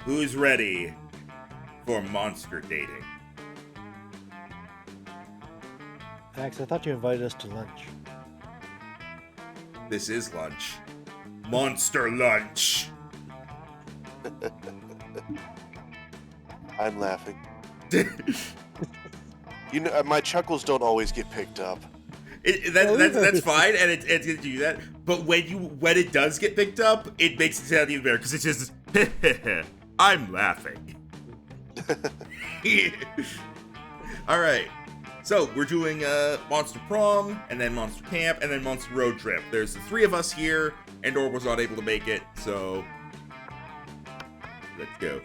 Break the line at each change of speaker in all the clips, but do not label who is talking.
Who's ready for monster dating?
Max, I thought you invited us to lunch.
This is lunch. Monster lunch.
I'm laughing. You know, my chuckles don't always get picked up.
That's fine, and it's gonna do that. But when it does get picked up, it makes it sound even better because it's just I'm laughing. All right, so we're doing Monster Prom, and then Monster Camp, and then Monster Road Trip. There's the three of us here, and Or was not able to make it, so let's go.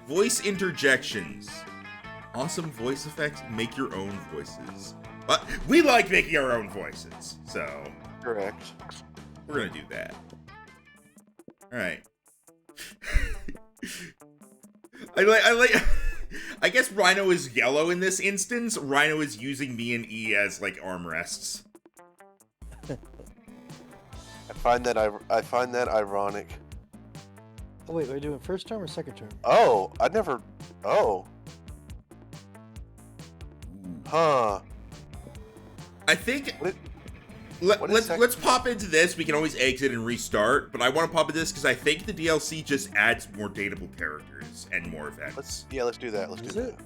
Voice interjections. Awesome voice effects. Make your own voices. But we like making our own voices, so
Correct.
we're gonna do that. All right. I like. I guess Rhino is yellow in this instance. Rhino is using me and E as like armrests.
I find that ironic.
Oh wait, are we doing first term or second term?
Oh, I never. Oh. Huh.
I think.
What is
Let's pop into this. We can always exit and restart, but I want to pop into this because I think the DLC just adds more dateable characters and more events.
Let's do that. Let's
Is
do
it?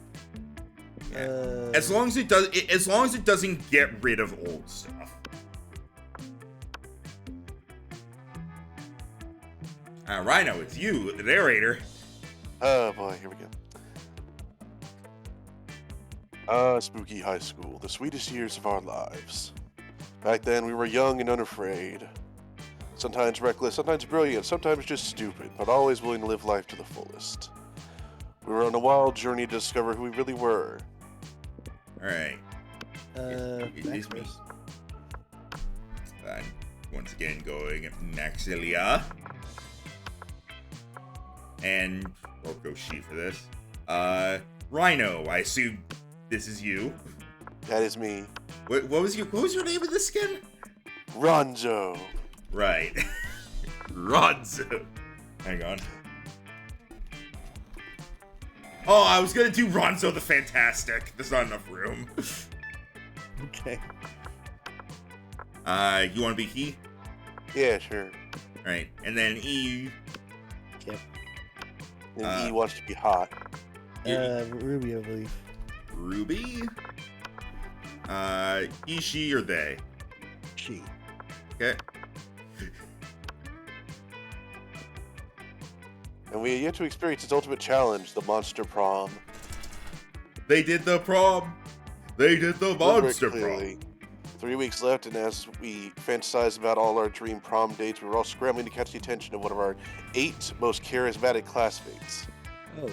that.
Yeah. As long as it does, as long as it doesn't get rid of old stuff. Rhino, it's you, the narrator.
Oh boy, here we go. Spooky high school, the sweetest years of our lives. Back then, we were young and unafraid. Sometimes reckless, sometimes brilliant, sometimes just stupid, but always willing to live life to the fullest. We were on a wild journey to discover who we really were.
Alright.
Max
It's me.
first.
Once again, going Maxilia. And I'll go she for this. Rhino, I assume this is you.
That is me.
What was your name in this again?
Ronzo.
Right. Ronzo. Hang on. Oh, I was gonna do Ronzo the Fantastic. There's not enough room.
Okay.
You wanna be he?
Yeah, sure.
Right. And then E.
Yep.
And he wants to be hot.
Ruby, I believe.
Ruby? He, she, or they?
She.
Okay.
And we are yet to experience its ultimate challenge, the Monster Prom.
They did the prom. They did the monster
Clearly.
prom.
3 weeks left, and as we fantasize about all our dream prom dates, we were all scrambling to catch the attention of one of our 8 most charismatic classmates.
Oh.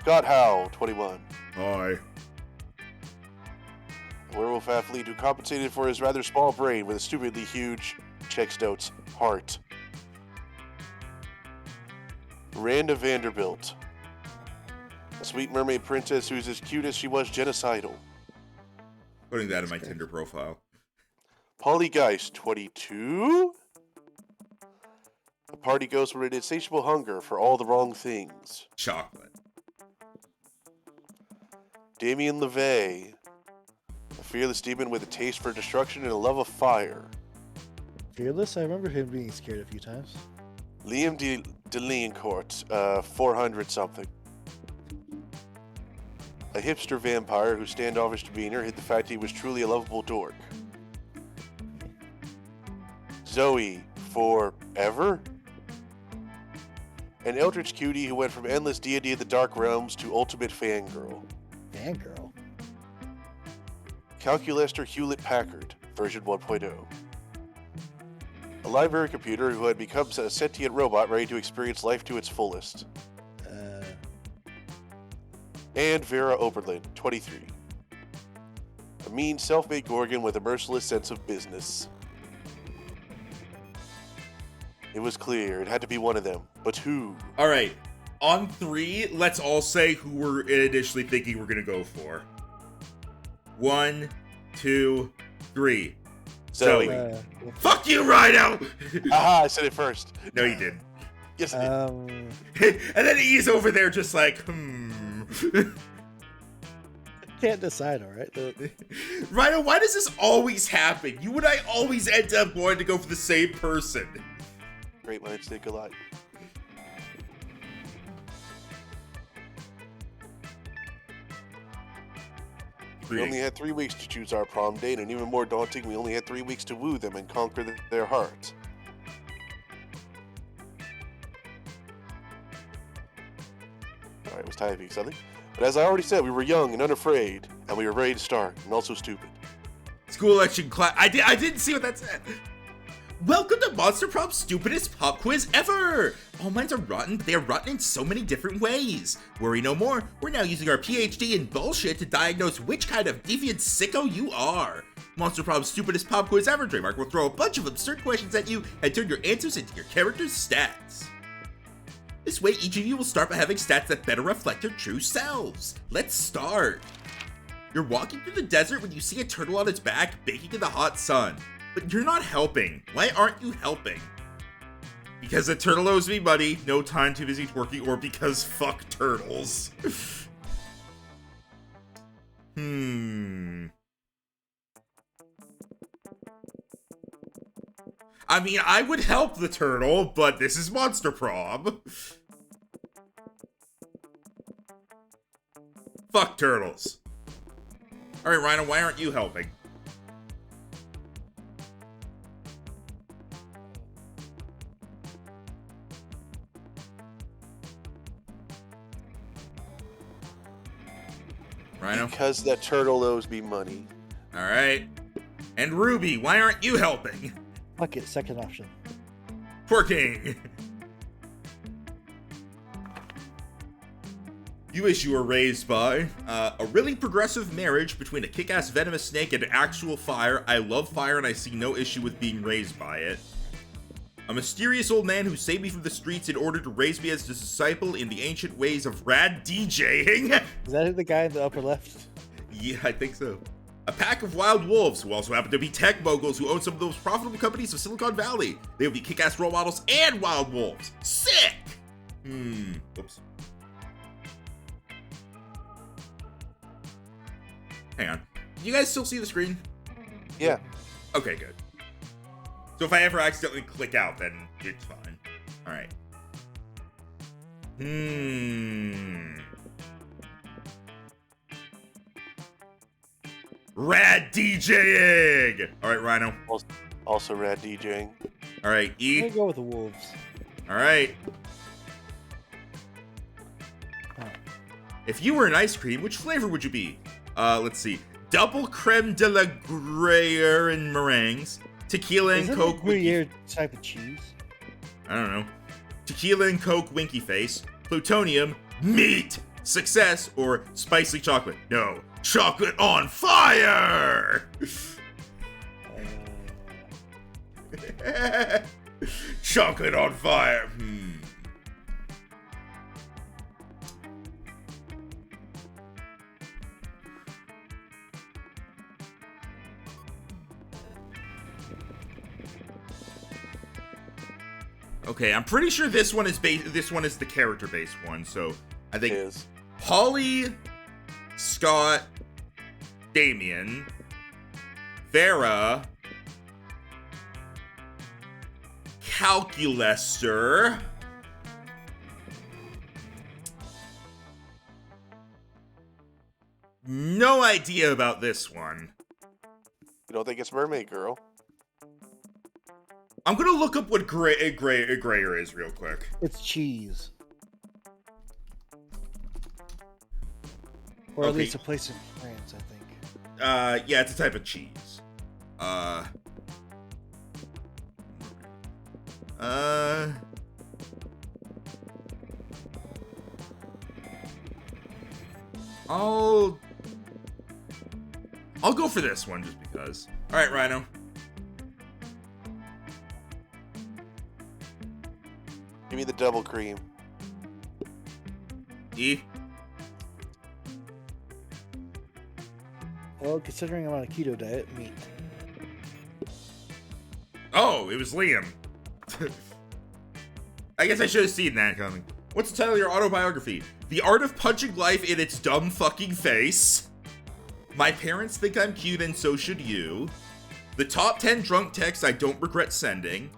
Scott Howe, 21.
Hi.
A werewolf athlete who compensated for his rather small brain with a stupidly huge, checks notes, heart. Miranda Vanderbilt. A sweet mermaid princess who's as cute as she was genocidal.
Putting that in my Tinder profile.
Polly Geist, 22. A party ghost with an insatiable hunger for all the wrong things.
Chocolate.
Damien LeVay. A fearless demon with a taste for destruction and a love of fire.
Fearless? I remember him being scared a few times.
Liam Deliancourt, 400 something. A hipster vampire whose standoffish demeanor hid the fact he was truly a lovable dork. Zoe, forever? An eldritch cutie who went from endless deity of the dark realms to ultimate fangirl.
Fangirl.
Calculester Hewlett-Packard, version 1.0. A library computer who had become a sentient robot ready to experience life to its fullest. And Vera Oberlin, 23. A mean, self-made Gorgon with a merciless sense of business. It was clear, it had to be one of them. But who?
Alright. On 3, let's all say who we're initially thinking we're gonna go for. 1, 2, 3.
Zoe.
Fuck you, Rhino!
Aha, I said it first.
No, you didn't.
Yes, it did.
And then he's over there just like,
Can't decide, all right?
Rhino, why does this always happen? You and I always end up wanting to go for the same person.
Great minds think alike. We only had 3 weeks to choose our prom date, and even more daunting, we only had 3 weeks to woo them and conquer their hearts. Alright, it was typing something. But as I already said, we were young and unafraid, and we were ready to start, and also stupid.
School election class. I didn't see what that said. Welcome to Monster Prom's stupidest pop quiz ever! All minds are rotten, but they are rotten in so many different ways. Worry no more, we're now using our PhD in bullshit to diagnose which kind of deviant sicko you are. Monster Prom's stupidest pop quiz ever, Draymar will throw a bunch of absurd questions at you and turn your answers into your character's stats. This way, each of you will start by having stats that better reflect your true selves. Let's start. You're walking through the desert when you see a turtle on its back baking in the hot sun. But you're not helping. Why aren't you helping? Because the turtle owes me money, no time, too busy twerking, or because fuck turtles. I mean, I would help the turtle, but this is Monster Prom. Fuck turtles. Alright, Rhino, why aren't you helping? Rhino?
Because that turtle owes me money.
Alright. And Ruby, why aren't you helping?
Fuck it, second option.
Twerking. You wish you were raised by a really progressive marriage between a kick-ass venomous snake and actual fire. I love fire and I see no issue with being raised by it. A mysterious old man who saved me from the streets in order to raise me as a disciple in the ancient ways of rad DJing.
Is that the guy in the upper left?
Yeah, I think so. A pack of wild wolves who also happen to be tech moguls who own some of the most profitable companies of Silicon Valley. They would be kick-ass role models and wild wolves. Sick! Whoops. Hang on. You guys still see the screen?
Yeah.
Okay, good. So if I ever accidentally click out, then it's fine. Alright. Rad DJing! Alright, Rhino.
Also rad DJing.
Alright,
I'm
E.
gonna go with the wolves.
Alright.
Oh.
If you were an ice cream, which flavor would you be? Let's see. Double creme de la gruyere and meringues. Tequila and
Isn't
Coke.
it Gruyere type of cheese?
I don't know. Tequila and Coke winky face. Plutonium. Meat. Success. Or spicy chocolate. No. Chocolate on fire! Chocolate on fire. Okay, I'm pretty sure this one is the character-based one, so I think
It is.
Holly, Scott, Damien, Vera, Calculaster, no idea about this one.
You don't think it's Mermaid Girl?
I'm gonna look up what Grayer is real quick.
It's cheese. Or at
Okay.
least a place in France, I think.
Yeah, it's a type of cheese. I'll go for this one just because. All right, Rhino.
Give me the double cream.
E.
Well, considering I'm on a keto diet, meat.
Oh, it was Liam. I guess I should have seen that coming. What's the title of your autobiography? The Art of Punching Life in Its Dumb Fucking Face. My parents think I'm cute and so should you. The top 10 drunk texts I don't regret sending.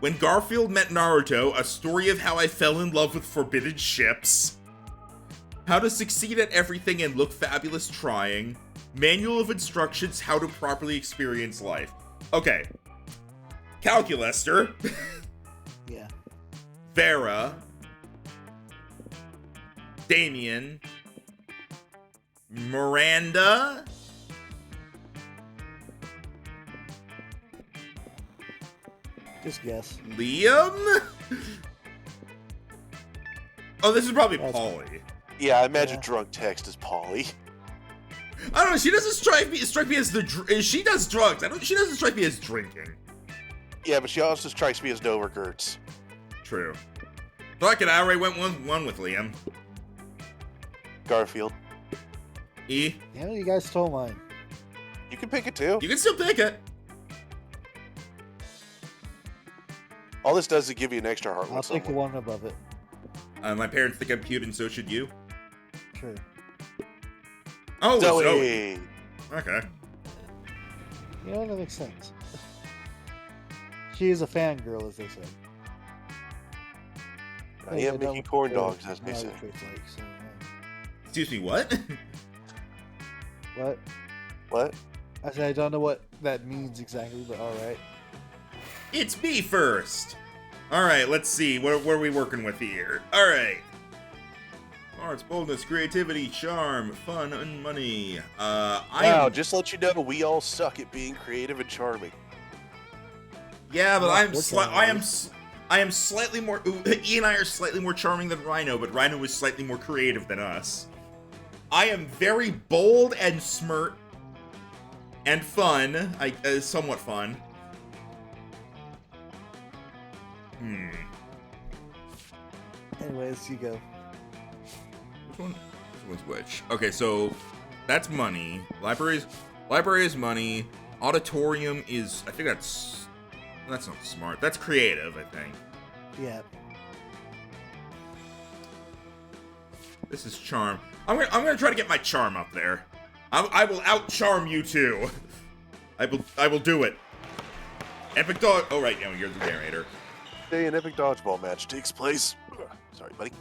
When Garfield met Naruto, a story of how I fell in love with forbidden ships. How to succeed at everything and look fabulous trying. Manual of instructions how to properly experience life. Okay. Calculester.
Yeah.
Vera. Damien. Miranda.
Just guess.
Liam? Oh, this is probably
That's-
Polly.
Yeah, I imagine
Yeah.
drunk text is Polly.
I don't know. She doesn't strike me as she does drugs. She doesn't strike me as drinking.
Yeah, but she also strikes me as no regrets.
True. Fuck it. I already went one with Liam.
Garfield.
E.
Yeah, you guys stole mine.
You can pick it too.
You can still pick it.
All this does is give you an extra heart.
I'll
with
take the
someone.
one above it.
My parents think I'm cute, and so should you.
Sure.
Oh, it's Zoe.
Zoe.
Okay.
You know, that makes sense. She is a fangirl, as they say.
I am making corn dogs, as they say.
Excuse me. What?
What?
What?
I said I don't know what that means exactly, but alright.
It's me first. All right. Let's see. What are we working with here? All right. Arts, boldness, creativity, charm, fun, and money.
Wow, just to let you know, we all suck at being creative and charming.
Yeah, but
Well,
I am slightly more. E and I are slightly more charming than Rhino, but Rhino is slightly more creative than us. I am very bold and smart and fun. Somewhat fun.
Anyways, you go.
Which one's which? Okay, so that's money. Library is money. Auditorium is. I think that's not smart. That's creative. I think.
Yeah.
This is charm. I'm gonna try to get my charm up there. I will out charm you too. I will do it. Epic dog. Oh right, now you're the narrator.
Today, an epic dodgeball match takes place. Sorry, buddy.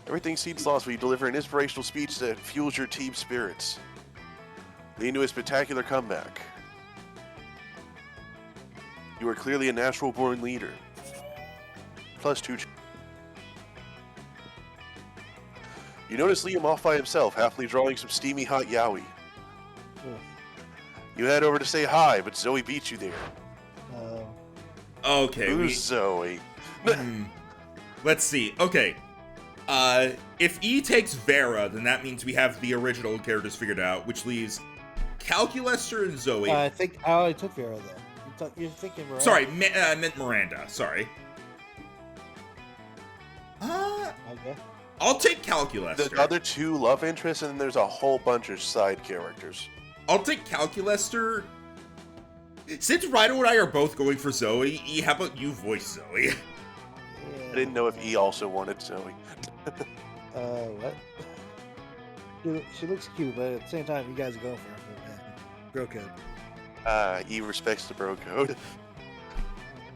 Everything seems lost when you deliver an inspirational speech that fuels your team spirits, leading to a spectacular comeback. You are clearly a natural-born leader. +2. You notice Liam off by himself, happily drawing some steamy hot yaoi.
Ugh.
You head over to say hi, but Zoe beats you there.
Okay.
Who's Zoe?
Let's see. Okay. If E takes Vera, then that means we have the original characters figured out, which leaves Calculester and Zoe.
I think I already took Vera then. You're thinking Miranda.
Sorry, I meant Miranda. Sorry.
Okay.
I'll take Calculester.
The other two love interests, and then there's a whole bunch of side characters.
I'll take Calculester. Since Rhino and I are both going for Zoe, E, how about you voice Zoe?
Yeah.
I didn't know if E also wanted Zoe.
What? She looks cute, but at the same time, you guys are going for her. Bro code.
E respects the bro code.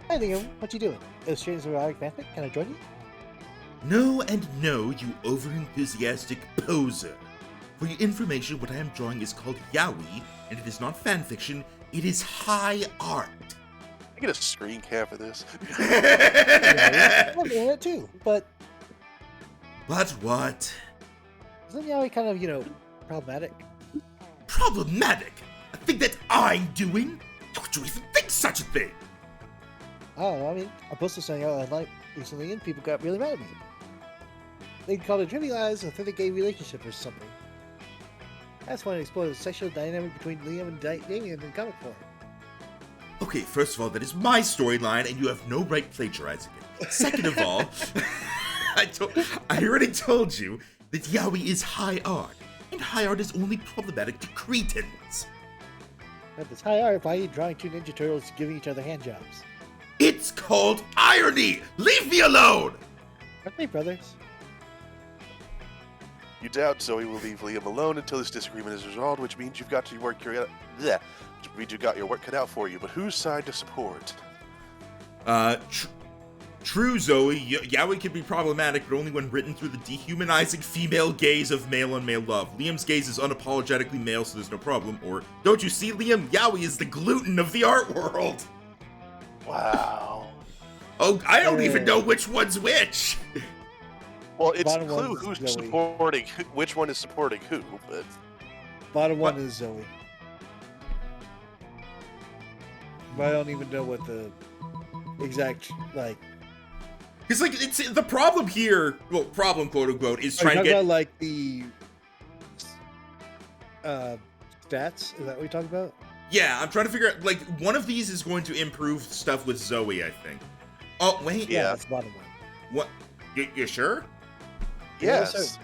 Hey, Liam, what you doing? Is Strange Erotic Method? Can I join you?
No and no, you over-enthusiastic poser. For your information, what I am drawing is called yaoi, and it is not fanfiction, it is high art.
I get a screen cap of this.
Yeah, I'm doing it too, but
But what?
isn't Yaoi kind of, problematic?
Problematic? A thing that I'm doing? Don't you even think such a thing?
I don't know, I mean, I posted something out online recently and people got really mad at me. They called it trivialized a 30-gay relationship or something. I just want to explore the sexual dynamic between Liam and Damien in comic form.
Okay, first of all, that is my storyline, and you have no right plagiarizing it. Second of all, I already told you that yaoi is high art, and high art is only problematic to cretins.
But this high art, why are you drawing two Ninja Turtles giving each other hand jobs?
It's called irony! Leave me alone!
Aren't they brothers?
You doubt Zoe will leave Liam alone until this disagreement is resolved, which means you've got your work cut which means you've got your work cut out for you. But whose side to support?
True, Zoe. Yaoi can be problematic, but only when written through the dehumanizing female gaze of male on male love. Liam's gaze is unapologetically male, so there's no problem. Or, don't you see, Liam? Yaoi is the gluten of the art world.
Wow.
Oh, I don't even know which one's which.
Well, it's a
Bottom
clue
one's
who's
Zoe.
supporting, which one is supporting who, but...
Bottom one is Zoe. But I don't even know what the exact, like...
Because, like, it's the problem here, well, problem, quote-unquote, is
Are you
trying to
talking
get...
about, like, the... stats? Is that what you're talking about?
Yeah, I'm trying to figure out, like, one of these is going to improve stuff with Zoe, I think. Oh, wait.
Yeah.
That's the bottom one.
What? You sure?
Yes.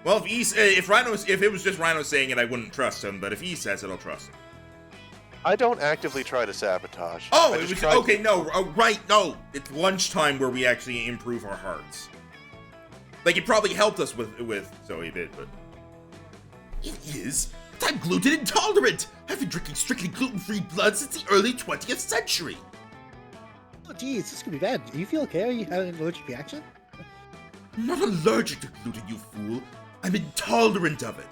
Well, if it was just Rhino saying it, I wouldn't trust him, but if he says it, I'll trust him.
I don't actively try to sabotage.
Oh,
I
it
just
was
try
okay. No, right. No, it's lunchtime where we actually improve our hearts. Like it probably helped us with Zoe a bit, but it is. But I'm gluten intolerant. I've been drinking strictly gluten-free blood since the early 20th century.
Oh, geez, this could be bad. Do you feel okay? Are you having an allergic reaction?
I'm not allergic to gluten, you fool. I'm intolerant of it.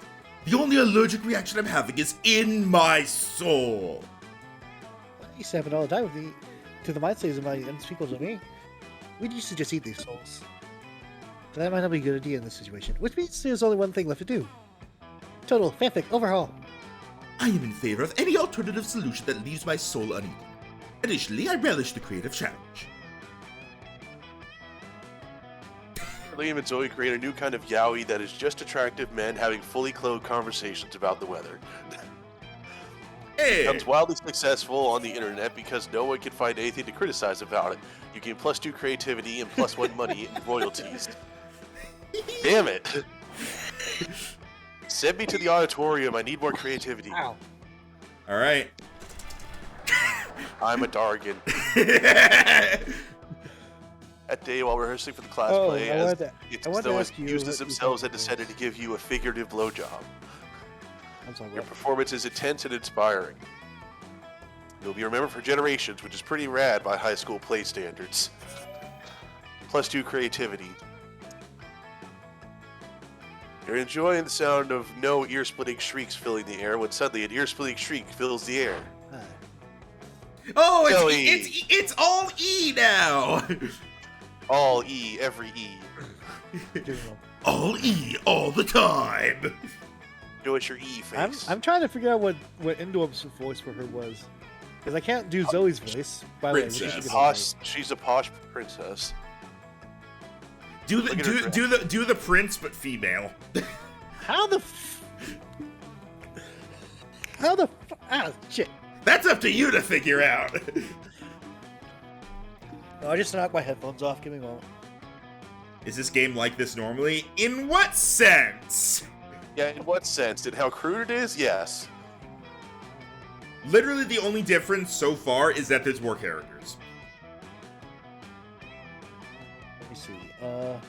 The only allergic reaction I'm having is in my soul.
I used to happen all the time with me, to the mind slaves of my unspeakable to me. We used to just eat these souls. But that might not be a good idea in this situation, which means there's only one thing left to do. Total fanfic overhaul.
I am in favor of any alternative solution that leaves my soul uneaten. Additionally, I relish the creative challenge.
Liam and Zoe create a new kind of yaoi that is just attractive men having fully clothed conversations about the weather.
Hey.
It becomes wildly successful on the internet because no one can find anything to criticize about it. You gain +2 creativity and +1 money in royalties. Damn it! Send me to the auditorium. I need more creativity.
Ow.
All right.
I'm a Dargan. That day while rehearsing for the class
Oh,
play,
I
as
wanted to
it's
ask
as though
you
used
what
as
you
themselves
thought
had
it
decided to give you a figurative blowjob.
I'm sorry,
Your
what?
performance is intense and inspiring. You'll be remembered for generations, which is pretty rad by high school play standards. +2 creativity. You're enjoying the sound of no ear-splitting shrieks filling the air when suddenly an ear-splitting shriek fills the air.
Hi.
Oh,
Zoe.
it's all E now.
All E, every E.
All E all the time.
Do it your E face.
I'm trying to figure out what Indorm's voice for her was. Because I can't do Zoe's voice. By the way, we should
Princess.
get on
She's a posh princess.
Do
Look at her dress.
the prince but female.
How the ah, shit.
That's up to you to figure out.
No, I just knocked my headphones off. Give me a moment.
Is this game like this normally? In what sense?
Yeah, in what sense? In how crude it is? Yes.
Literally the only difference so far is that there's more characters.
Let me see.
And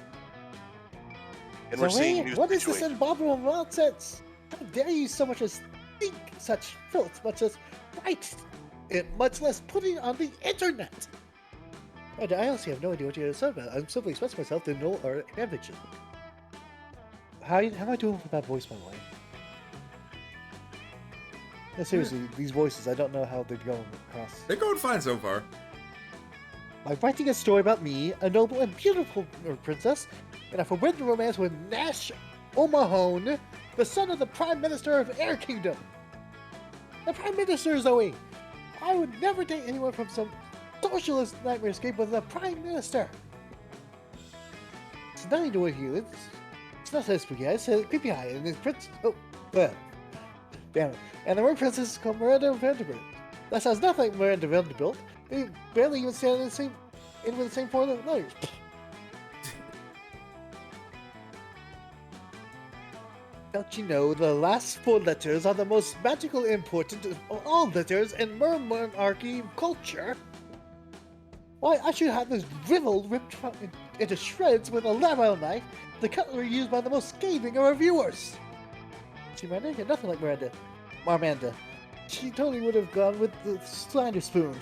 we're seeing new
what is this
situations.
abominable nonsense? How dare you so much as think such filth, much as write it, much less put it on the internet? I honestly have no idea what you're talking about. I'm simply expressing myself to no art and fiction. How am I doing with that voice, by the way? No, seriously, these voices, I don't know how they're going across.
They're going fine so far.
By writing a story about me, a noble and beautiful princess, and a forbidden romance with Nash O'Mahone, the son of the Prime Minister of Air Kingdom. The Prime Minister, Zoe! I would never date anyone from some socialist nightmarescape with the Prime Minister! It's nothing to do with you. It's not so spooky. I said creepy eye, and this prince. Oh, well. Damn it. And the word princess is called Miranda Vanderbilt. That sounds nothing like Miranda Vanderbilt. They barely even stand in with the same four letters. Don't you know the last 4 letters are the most magical important of all letters in monarchy culture? Why, I should have this rivel ripped into shreds with a labile knife, the cutlery used by the most scathing of our viewers. See, Miranda? You're nothing like Marmanda. She totally would have gone with the slander spoon.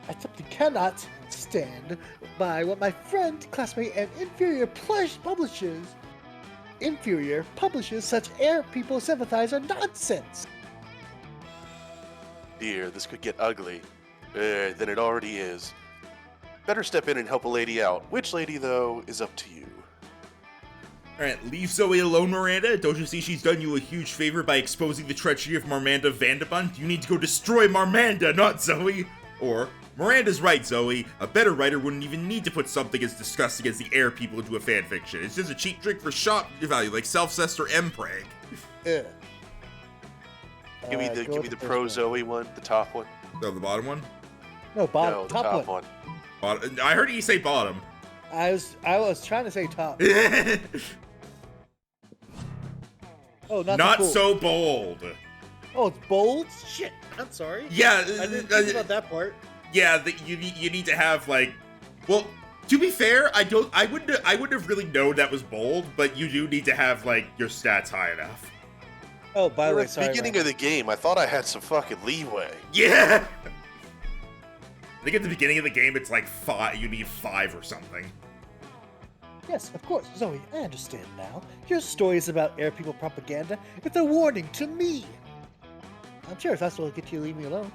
I simply cannot stand by what my friend, classmate, and inferior publishers such air people sympathize are nonsense.
Dear, this could get ugly. Than it already is. Better step in and help a lady out. Which lady, though, is up to you.
Alright, leave Zoe alone, Miranda. Don't you see she's done you a huge favor by exposing the treachery of Marmanda Vanderbunt? You need to go destroy Marmanda, not Zoe! Or, Miranda's right, Zoe. A better writer wouldn't even need to put something as disgusting as the air people into a fanfiction. It's just a cheap trick for shop value, like self-cess or M-Preg.
Ugh.
Give me the pro Zoe one, the top one.
Oh, the bottom one?
No, bottom.
No, the
top
one.
Bottom. I heard you say bottom.
I was trying to say top. Oh,
Not
cool.
so bold.
Oh, it's bold? Shit, I'm sorry.
Yeah,
I didn't think about that part.
Yeah, you need to have like, well, to be fair, I wouldn't have really known that was bold, but you do need to have like your stats high enough.
Oh, by the way,
At the
sorry.
beginning of the game, I thought I had some fucking leeway.
Yeah. I think at the beginning of the game it's like 5. You need 5 or something.
Yes, of course, Zoe, I understand now. Your story is about air people propaganda. It's a warning to me. I'm sure if that's what'll get you to leave me alone.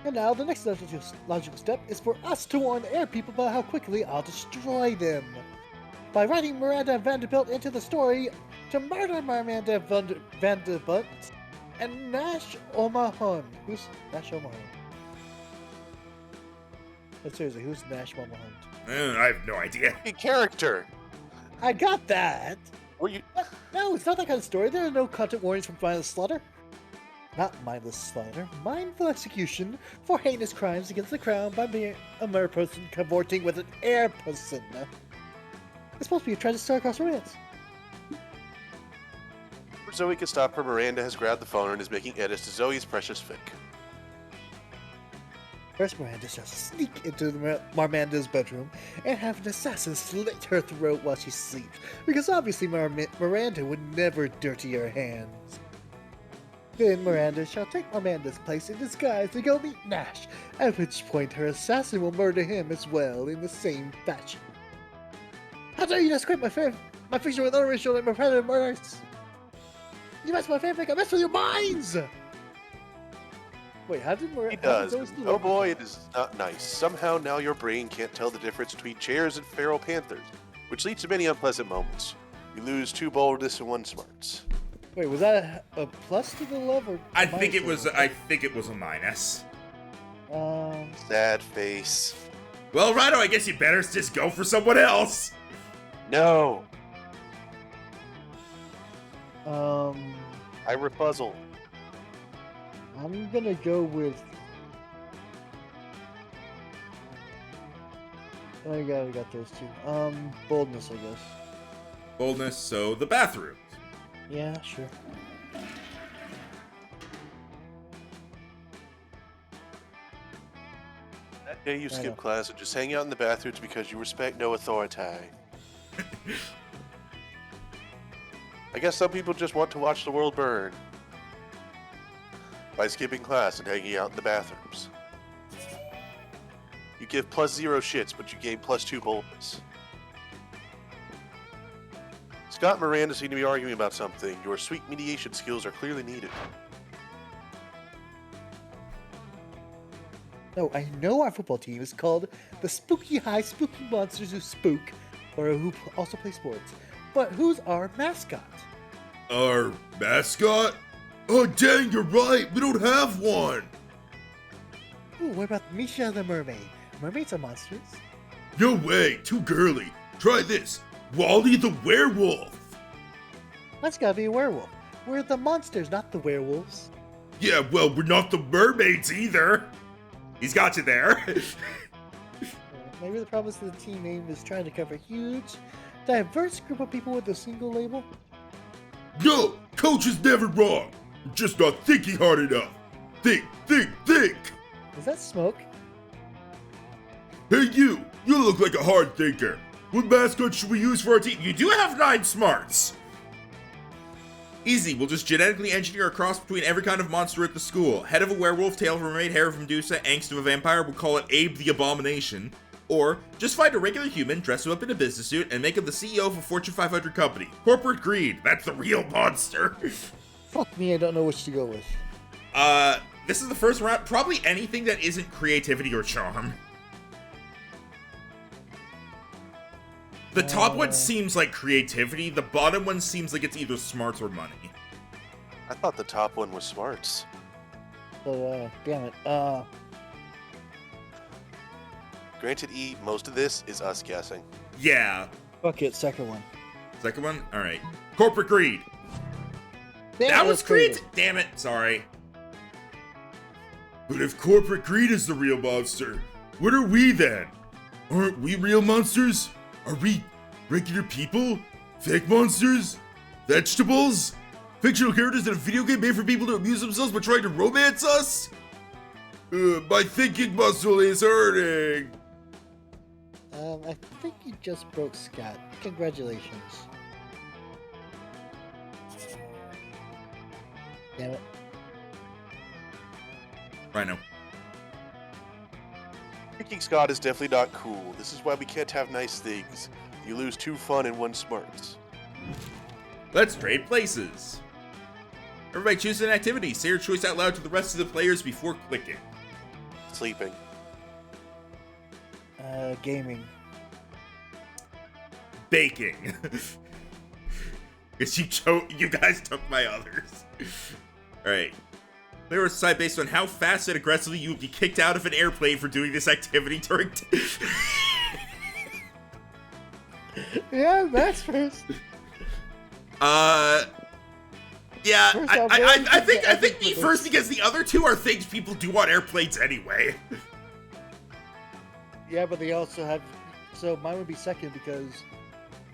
And now, the next logical step is for us to warn the air people about how quickly I'll destroy them. By writing Miranda Vanderbilt into the story to murder Miranda Vanderbilt and Nash O'Mahon. Who's Nash O'Mahon? But seriously, who's Nash O'Mahon?
I have no idea.
A character.
I got that!
Were you?
No, it's not that kind of story. There are no content warnings for mindless slaughter. Not mindless slaughter, mindful execution for heinous crimes against the crown by being a mere person cavorting with an air person. It's supposed to be a trying to start across romance.
Before Zoe can stop her, Miranda has grabbed the phone and is making edits to Zoe's precious fic.
First, Miranda tries to sneak into Marmanda's bedroom and have an assassin slit her throat while she sleeps, because obviously Miranda would never dirty her hands. Then Miranda shall take Marmanda's place in disguise to go meet Nash, at which point her assassin will murder him as well in the same fashion. How dare you describe my fiction with unoriginal and repetitive murders? You mess with my fanfic, I mess with your minds! Wait, how did Miranda...
He does. Oh boy, it is not nice. Somehow now your brain can't tell the difference between chairs and feral panthers, which leads to many unpleasant moments. You lose 2 boldness and 1 smarts.
Wait, was that a plus to the love or?
I think it was a minus.
Sad face.
Well, Rhino, I guess you better just go for someone else.
No.
I
repuzzle.
I'm gonna go with. I got those 2. Boldness, I guess.
Boldness. So the bathroom.
Yeah, sure.
That day you skip class and just hang out in the bathrooms because you respect no authority. I guess some people just want to watch the world burn by skipping class and hanging out in the bathrooms. You give +0 shits, but you gain +2 boldness. Scott and Miranda seem to be arguing about something. Your sweet mediation skills are clearly needed.
No, I know our football team is called the Spooky High Spooky Monsters Who Spook, or who also play sports. But who's our mascot?
Our mascot? Oh, dang, you're right. We don't have one.
Ooh, what about Misha the mermaid? Mermaids are monsters.
No way. Too girly. Try this. Wally the werewolf.
That's gotta be a werewolf. We're the monsters, not the werewolves.
Yeah, well, we're not the mermaids either. He's got you there.
Maybe the problem is the team name is trying to cover a huge, diverse group of people with a single label.
No, coach is never wrong. You're just not thinking hard enough. Think.
Is that smoke?
Hey you! You look like a hard thinker. What mascot should we use for our team? You do have 9 smarts! Easy, we'll just genetically engineer a cross between every kind of monster at the school. Head of a werewolf, tail of a mermaid, hair of Medusa, angst of a vampire, we'll call it Abe the Abomination. Or, just find a regular human, dress him up in a business suit, and make him the CEO of a Fortune 500 company. Corporate greed, that's the real monster.
Fuck me, I don't know which to go with.
This is the first round. Probably anything that isn't creativity or charm. The top one seems like creativity, the bottom one seems like it's either smarts or money.
I thought the top one was smarts.
So, damn it.
Granted, E, most of this is us guessing.
Yeah.
Fuck it, second one.
Second one? Alright. Corporate greed.
Damn,
That was
that's crazy.
greed! Damn it, sorry. But if corporate greed is the real monster, what are we then? Aren't we real monsters? Are we regular people? Fake monsters? Vegetables? Fictional characters in a video game made for people to amuse themselves by trying to romance us? My thinking muscle is hurting.
I think you just broke Scott. Congratulations. Damn it.
Rhino.
Thinking Scott is definitely not cool. This is why we can't have nice things. You lose 2 fun and 1 smarts.
Let's trade places. Everybody choose an activity. Say your choice out loud to the rest of the players before clicking.
Sleeping.
Gaming.
Baking. Because you guys took my others. Alright. Players decide based on how fast and aggressively you will be kicked out of an airplane for doing this activity during...
Yeah, Max first.
Yeah,
First
I think me first because the other 2 are things people do on airplanes anyway.
Yeah, but they also have... So mine would be second because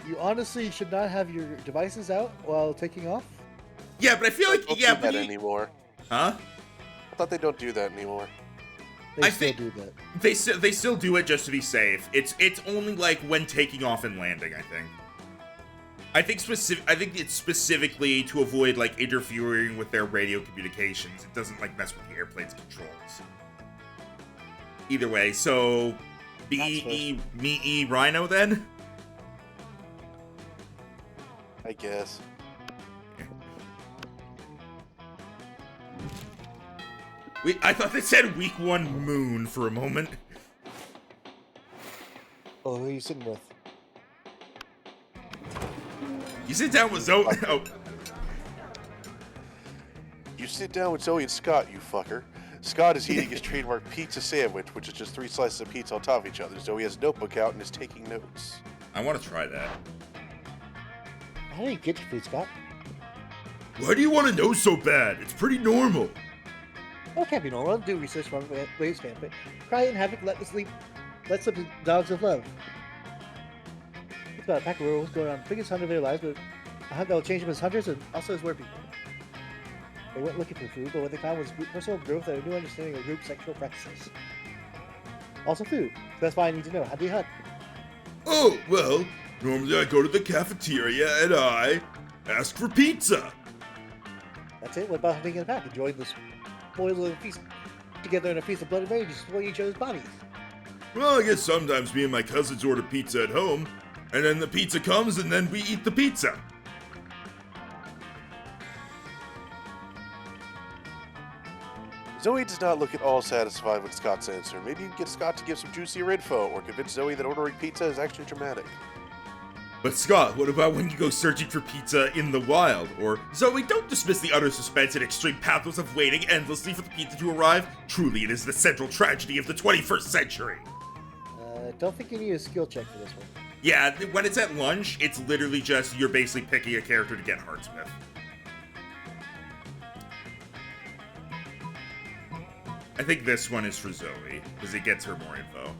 you honestly should not have your devices out while taking off.
Yeah, but I feel like...
Don't
Yeah,
do
but
that anymore.
Huh?
I thought they don't do that anymore.
They
I
still
think-
do that.
They still do it just to be safe. It's only like when taking off and landing, I think. I think it's specifically to avoid like interfering with their radio communications. It doesn't like mess with the airplane's controls. Either way, so me Rhino then?
I guess.
I thought they said week 1 moon for a moment.
Oh, who are you sitting with?
You sit down with Zoe. Oh,
You sit down with Zoe and Scott, you fucker. Scott is eating his trademark pizza sandwich, which is just 3 slices of pizza on top of each other. Zoe has a notebook out and is taking notes.
I want to try that.
How do you get your food, Scott?
Why do you want to know so bad? It's pretty normal.
Oh, it can't be normal. Do research from Waves fanfic. Cry and havoc, let sleep. Let's slip the dogs of love. It's about a pack of werewolves going on the biggest hunt of their lives, but a hunt that will change them as hunters and also as wereppeople. They went looking for food, but what they found was personal growth and a new understanding of group sexual practices. Also food. So that's why I need to know. How do you hunt?
Oh, well, normally I go to the cafeteria and I ask for pizza.
That's it. What about hunting in a pack? Enjoying this spoil of feast together in a feast of blood and rage, destroying each other's bodies.
Well, I guess sometimes me and my cousins order pizza at home, and then the pizza comes and then we eat the pizza.
Zoe does not look at all satisfied with Scott's answer. Maybe you can get Scott to give some juicier info, or convince Zoe that ordering pizza is actually dramatic.
But Scott, what about when you go searching for pizza in the wild? Or, Zoe, don't dismiss the utter suspense and extreme pathos of waiting endlessly for the pizza to arrive. Truly, it is the central tragedy of the 21st century.
Don't think you need a skill check for this one.
Yeah, when it's at lunch, it's literally just you're basically picking a character to get hearts with. I think this one is for Zoe, because it gets her more info.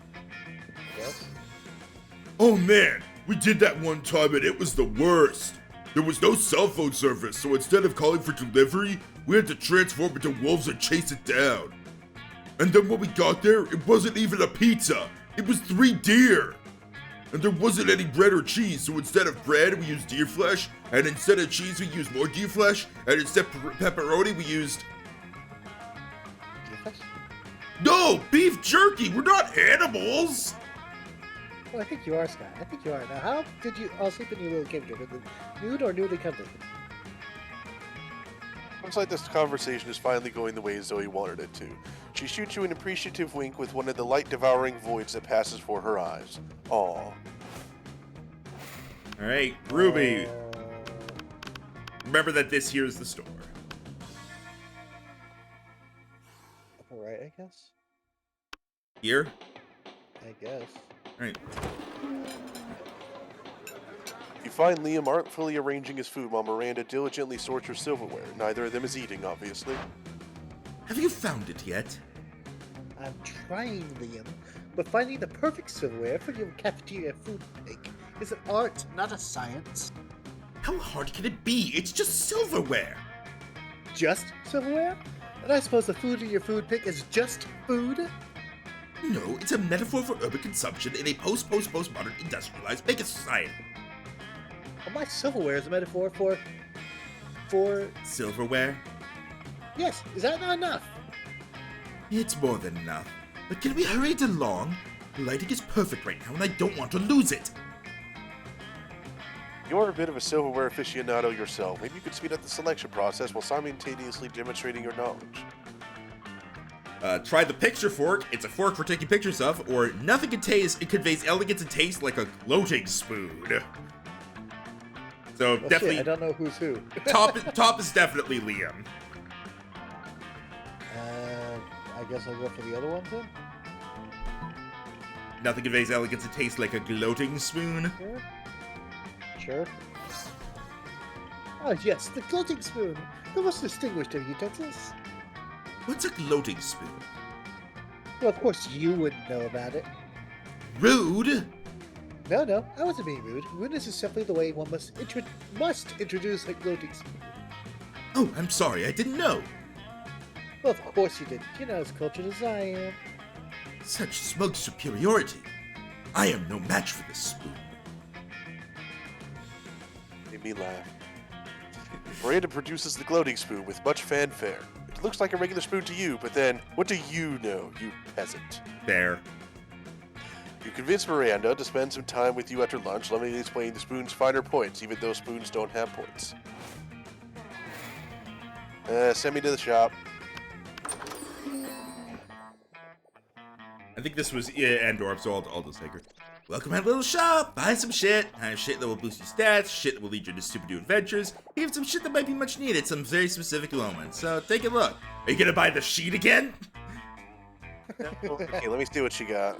Yes.
Oh man, we did that one time and it was the worst. There was no cell phone service, so instead of calling for delivery, we had to transform into wolves and chase it down. And then when we got there, it wasn't even a pizza. It was 3 deer. And there wasn't any bread or cheese, so instead of bread, we used deer flesh. And instead of cheese, we used more deer flesh. And instead of pepperoni, we used... No, beef jerky! We're not animals!
Well, I think you are, Sky. I think you are. Now, how did you all sleep in your little cave with the nude or newly covered?
Looks like this conversation is finally going the way Zoe wanted it to. She shoots you an appreciative wink with one of the light-devouring voids that passes for her eyes. Aww.
Alright, Ruby. Remember that this here is the store.
Alright, I guess.
Here?
I guess.
Alright.
You find Liam artfully arranging his food while Miranda diligently sorts her silverware. Neither of them is eating, obviously.
Have you found it yet?
I'm trying, Liam, but finding the perfect silverware for your cafeteria food pick is an art, not a science.
How hard can it be? It's just silverware.
Just silverware? And I suppose the food in your food pick is just food?
No, it's a metaphor for urban consumption in a postmodern industrialized mega society.
Well, my silverware is a metaphor for...
Silverware?
Yes, is that not enough?
It's more than enough. But can we hurry it along? The lighting is perfect right now and I don't want to lose it.
You're a bit of a silverware aficionado yourself. Maybe you could speed up the selection process while simultaneously demonstrating your knowledge.
Try the picture fork. It's a fork for taking pictures of, or nothing it conveys elegance and taste like a gloating spoon. So
Well,
definitely,
shit, I don't know who's who.
top is definitely Liam.
I guess I'll go for the other one then.
Nothing conveys elegance and taste like a gloating spoon.
Sure. Oh yes, the gloating spoon. The most distinguished of utensils.
What's a gloating spoon?
Well, of course you wouldn't know about it.
Rude.
No, I wasn't being rude. Rudeness is simply the way one must introduce a gloating spoon.
Oh, I'm sorry, I didn't know.
Well, of course you didn't. You're not as cultured as I am.
Such smug superiority. I am no match for this spoon.
Made me laugh. Miranda produces the gloating spoon with much fanfare. It looks like a regular spoon to you, but then, what do you know, you peasant?
There.
You convince Miranda to spend some time with you after lunch, let me explain the spoon's finer points, even though spoons don't have points. Send me to the shop.
I think this was Endor, so I'll just take her. Welcome to my little shop. Buy some shit. I have shit that will boost your stats, shit that will lead you to super new adventures, even some shit that might be much needed, some very specific moments. So take a look. Are you gonna buy the sheet again?
Okay, let me see what you got.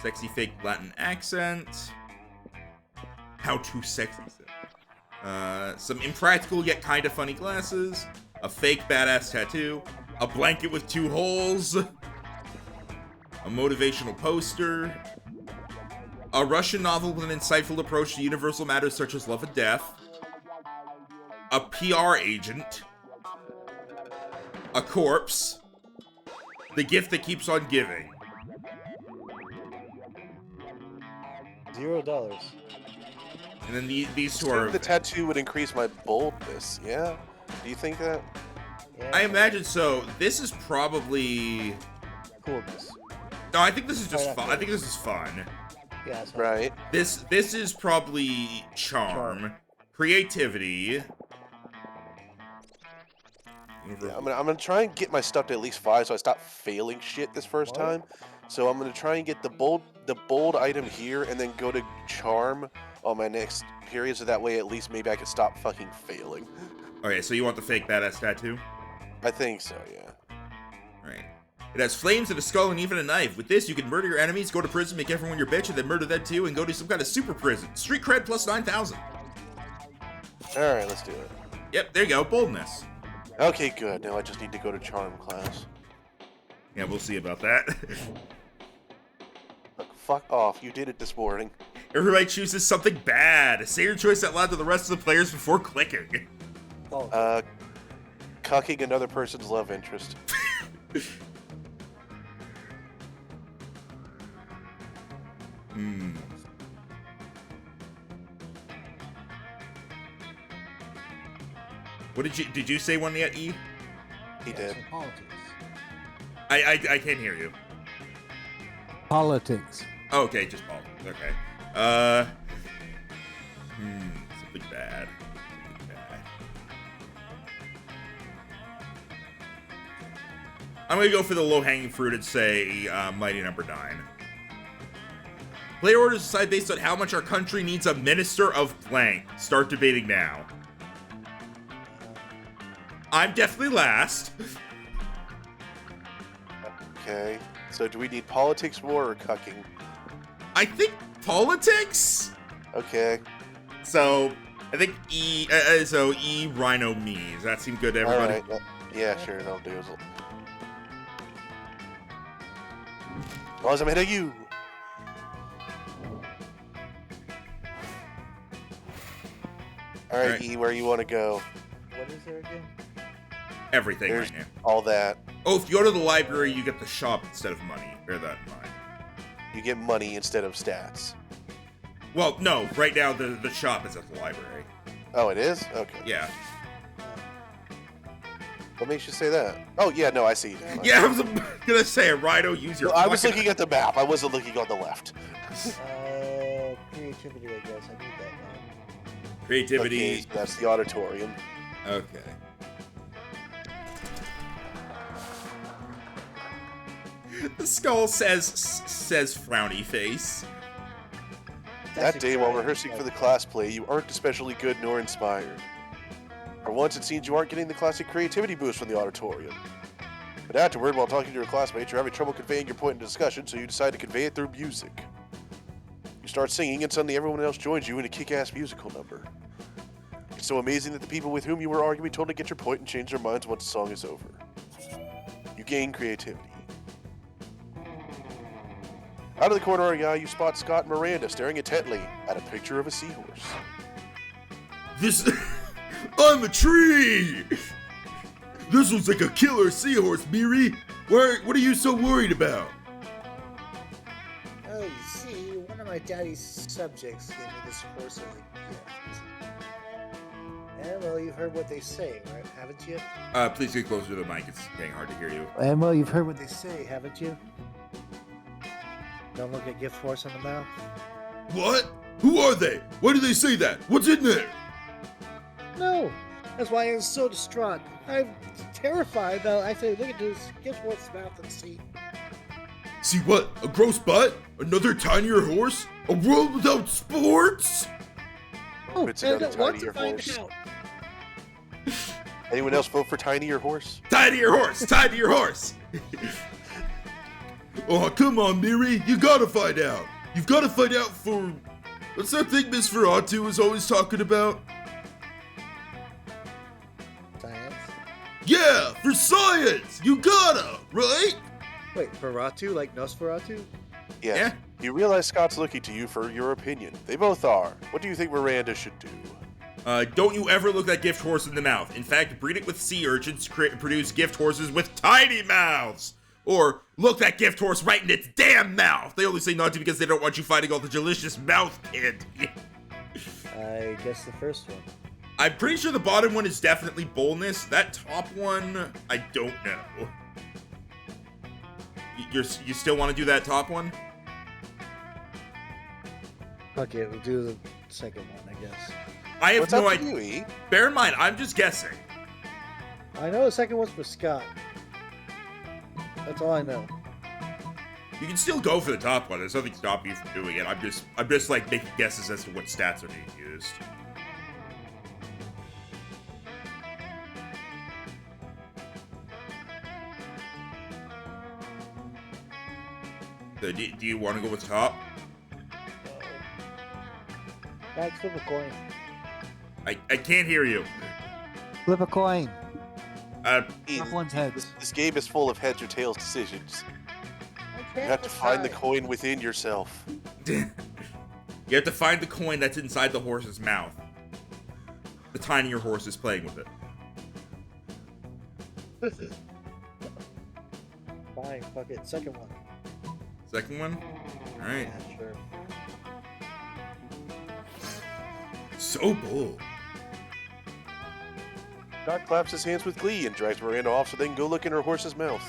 Sexy fake Latin accent. How to sexy. Some impractical yet kind of funny glasses. A fake badass tattoo. A blanket with 2 holes. A motivational poster. A Russian novel with an insightful approach to universal matters such as love and death. A PR agent. A corpse. The gift that keeps on giving.
$0.
And then these two are...
The tattoo would increase my boldness, yeah? Do you think that?
Yeah,
I imagine so. This is probably...
coolness.
No, I think this is just
Right,
fun. I think this is fun.
Yeah, it's
Right.
This is probably charm. Creativity.
Yeah, I'm gonna try and get my stuff to at least 5 so I stop failing shit this first time. So I'm gonna try and get the bold item here and then go to charm on my next period so that way at least maybe I can stop fucking failing.
Okay, so you want the fake badass tattoo?
I think so, yeah.
Alright. It has flames and a skull and even a knife. With this, you can murder your enemies, go to prison, make everyone your bitch, and then murder them too, and go to some kind of super prison. Street cred plus 9,000.
Alright, let's do it.
Yep, there you go. Boldness.
Okay, good. Now I just need to go to charm class.
Yeah, we'll see about that.
Look, fuck off. You did it this morning.
Everybody chooses something bad. Say your choice out loud to the rest of the players before clicking.
Oh,
Cucking another person's love interest.
Hmm. What did you say one yet, E?
He did.
Politics.
I can't hear you.
Politics.
Oh, okay, just politics. Okay. Something bad. Something bad. I'm gonna go for the low-hanging fruit and say Mighty Number 9. Player orders decide based on how much our country needs a minister of blank. Start debating now. I'm definitely last.
Okay. So do we need politics, war, or cucking?
I think politics?
Okay.
So, I think E, Rhino, me. Does that seem good to everybody?
All right. Yeah, sure, that'll do. As long as I'm ahead of you. All right, E, where you want to go?
What is there again?
Everything
There's
right now.
all that.
Oh, if you go to the library, you get the shop instead of money. Bear that in mind.
You get money instead of stats.
Well, no. Right now, the shop is at the library.
Oh, it is? Okay.
Yeah.
What makes you say that? Oh, yeah, no, I see. Now.
Yeah, I was gonna say, Rhino, use your
No, I was
fucking-
looking at the map. I wasn't looking on the left.
Creativity, I guess. I need that now.
Creativity.
Okay, so that's the auditorium.
Okay. The skull says frowny face.
That day, while rehearsing for the class play, you aren't especially good nor inspired. For once, it seems you aren't getting the classic creativity boost from the auditorium. But afterward, while talking to your classmates, you're having trouble conveying your point in discussion, so you decide to convey it through music. You start singing, and suddenly everyone else joins you in a kick-ass musical number. It's so amazing that the people with whom you were arguing told to get your point and change their minds once the song is over. You gain creativity. Out of the corner of your eye, you spot Scott and Miranda staring intently at a picture of a seahorse.
This... I'm a tree! This looks like a killer seahorse, Miri. What are you so worried about?
Oh, you see, one of my daddy's subjects gave me this horse as a gift. And, well, you've heard what they say, right? Haven't you?
Please get closer to the mic. It's getting hard to hear you.
And, well, you've heard what they say, haven't you? Don't look a gift horse in the mouth.
What? Who are they? Why do they say that? What's in there?
No! That's why I'm so distraught. I'm terrified that I say, look at this gift horse's mouth and see.
See what? A gross butt? Another tinier horse? A world without sports?
Oh,
It's
and I
another
want to
tinier
find
horse.
out.
Anyone else vote for Tiny or Horse?
Tinier horse! Tinier horse! Oh, come on, Miri. You gotta find out. You've gotta find out for... What's that thing Miss Ferratu is always talking about?
Science?
Yeah, for science! You gotta, right?
Wait, Ferratu? Like Nosferatu?
Yes.
Yeah.
You realize Scott's looking to you for your opinion. They both are. What do you think Miranda should do?
Don't you ever look that gift horse in the mouth. In fact, breed it with sea urchins to produce gift horses with tiny mouths. Or look that gift horse right in its damn mouth. They only say not to because they don't want you finding all the delicious mouth candy.
I guess the first one.
I'm pretty sure the bottom one is definitely boldness. That top one, I don't know. You still want to do that top one?
Okay, we'll do the second one, I guess.
I have
What's
no
up to
idea.
you, E?
Bear in mind, I'm just guessing.
I know the second one's for Scott. That's all I know.
You can still go for the top one. There's nothing stopping you from doing it. I'm just like making guesses as to what stats are being used. So do you want to go with top?
Guys, flip a coin.
I can't hear you.
Flip a coin.
E,
Top one's heads.
this game is full of heads or tails decisions. You have to find the coin within yourself.
You have to find the coin that's inside the horse's mouth. The tinier horse is playing with it.
Fine, fuck it. Second one.
Second one? Alright.
Yeah, sure.
So bold.
Doc claps his hands with glee and drags Miranda off so they can go look in her horse's mouth.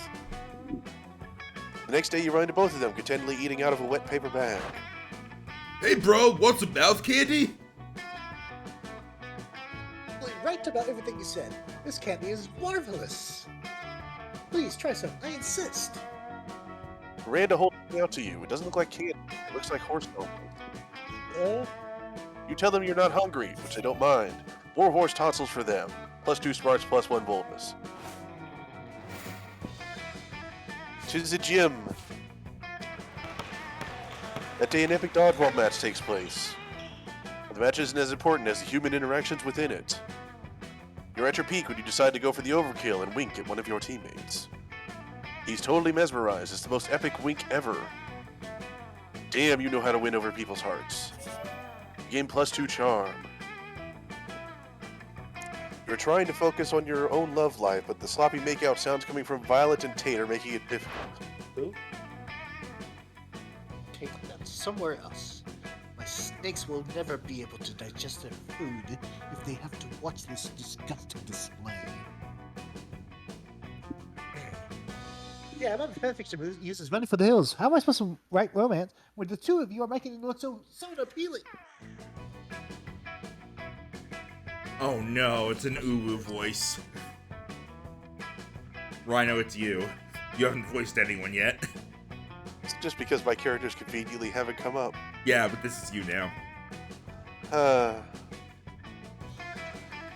The next day, you run into both of them, contentedly eating out of a wet paper bag.
Hey, bro, want some mouth candy?
Right about everything you said. This candy is marvelous. Please try some. I insist.
Miranda holds it out to you. It doesn't look like candy. It looks like horse milk. You tell them you're not hungry, which they don't mind. More horse tonsils for them. +2 smarts, +1 boldness. 'Tis a gym. That day an epic dodgeball match takes place. But the match isn't as important as the human interactions within it. You're at your peak when you decide to go for the overkill and wink at one of your teammates. He's totally mesmerized. It's the most epic wink ever. Damn, you know how to win over people's hearts. You gain +2 charm. You're trying to focus on your own love life, but the sloppy makeout sounds coming from Violet and Tate are making it difficult.
Who? Take them somewhere else. My snakes will never be able to digest their food if they have to watch this disgusting display. Yeah, I'm not a fanfiction who uses money for the hills. How am I supposed to write romance when the two of you are making it look so appealing?
Oh no, it's an uwu voice. Rhino, it's you. You haven't voiced anyone yet.
It's just because my characters conveniently haven't come up.
Yeah, but this is you now.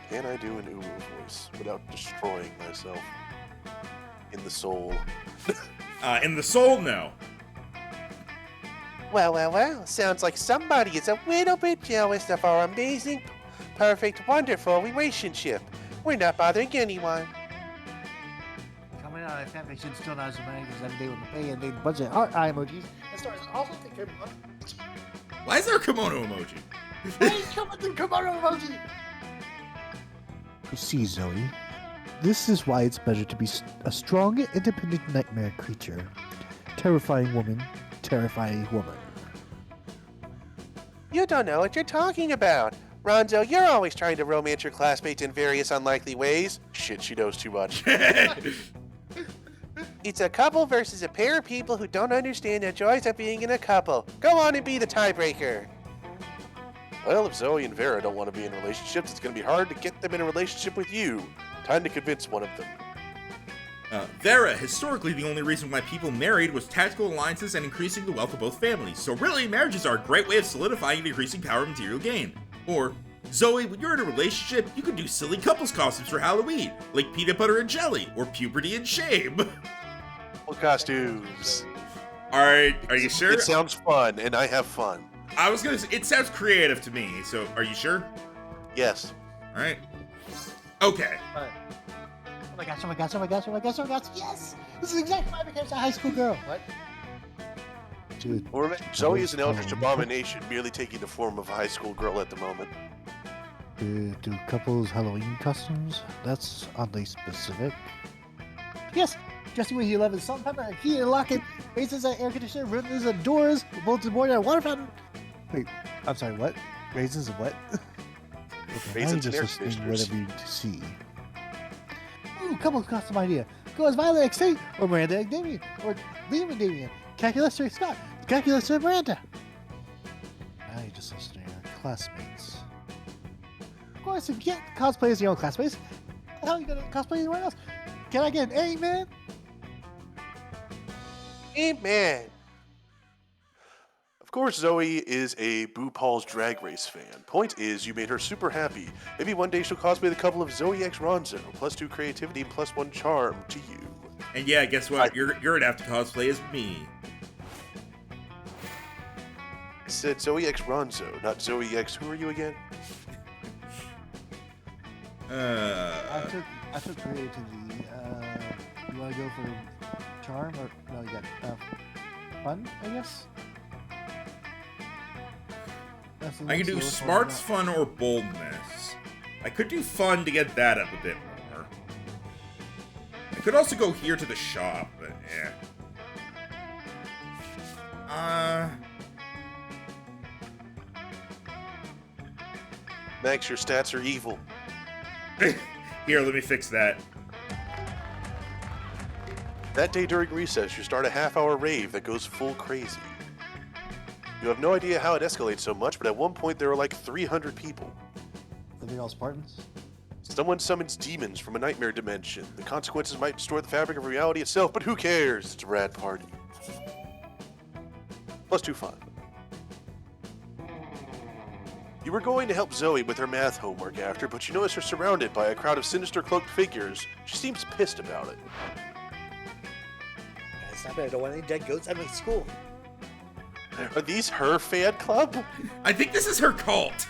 Can I do an uwu voice without destroying myself? In the soul.
In the soul, no.
Well. Sounds like somebody is a little bit jealous of our amazing, perfect, wonderful relationship. We're not bothering anyone.
Coming out of fanfiction still not as many as every day with the pay and they budget heart eye emojis and stars also think they're
Why is there a kimono emoji?
Please come with the kimono emoji! You see, Zoe, this is why it's better to be a strong, independent nightmare creature. Terrifying woman.
You don't know what you're talking about. Ronzo, you're always trying to romance your classmates in various unlikely ways.
Shit, she knows too much.
It's a couple versus a pair of people who don't understand the joys of being in a couple. Go on and be the tiebreaker.
Well, if Zoe and Vera don't want to be in relationships, it's going to be hard to get them in a relationship with you. Time to convince one of them.
Vera, historically the only reason why people married was tactical alliances and increasing the wealth of both families, so really marriages are a great way of solidifying and increasing power and material gain. Or, Zoe, when you're in a relationship, you can do silly couples costumes for Halloween, like peanut butter and jelly, or puberty and shame.
Well, costumes.
Alright, are you sure?
It sounds fun, and I have fun.
I was gonna say, it sounds creative to me, so are you sure?
Yes.
Alright. Okay.
Oh my gosh, yes! This is exactly why I became a high school girl. What? Dude.
Or Zoe is an eldritch abomination, merely taking the form of a high school girl at the moment.
Do couples Halloween costumes? That's oddly specific. Yes! Dressing with 11 salt and pepper and key and locket, raises that air conditioner, ruins the doors, bolts the board and a water fountain. Wait, I'm sorry, what? Raisins and what? Okay,
Raisins
I'm
and air
just listening
conditioners.
whatever you see. Ooh, couples costume idea. Go as Violet X Tate, or Miranda X Damien, or Liam and Damien, Calculus or Scott, Calculus or Miranda. Now you're just listening to your classmates. Of course, if you can't cosplay as your own classmates, how the hell are you gonna cosplay anyone else? Can I get an amen?
Amen.
Of course, Zoe is a Boo Paul's Drag Race fan. Point is, you made her super happy. Maybe one day she'll cosplay the couple of Zoe X Ronzo, +2 creativity and +1 charm to you.
And yeah, guess what? You're gonna have to cosplay as me.
I said Zoe X Ronzo, not Zoe X. Who are you again?
I took creativity. You want to go for charm or no? You got fun, I guess.
I can do smarts, fun, or boldness. I could do fun to get that up a bit more. I could also go here to the shop, but Yeah.
Max, your stats are evil.
Here, let me fix that.
That day during recess, you start a half-hour rave that goes full crazy. You have no idea how it escalates so much, but at one point there are like 300 people.
Are they all Spartans?
Someone summons demons from a nightmare dimension. The consequences might distort the fabric of reality itself, but who cares? It's a rad party. Plus 2 fun. You were going to help Zoe with her math homework after, but you notice her surrounded by a crowd of sinister cloaked figures. She seems pissed about it.
It's not bad. I don't want any dead goats at my school.
Are these her fan club?
I think this is her cult.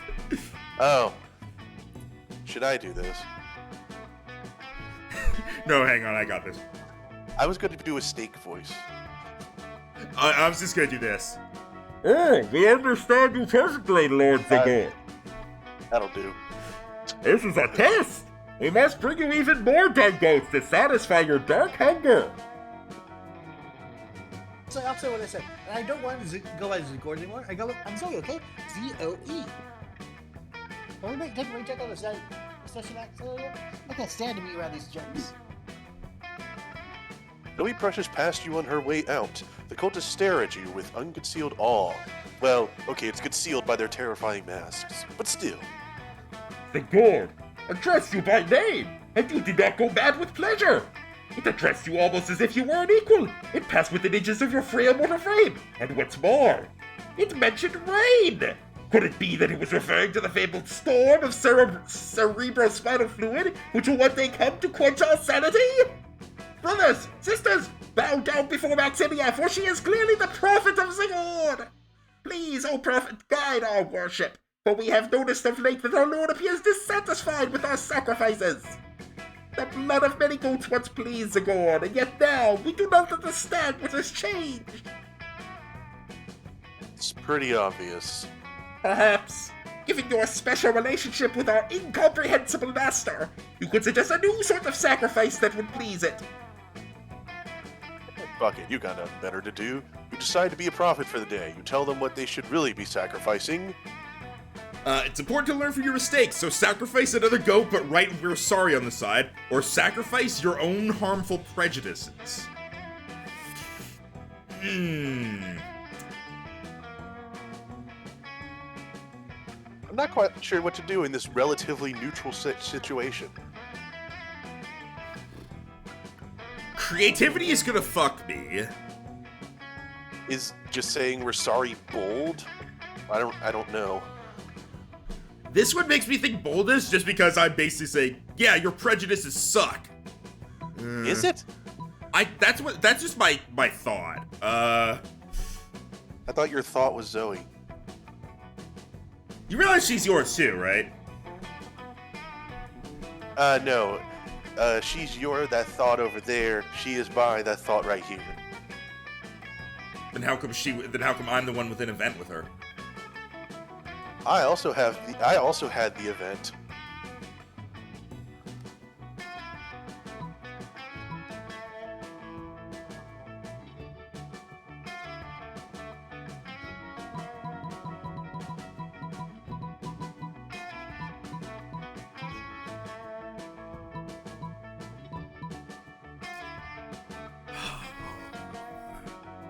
Oh. Should I do this?
No, hang on, I got this.
I was going to do a snake voice.
I was just gonna do this.
Oh, we understand you perfectly, Lord Zagor.
That'll do.
This is a test. We must bring you even more dead goats to satisfy your dark hunger.
So I'll say what I said. And I don't want to go by Zagor anymore. I'm Zoe, okay? Z-O-E. Can we check out the session act earlier? I can't stand to be around these jerks.
Zoe brushes past you on her way out. The cultists stare at you with unconcealed awe. Well, okay, it's concealed by their terrifying masks, but still.
Zagor addressed you by name, and you did not go mad with pleasure. It addressed you almost as if you were an equal. It passed within inches of your frail mortal frame, and what's more, it mentioned rain. Could it be that it was referring to the fabled storm of cerebrospinal fluid, which will one day come to quench our sanity? Brothers, sisters, bow down before Maxinia, for she is clearly the prophet of Zagor. Please, O prophet, guide our worship, for we have noticed of late that our Lord appears dissatisfied with our sacrifices. The blood of many goats once pleased Zagor, and yet now we do not understand what has changed.
It's pretty obvious.
Perhaps, given your special relationship with our incomprehensible master, you could suggest a new sort of sacrifice that would please it.
Fuck it, you got nothing better to do. You decide to be a prophet for the day. You tell them what they should really be sacrificing.
It's important to learn from your mistakes, so sacrifice another goat, but write "we're sorry" on the side, or sacrifice your own harmful prejudices.
I'm not quite sure what to do in this relatively neutral situation.
Creativity is gonna fuck me.
Is just saying we're sorry bold? I don't know.
This one makes me think boldness just because I'm basically saying, yeah, your prejudices suck.
Is it?
That's just my thought.
I thought your thought was Zoe.
You realize she's yours too, right?
No. She's that thought over there. She is that thought right here.
Then how come I'm the one with an event with her?
I also had the event.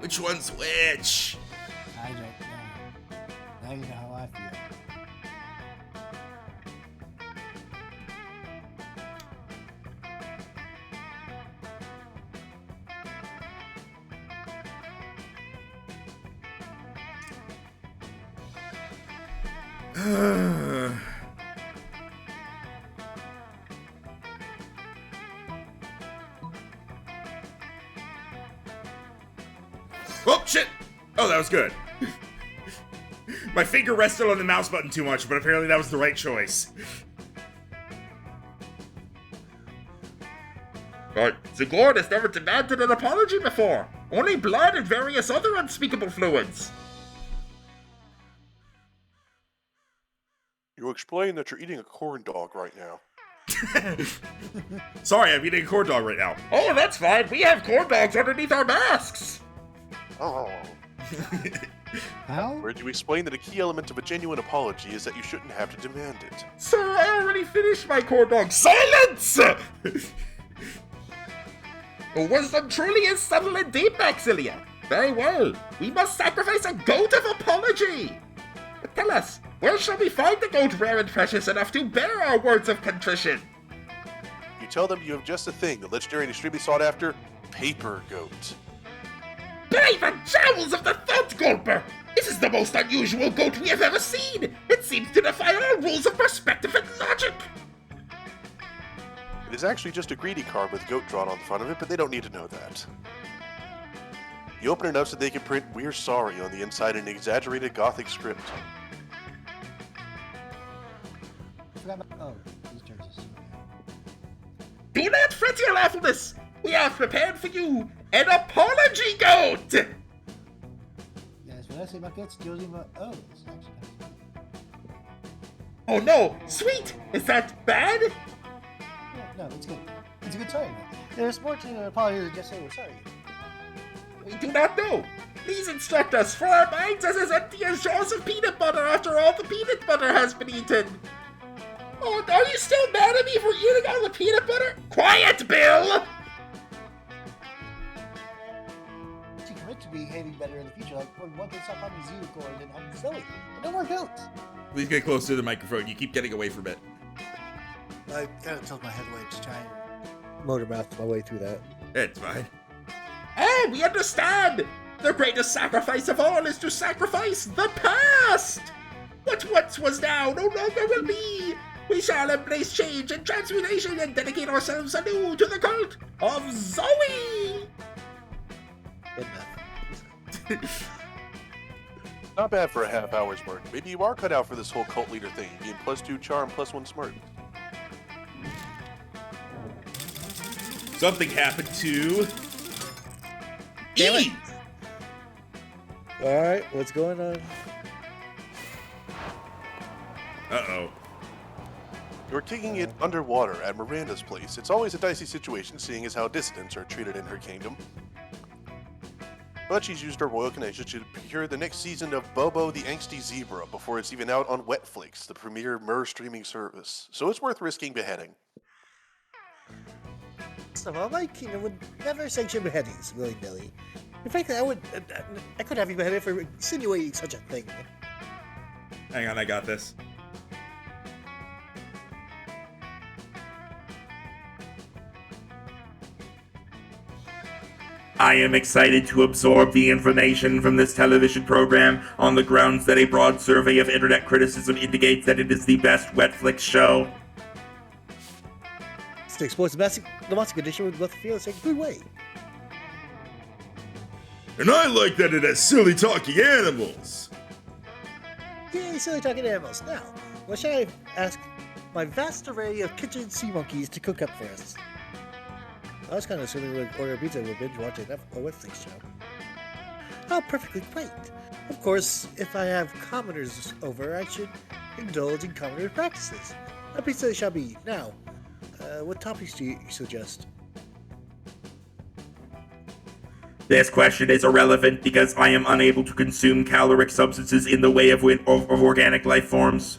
Which one's which?
I don't know. Now you know how I feel.
Oh, shit! Oh, that was good. My finger rested on the mouse button too much, but apparently that was the right choice.
But Zagor has never demanded an apology before. Only blood and various other unspeakable fluids.
You explain that you're eating a corn dog right now.
Sorry, I'm eating a corn dog right now.
Oh, that's fine. We have corn dogs underneath our masks.
Oh.
How?
Where do you explain that a key element of a genuine apology is that you shouldn't have to demand it?
Sir, I already finished my corn dog. Silence! Wisdom truly is subtle and deep, Maxilia. Very well. We must sacrifice a goat of apology. But tell us, where shall we find the goat rare and precious enough to bear our words of contrition?
You tell them you have just a thing, the legendary and extremely sought after paper goat.
By the jowls of the thought gulper! This is the most unusual goat we have ever seen! It seems to defy all rules of perspective and logic!
It is actually just a greedy card with goat drawn on the front of it, but they don't need to know that. You open it up so they can print "We're sorry" on the inside in an exaggerated gothic script.
I forgot my... Oh, these jerseys.
Do not fret your awfulness! We have prepared for you an apology goat!
Yes, when I say my goats, Josie, my... Oh, it's actually...
Oh no! Sweet! Is that bad?
No, it's good. It's a good time. There's more to an apology than just say we're sorry.
We do not know. Please instruct us, for our minds are as empty as jars of peanut butter after all the peanut butter has been eaten. Oh, are you still mad at me for eating all the peanut butter? Quiet, Bill!
To commit to behaving better in the future, like for one thing, stop calling me Unicorn and I'm Zoe. And no more goats.
Please get close to the microphone. You keep getting away from it.
I kind of tilt my head away to try and motor mouth my way through that.
It's fine.
Oh, we understand! The greatest sacrifice of all is to sacrifice the past! What once was now no longer will be! We shall embrace change and transmutation and dedicate ourselves anew to the cult of Zoe!
Good enough.
Not bad for a half hour's work. Maybe you are cut out for this whole cult leader thing, being +2 charm, +1 smart.
Something happened to
Damn it.
Eve.
Alright, what's going on?
Uh-oh.
You're kicking it underwater at Miranda's place. It's always a dicey situation, seeing as how dissidents are treated in her kingdom. But she's used her royal connections to procure the next season of Bobo the Angsty Zebra before it's even out on Wetflix, the premier Mer streaming service. So it's worth risking beheading.
First of all, my kingdom would never sanction beheadings willy-nilly. In fact, I could have you beheaded for insinuating such a thing.
Hang on, I got this. I am excited to absorb the information from this television program on the grounds that a broad survey of internet criticism indicates that it is the best Wetflix show.
To exploit the monster condition with both feels like a good way.
And I like that it has silly talking animals.
Yay, silly talking animals. Now, what shall I ask my vast array of kitchen sea monkeys to cook up for us? I was kind of assuming we'd order a pizza and we'd binge watch a Netflix show. Oh, perfectly great. Of course, if I have commoners over, I should indulge in commoner practices. A pizza shall be. Now, what toppings do you suggest?
This question is irrelevant because I am unable to consume caloric substances in the way of organic life forms.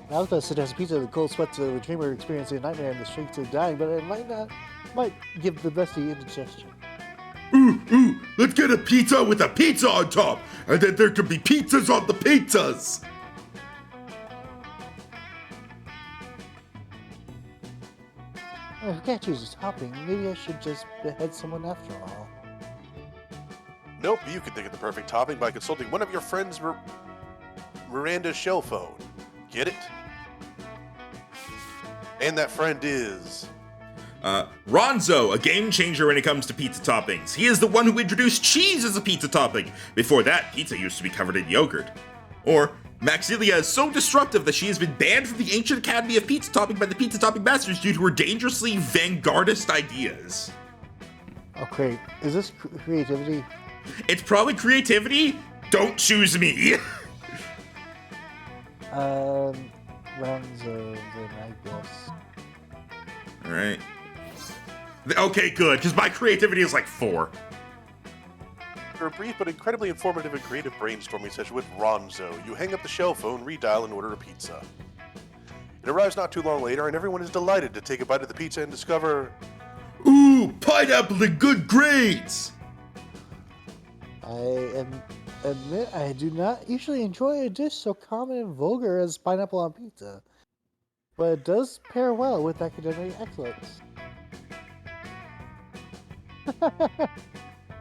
I was going to suggest a pizza with cold sweats of a dreamer experiencing a nightmare in the streets of dying, but it might give the bestie indigestion.
Ooh, let's get a pizza with a pizza on top, and then there can be pizzas on the pizzas.
If I can't choose a topping, maybe I should just behead someone after all.
Nope, you can think of the perfect topping by consulting one of your friends' Miranda's shell phone. Get it? And that friend is...
Ronzo, a game changer when it comes to pizza toppings. He is the one who introduced cheese as a pizza topping. Before that, pizza used to be covered in yogurt. Or, Maxilia is so disruptive that she has been banned from the Ancient Academy of Pizza Topping by the Pizza Topping Masters due to her dangerously vanguardist ideas.
Oh, great. Is this creativity?
It's probably creativity. Don't choose me.
Rounds of then I guess.
All right. Okay, good, because my creativity is like 4.
After a brief but incredibly informative and creative brainstorming session with Ronzo, you hang up the shell phone, redial, and order a pizza. It arrives not too long later, and everyone is delighted to take a bite of the pizza and discover...
Ooh, pineapple in good grades!
I admit I do not usually enjoy a dish so common and vulgar as pineapple on pizza, but it does pair well with academic excellence.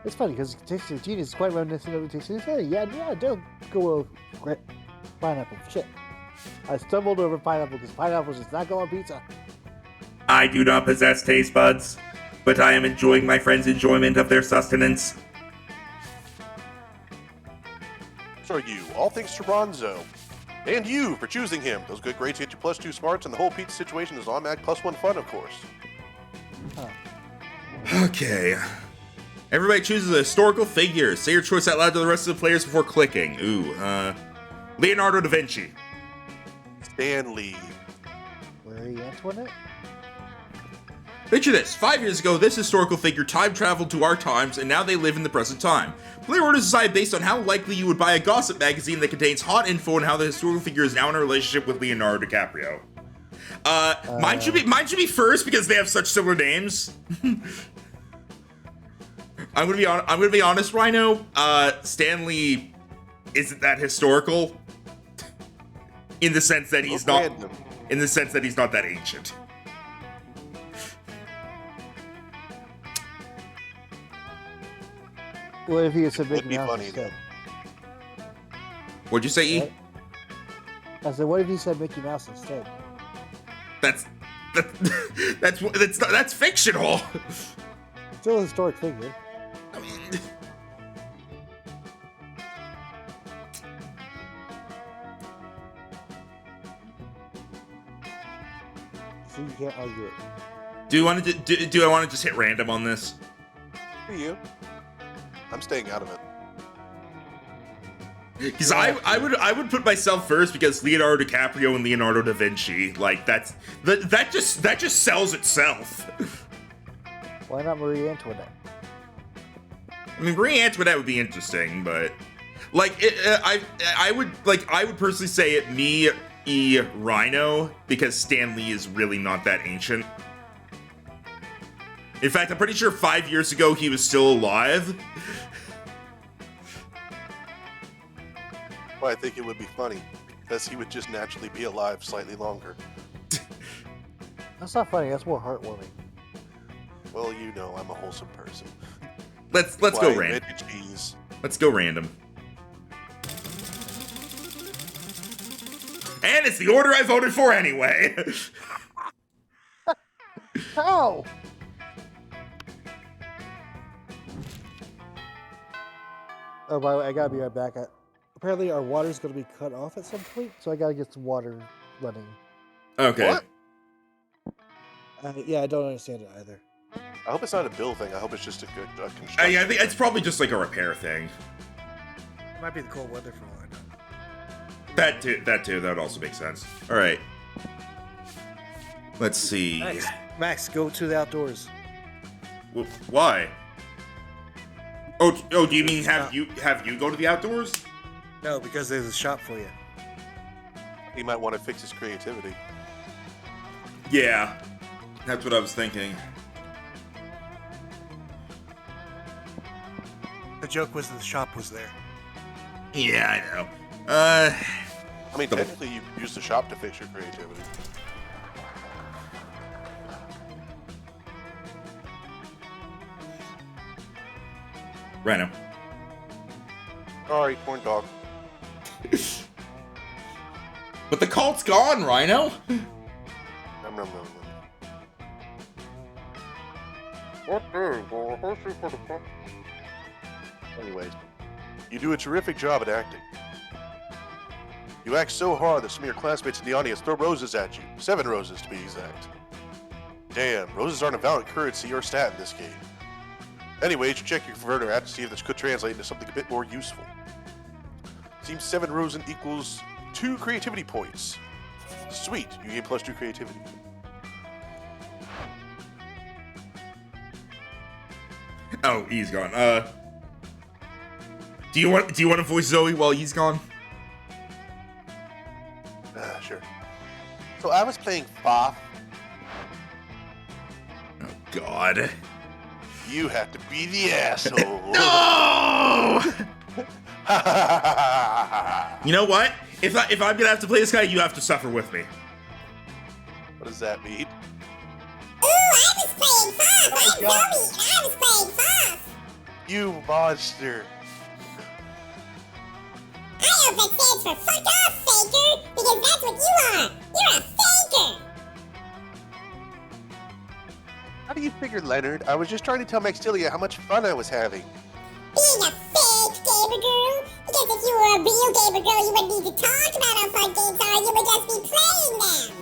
It's funny because Tasty of Genius is quite reminiscent of the Tasty of Insanity. Yeah, don't go with pineapple. Shit. I stumbled over pineapple because pineapple does not go on pizza.
I do not possess taste buds, but I am enjoying my friends' enjoyment of their sustenance.
So are you, all thanks to Ronzo. And you for choosing him. Those good grades get you +2 smarts, and the whole pizza situation is automatic +1 fun, of course.
Okay. Everybody chooses a historical figure. Say your choice out loud to the rest of the players before clicking. Ooh, Leonardo da Vinci.
Stan Lee.
Marie Antoinette?
Picture this. 5 years ago, this historical figure time traveled to our times, and now they live in the present time. Player orders decide based on how likely you would buy a gossip magazine that contains hot info on how the historical figure is now in a relationship with Leonardo DiCaprio. Mine should be first because they have such similar names. I'm gonna be honest, Rhino. Stan Lee isn't that historical in the sense that he's not.
Random.
In the sense that he's not that ancient.
What if you said
Would
Mickey
be
Mouse
funny,
instead?
What'd you say, E?
Right? I said, what if you said Mickey Mouse instead?
That's fictional.
Still a historic figure.
I mean,
So you can't argue it.
do I want to just hit random on this?
For you. I'm staying out of it.
Because I would put myself first because Leonardo DiCaprio and Leonardo da Vinci, like that just sells itself.
Why not Marie Antoinette?
I mean, Marie Antoinette would be interesting, but like I would personally say it me Rhino because Stan Lee is really not that ancient. In fact, I'm pretty sure 5 years ago he was still alive.
Well, I think it would be funny because he would just naturally be alive slightly longer.
That's not funny. That's more heartwarming.
Well, you know, I'm a wholesome person.
Let's
Why
go random.
invented cheese?
Let's go random. And it's the order I voted for anyway.
How? Oh, by the way, I gotta be right back. Apparently, our water's gonna be cut off at some point, so I gotta get some water running.
Okay.
What?
Yeah, I don't understand it either.
I hope it's not a bill thing. I hope it's just a good construction.
Yeah, I think it's probably just like a repair thing.
It might be the cold weather for all I know.
That too. That would also make sense. All right. Let's see.
Max, go to the outdoors.
Why? Oh, do you mean have you go to the outdoors?
No, because there's a shop for you.
He might want to fix his creativity.
Yeah, that's what I was thinking.
The joke was the shop was there.
Yeah, I know.
I mean, technically, you could use the shop to fix your creativity.
Rhino.
Alright, corn dog.
But the cult's gone, Rhino.
Anyways, you do a terrific job at acting. You act so hard that some of your classmates in the audience throw roses at you. 7 roses to be exact. Damn, roses aren't a valid currency or stat in this game. Anyways, you check your converter app to see if this could translate into something a bit more useful. Seems 7 roses equals 2 creativity points. Sweet, you gain +2 creativity.
Oh, he's gone. Do you want to voice Zoe while he's gone?
Sure.
So I was playing Foff.
Oh God.
You have to be the asshole.
No! You know what? If I'm gonna have to play this guy, you have to suffer with me.
What does that mean?
Ooh, I was playing Foff. I'm Zoe, and I was playing Foff.
You monster.
I hope that stands for fuck off, faker, because that's what you are. You're a faker.
How do you figure, Leonard? I was just trying to tell Maxilia how much fun I was having.
Being a fake gamer girl? Because if you were a real gamer girl, you wouldn't need to talk about how fun games are, you would just be playing them.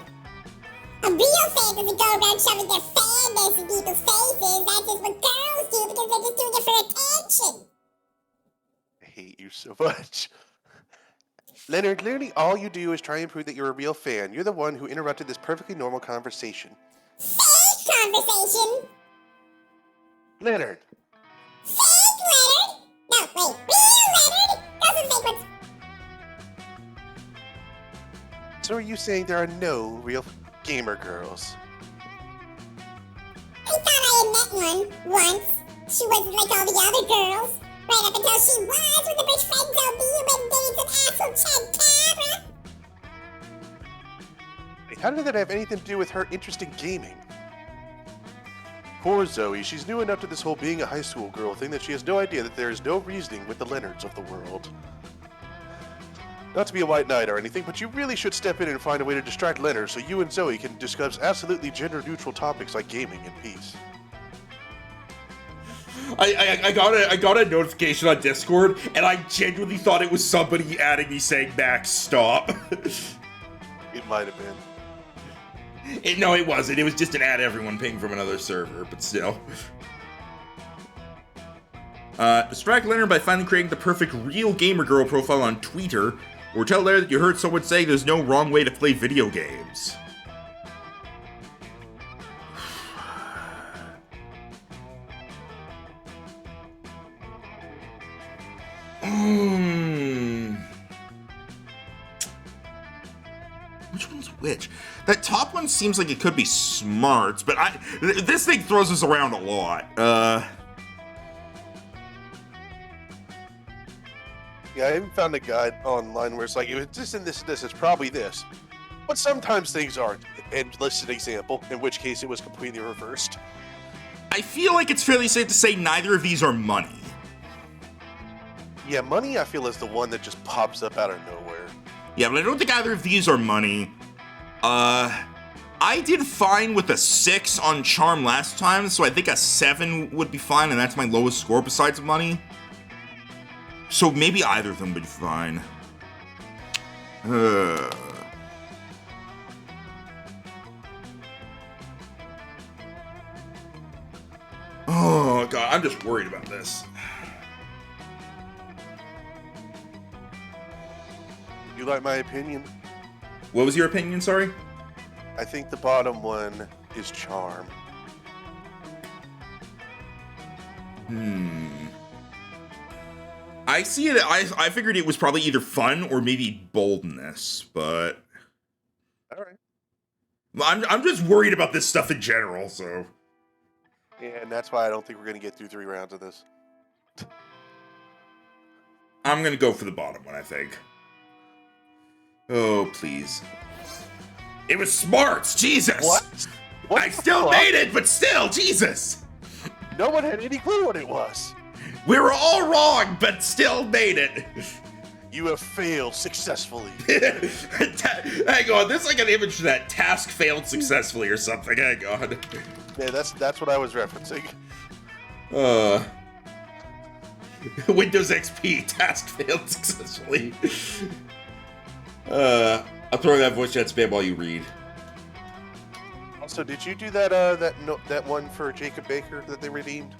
A real fan doesn't go around shoving their fanness in people's faces. That's just what girls do because they're just doing it for attention.
I hate you so much.
Leonard, literally all you do is try and prove that you're a real fan. You're the one who interrupted this perfectly normal conversation.
Fake conversation?
Leonard.
Fake Leonard? No, wait, real Leonard? Those are fake ones.
So are you saying there are no real gamer girls?
I thought I had met one once. She wasn't like all the other girls. Right up until she was with the bitch friends on me and went dating some asshole Centaur.
Wait, how did that have anything to do with her interest in gaming?
Poor Zoe, she's new enough to this whole being a high school girl thing that she has no idea that there is no reasoning with the Leonards of the world. Not to be a white knight or anything, but you really should step in and find a way to distract Leonard so you and Zoe can discuss absolutely gender-neutral topics like gaming in peace.
I got a notification on Discord, and I genuinely thought it was somebody adding me saying, Max, stop.
It might have been.
No, it wasn't. It was just an ad everyone ping from another server, but still. Distract Leonard by finally creating the perfect real gamer girl profile on Twitter, or tell Leonard that you heard someone say there's no wrong way to play video games. Which one's which? That top one seems like it could be smart, but this thing throws us around a lot.
Yeah, I even found a guide online where it's like, if it's this and this and this, it's probably this. But sometimes things aren't. And listed an example, in which case it was completely reversed.
I feel like it's fairly safe to say neither of these are money.
Yeah, money I feel is the one that just pops up out of nowhere.
Yeah, but I don't think either of these are money. I did fine with a 6 on charm last time, so I think a 7 would be fine, and that's my lowest score besides money. So maybe either of them would be fine. Oh, God, I'm just worried about this.
You like my opinion?
What was your opinion, sorry?
I think the bottom one is charm.
I see it. I figured it was probably either fun or maybe boldness, but
All right.
I'm just worried about this stuff in general. So
Yeah, and that's why I don't think we're gonna get through 3 rounds of this.
I'm gonna go for the bottom one. I think. Oh please! It was smarts. Jesus.
What
I
the
still
fuck?
made it, but still, Jesus.
No one had any clue what it was.
We were all wrong, but still made it.
You have failed successfully.
Hang on, there's like an image of that task failed successfully or something. Hang on.
Yeah, that's what I was referencing.
Windows XP task failed successfully. I'll throw that voice chat spam while you read.
Also, did you do that that one for Jacob Baker that they redeemed?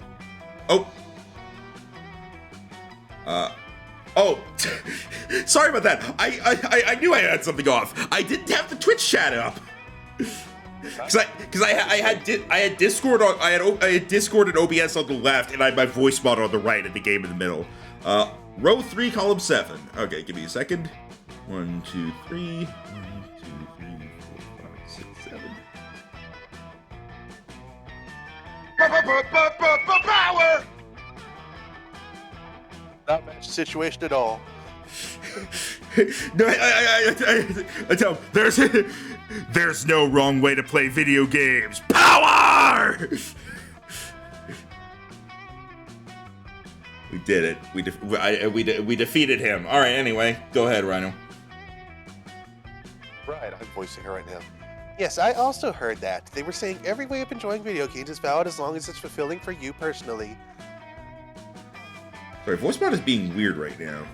Oh, sorry about that. I knew I had something off. I didn't have the Twitch chat up. Because I had Discord on I had Discord and OBS on the left, and I had my voice mod on the right, and the game in the middle. Row 3, column 7. Okay, give me a second. 1, 2, 3. 1, 2, 3, 4, 5, 6, 7.
Power!
Not match the situation at all.
No, I tell him, there's no wrong way to play video games. Power! We did it. We defeated him. All right. Anyway, go ahead, Rhino.
Right, I'm voicing her right now.
Yes, I also heard that. They were saying every way of enjoying video games is valid as long as it's fulfilling for you personally.
Sorry, VoiceBot is being weird right now.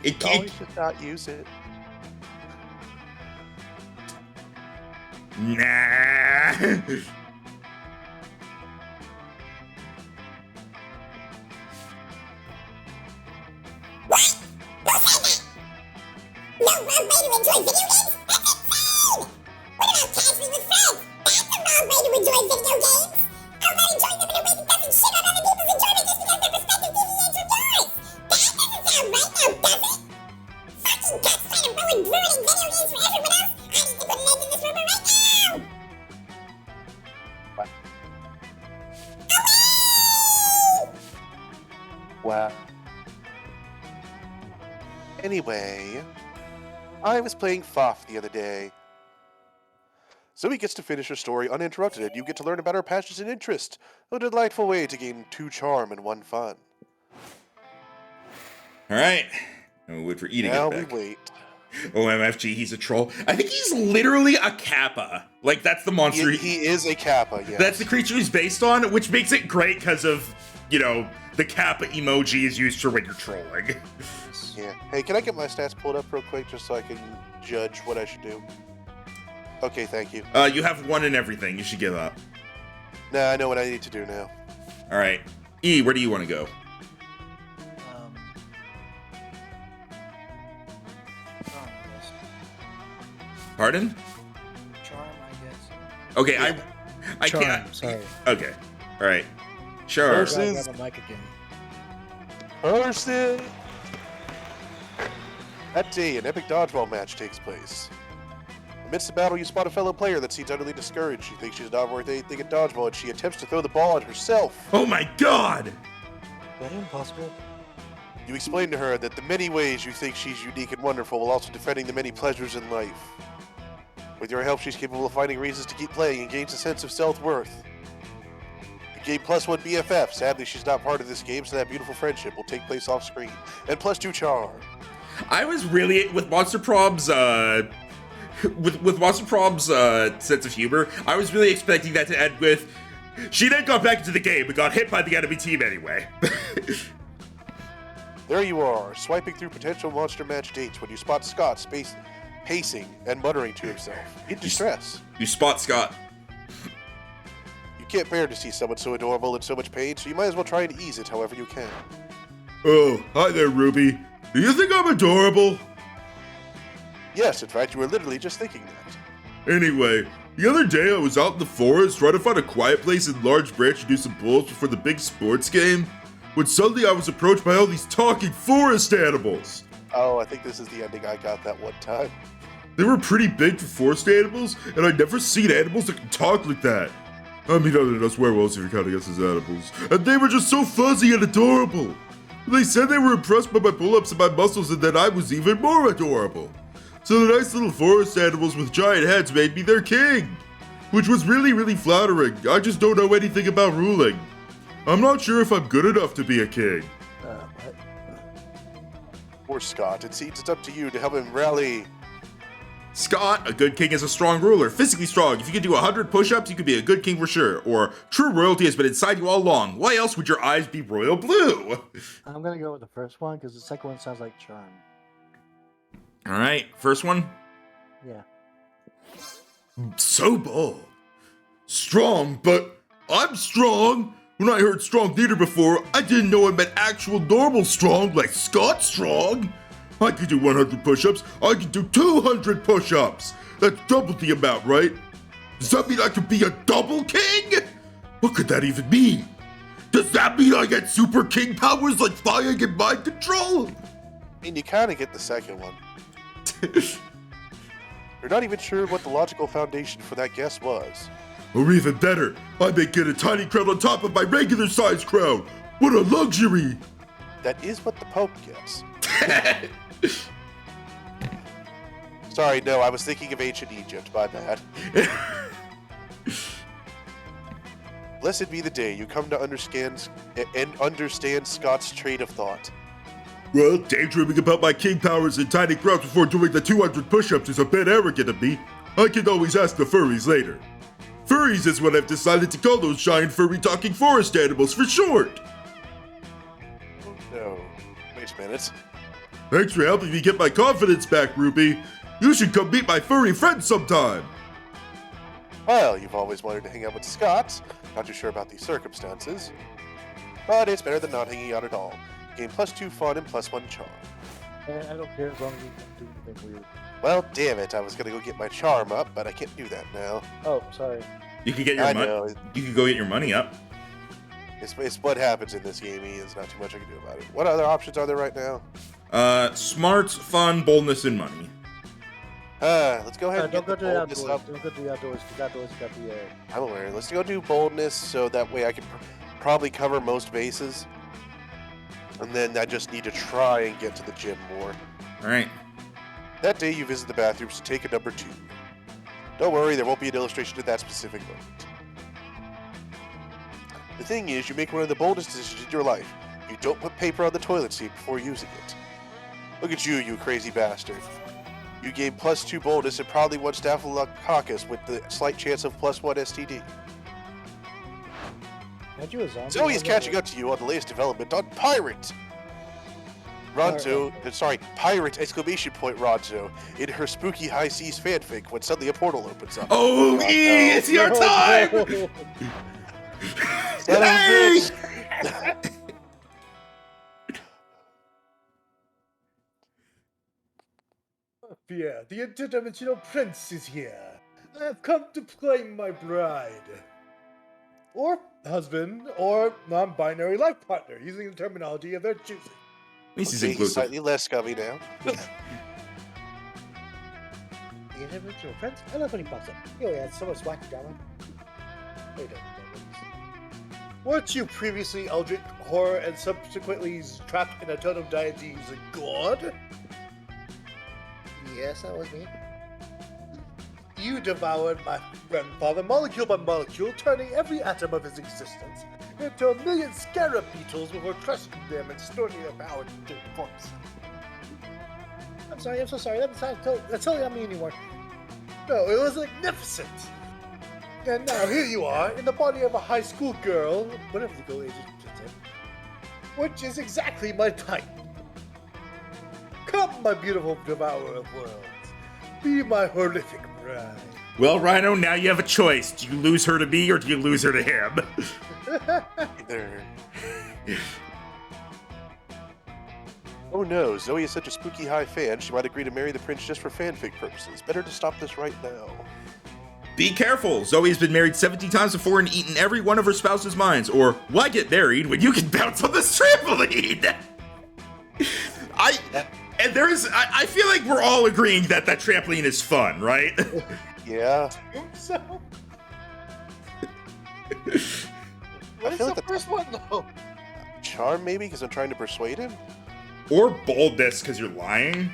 It
Always
can't.
should not use it.
Nah.
What? Who said that? No wrong way to enjoy video games? That's insane! What about casually with friends? That's the wrong way to enjoy video games! How about enjoying them in a way that doesn't shit on other people's enjoyment just because their perspective deviates from yours? That doesn't sound right now, does it? Fucking guts trying to ruining video games for everyone else? I need to put an end to this rumor right now!
What?
Away!
Wow.
Anyway, I was playing FOF the other day.
Zoe gets to finish her story uninterrupted, and you get to learn about her passions and interests. A delightful way to gain 2 charm and 1 fun.
All right. And we wait for eating
Now
it
we
back.
wait.
OMFG, he's a troll. I think he's literally a Kappa. Like, that's the monster.
He is a Kappa, yes.
That's the creature he's based on, which makes it great because of, you know, the Kappa emoji is used for when you're trolling.
Yeah. Hey, can I get my stats pulled up real quick just so I can judge what I should do? Okay, thank you.
You have 1 in everything. You should give up.
Nah, I know what I need to do now.
All right. E, where do you want to go?
Charm, I guess.
Pardon?
Charm, I guess.
Okay, I
Charm,
can't.
sorry.
Okay. All right. Sure.
First-
I'll
Versus-
grab a mic again.
Person! That day, an epic dodgeball match takes place. Amidst the battle, you spot a fellow player that seems utterly discouraged. She thinks she's not worth anything at dodgeball, and she attempts to throw the ball at herself.
Oh my God!
Is that impossible?
You explain to her that the many ways you think she's unique and wonderful while also defending the many pleasures in life. With your help, she's capable of finding reasons to keep playing and gains a sense of self-worth. You gain +1 BFF. Sadly, she's not part of this game, so that beautiful friendship will take place off-screen. And +2 charm.
I was really with Monster Prom's with Monster Prom's sense of humor. I was really expecting that to end with she then got back into the game but got hit by the enemy team anyway.
There you are, swiping through potential monster match dates when you spot Scott pacing and muttering to himself in distress.
You spot Scott.
You can't bear to see someone so adorable in so much pain, so you might as well try and ease it however you can.
Oh, hi there, Ruby. Do you think I'm adorable?
Yes, in fact, you were literally just thinking that.
Anyway, the other day I was out in the forest trying to find a quiet place in Large Branch to do some pulls before the big sports game, when suddenly I was approached by all these talking forest animals.
Oh, I think this is the ending I got that one time.
They were pretty big for forest animals, and I'd never seen animals that could talk like that. I mean, other than us werewolves if you're counting us as animals. And they were just so fuzzy and adorable. They said they were impressed by my pull-ups and my muscles and that I was even more adorable. So the nice little forest animals with giant heads made me their king. Which was really, really flattering. I just don't know anything about ruling. I'm not sure if I'm good enough to be a king.
What?
Poor Scott, it seems it's up to you to help him rally.
Scott, a good king is a strong ruler, physically strong. If you can do 100 push-ups, you could be a good king for sure. Or, true royalty has been inside you all along. Why else would your eyes be royal blue?
I'm gonna go with the first one because the second one sounds like charm.
All right, first one.
Yeah.
So bold. Strong, but I'm strong. When I heard strong theater before, I didn't know it meant actual normal strong, like Scott strong. I could do 100 push-ups. I could do 200 push-ups. That's double the amount, right? Does that mean I could be a double king? What could that even mean? Does that mean I get super king powers like flying and mind control?
I mean, you kind of get the second one. You're not even sure what the logical foundation for that guess was.
Or even better, I may get a tiny crown on top of my regular size crown. What a luxury!
That is what the Pope gets. Sorry, no, I was thinking of ancient Egypt, my bad. Blessed be the day you come to understand Scott's train of thought.
Well, daydreaming about my king powers and tiny crowns before doing the 200 push-ups is a bit arrogant of me. I can always ask the furries later. Furries is what I've decided to call those giant furry talking forest animals for short.
Oh no. Wait a minute.
Thanks for helping me get my confidence back, Ruby. You should come meet my furry friends sometime.
Well, you've always wanted to hang out with Scott. Not too sure about these circumstances. But it's better than not hanging out at all. Gain +2 fun and +1 charm.
I don't care as long as you don't do anything weird.
Well, damn it. I was gonna go get my charm up, but I can't do that now.
Oh, sorry.
You could get your
I
money.
know.
You could go get your money up.
It's what happens in this game. There's not too much I can do about it. What other options are there right now?
Smarts, fun, boldness, and money.
Let's go ahead and
Don't
get
go
the
to the
boldness
outdoors.
up.
Don't go to the outdoors, because outdoors got the
I'm aware. Let's go do boldness, so that way I can probably cover most bases. And then I just need to try and get to the gym more.
All right.
That day you visit the bathrooms to take a number 2. Don't worry, there won't be an illustration of that specific moment. The thing is, you make one of the boldest decisions in your life. You don't put paper on the toilet seat before using it. Look at you, you crazy bastard. You gain +2 boldness and probably 1 staphylococcus with the slight chance of +1 STD.
Aren't you a zombie?
Zoe is catching up to you on the latest development on Pirate! Ronzo, Pirate exclamation point Ronzo, in her spooky high seas fanfic when suddenly a portal opens up.
Oh, it's your time!
Son of a bitch!
Yeah, the interdimensional prince is here. I have come to claim my bride. Or husband, or non-binary life partner, using the terminology of their choosing.
At least he's
Okay,
inclusive.
slightly less scummy now.
The interdimensional prince? I love when he pops up. He only adds so much wacky drama. Wait a minute. Weren't you previously Eldritch Horror and subsequently trapped in a totem deity using God? Yes, that was me. You devoured my grandfather molecule by molecule, turning every atom of his existence into a million scarab beetles before crushing them and snorting their power into the corpse. I'm sorry, I'm so sorry. That's totally not me anymore. No, it was magnificent. And now here you are, in the body of a high school girl, whatever the girl age is, which is exactly my type. Come, my beautiful devourer of worlds. Be my horrific bride.
Well, Rhino, now you have a choice. Do you lose her to me or do you lose her to him?
Either. Oh no, Zoe is such a spooky high fan, she might agree to marry the prince just for fanfic purposes. Better to stop this right now.
Be careful. Zoe's been married 17 times before and eaten every one of her spouse's minds. Or why get married when you can bounce on this trampoline? I feel like we're all agreeing that that trampoline is fun, right?
Yeah.
So,
I feel like
the first one, though?
Charm, maybe, because I'm trying to persuade him?
Or boldness because you're lying.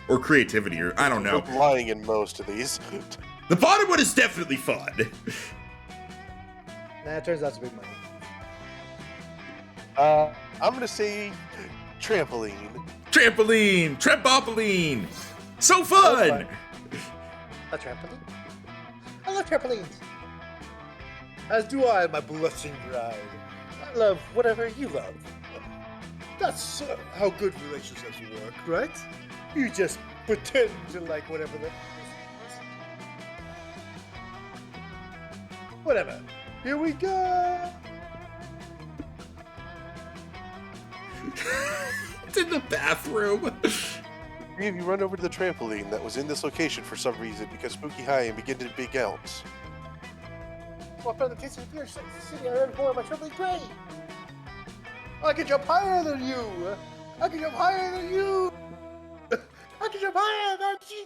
Or creativity, or I don't know.
I'm lying in most of these.
The bottom one is definitely fun.
Nah, it turns out to be money.
I'm gonna say trampoline.
Trampoline! Trampoline! So fun!
A trampoline? I love trampolines. As do I, my blushing bride. I love whatever you love. That's how good relationships work, right? You just pretend to like whatever the... Whatever. Here we go!
It's in the bathroom.
Three of you run over to the trampoline that was in this location for some reason because Spooky High and begin to big out.
Walk around the Tasty Fear City, I ran forward my trembling prey. I can jump higher than you. I can jump higher than you. I can jump higher than you.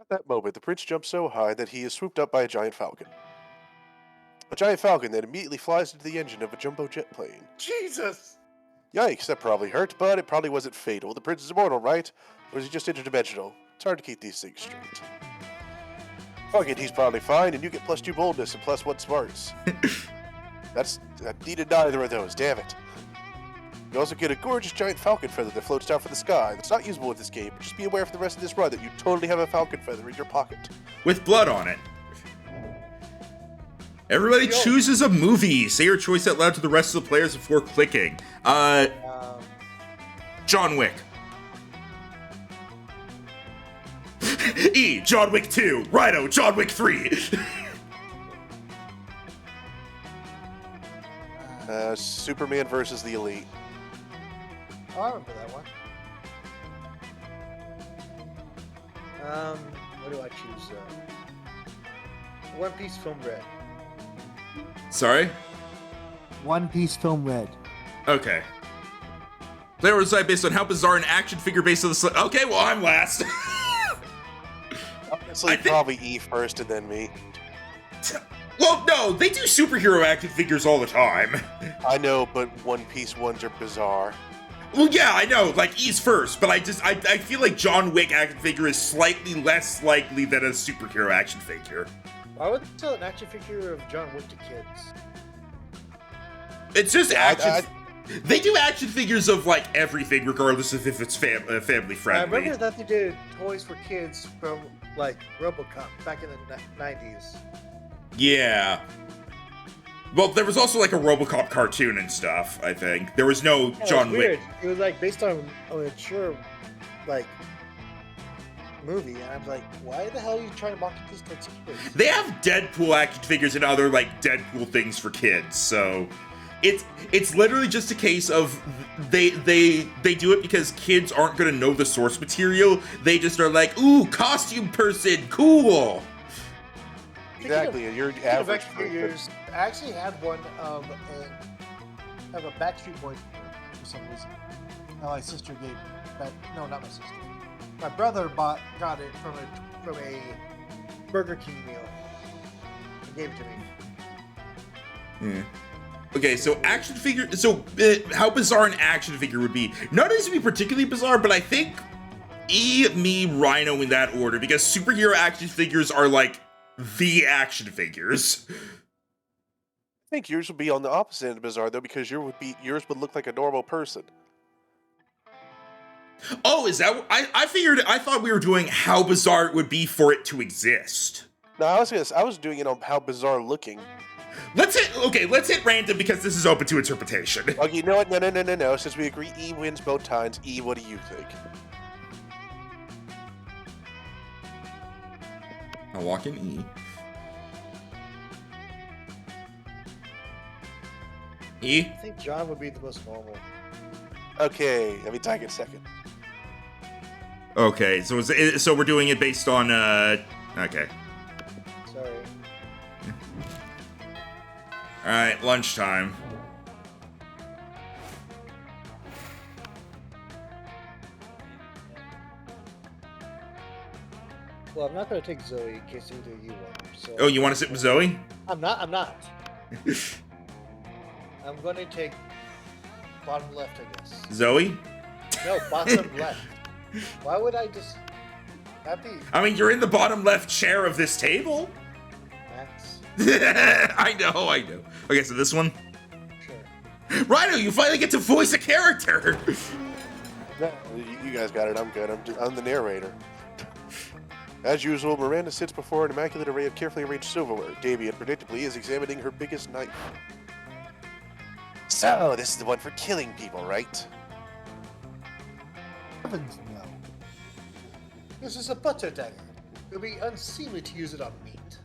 At that moment, the prince jumps so high that he is swooped up by a giant falcon. A giant falcon that immediately flies into the engine of a jumbo jet plane.
Jesus.
Yikes, that probably hurt, but it probably wasn't fatal. The prince is immortal, right? Or is he just interdimensional? It's hard to keep these things straight. Fuck it, he's probably fine, and you get +2 boldness and +1 smarts. I needed neither of those, damn it. You also get a gorgeous giant falcon feather that floats down from the sky. That's not usable in this game, but just be aware for the rest of this run that you totally have a falcon feather in your pocket.
With blood on it. Everybody chooses a movie. Say your choice out loud to the rest of the players before clicking. John Wick. E, John Wick 2. Rhino, John Wick 3.
Superman versus the Elite.
Oh, I remember that one. What do I choose? One Piece Film Red.
Sorry?
One Piece Film Red.
Okay. Player will decide based on how bizarre an action figure based on the... Okay, well, I'm last.
Honestly, probably E first and then me.
Well, no, they do superhero action figures all the time.
I know, but One Piece ones are bizarre.
Well, yeah, I know, like, E's first, but I feel like John Wick action figure is slightly less likely than a superhero action figure.
Why would they sell an action figure of John Wick to kids?
It's just action... They do action figures of, like, everything, regardless of if it's family friendly.
I remember that they did toys for kids from, like, RoboCop back in the 90s.
Yeah. Well, there was also, like, a RoboCop cartoon and stuff, I think. There was no John Wick.
It was, like, based on a mature, like, movie, and I'm like, why the hell are you trying to market this to kids?
They have Deadpool action figures and other, like, Deadpool things for kids, so... It's literally just a case of they do it because kids aren't gonna know the source material. They just are like, ooh, costume person, cool.
Exactly, and your average
figures. I actually had one of a Backstreet Boy for some reason. My sister gave me. No, not my sister. My brother got it from a Burger King meal. He gave it to me.
Okay, so action figure. So how bizarre an action figure would be? Not needs to be particularly bizarre, but I think E, me, Rhino in that order, because superhero action figures are like the action figures.
I think yours would be on the opposite end of bizarre though, because yours would look like a normal person.
Oh, is that? I thought we were doing how bizarre it would be for it to exist.
No, I was doing it on how bizarre looking.
Let's hit random because this is open to interpretation.
Okay, you know what? No. Since we agree E wins both times, E, what do you think?
I'll walk in E. E?
I think John would be the most normal.
Okay, let me take it second.
Okay, so we're doing it based on okay.
Sorry.
All right, lunchtime.
Well, I'm not going to take Zoe in case either of you want her. So
Oh, you want to sit with Zoe?
I'm not. I'm going to take bottom left, I guess.
Zoe?
No, bottom left. Why would I just...
I mean, you're in the bottom left chair of this table.
Max?
I know. Okay, so this one?
Sure.
Rhino, you finally get to voice a character!
No, you guys got it. I'm good. I'm the narrator. As usual, Miranda sits before an immaculate array of carefully arranged silverware. Damien, predictably, is examining her biggest knife. So, this is the one for killing people, right?
Heavens no. This is a butter dagger. It would be unseemly to use it on meat.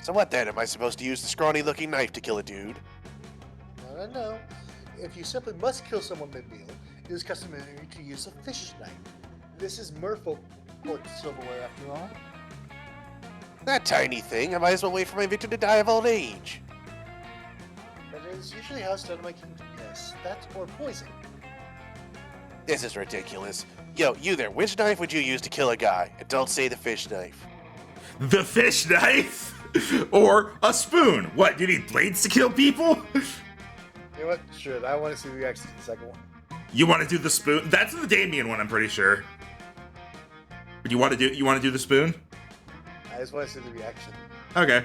So what then? Am I supposed to use the scrawny-looking knife to kill a dude?
No. if you simply must kill someone mid-meal, it is customary to use a fish knife. This is merfolk court silverware, after all.
That tiny thing, I might as well wait for my victim to die of old age.
That is usually how it's done in my kingdom. Yes, that's or poison.
This is ridiculous. Yo, you there, which knife would you use to kill a guy? And don't say the fish knife.
The fish knife? Or a spoon? What, you need blades to kill people?
You know what? Sure, I want to see the reaction to the second one.
You want to do the spoon? That's the Damien one, I'm pretty sure. But you want to do the spoon?
I just want to see the reaction.
Okay.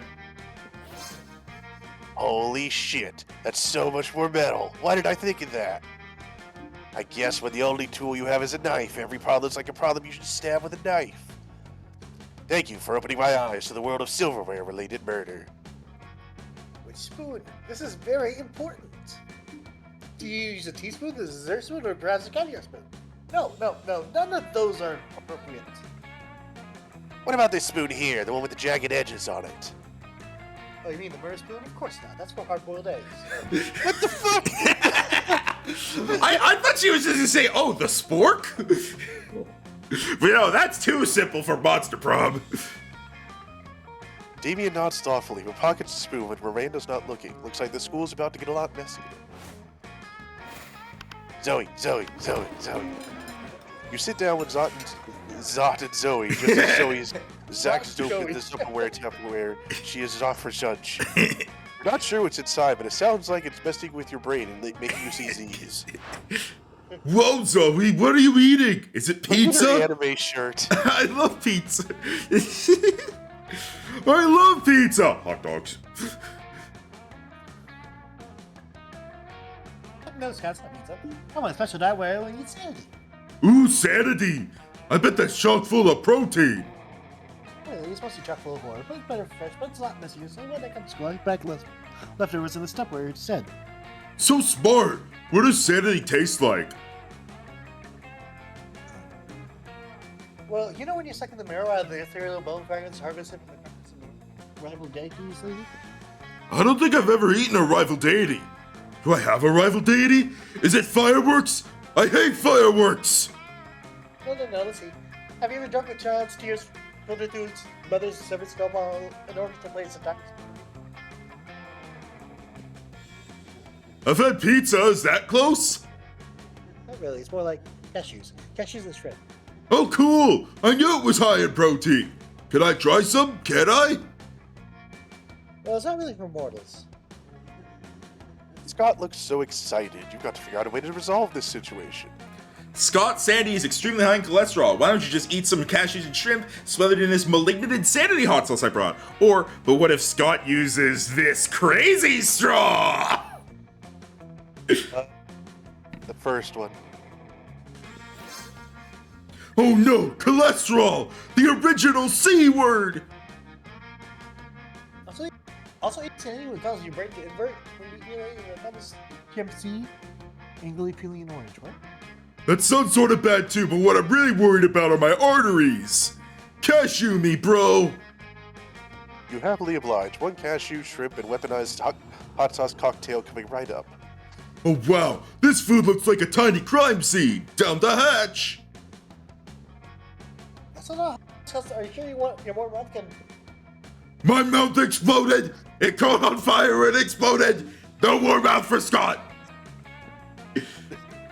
Holy shit, that's so much more metal. Why did I think of that? I guess when the only tool you have is a knife, every problem's like a problem you should stab with a knife. Thank you for opening my eyes to the world of silverware-related murder.
Which spoon? This is very important. Do you use a teaspoon, a dessert spoon, or perhaps a caviar spoon? No, none of those are appropriate.
What about this spoon here, the one with the jagged edges on it?
Oh, you mean the murder spoon? Of course not. That's for hard-boiled eggs.
What the fuck?
I thought she was just gonna say, oh, the spork? But no, that's too simple for Monster Prom.
Damien nods thoughtfully, but pockets the spoon when Miranda's not looking. Looks like the school's about to get a lot messy.
Zoe.
You sit down with Zot and Zoe, just as Zoe's Zach's doing the Tupperware. She is off for lunch. You're not sure what's inside, but it sounds like it's messing with your brain and making you see Z's.
Whoa, Zoe, what are you eating? Is it
Look at her
pizza?
anime shirt.
I love pizza. I love pizza. Hot dogs.
No, Scott's not pizza. I want a special diet where I only eat sanity.
Ooh, sanity. I bet that's chock full of protein.
Well, it's mostly chock full of water, but it's better for fresh, but it's a lot messier, so when I come to school, I back leftovers in the stuff where it's said.
So smart. What does sanity taste like?
Well, you know when you're sucking the marrow out of the ethereal bone fragments harvested from the carcass of rival deities lately?
I don't think I've ever eaten a rival deity. Do I have a rival deity? Is it fireworks? I hate fireworks.
No, let's see. Have you ever drunk a child's tears filtered through its mother's severed skull ball in order to play Centaur?
I've had pizza. Is that close?
Not really, it's more like cashews. Cashews and shred.
Oh, cool. I knew it was high in protein. Can I try some? Can I?
Well, it's not really for mortals.
Scott looks so excited. You've got to figure out a way to resolve this situation.
Scott, sanity is extremely high in cholesterol. Why don't you just eat some cashews and shrimp smothered in this malignant insanity hot sauce I brought? But what if Scott uses this crazy straw?
The first one.
Oh no, cholesterol! The original C word!
Also, insanity would cause your brain to invert when you eat another TMC, angrily peeling an orange, what?
That sounds sort of bad too, but what I'm really worried about are my arteries. Cashew me, bro!
You happily oblige. One cashew, shrimp, and weaponized hot sauce cocktail coming right up.
Oh wow, this food looks like a tiny crime scene! Down the hatch!
That's not are you sure you want your more mouth can...
My mouth exploded! It caught on fire and exploded! No more mouth for Scott!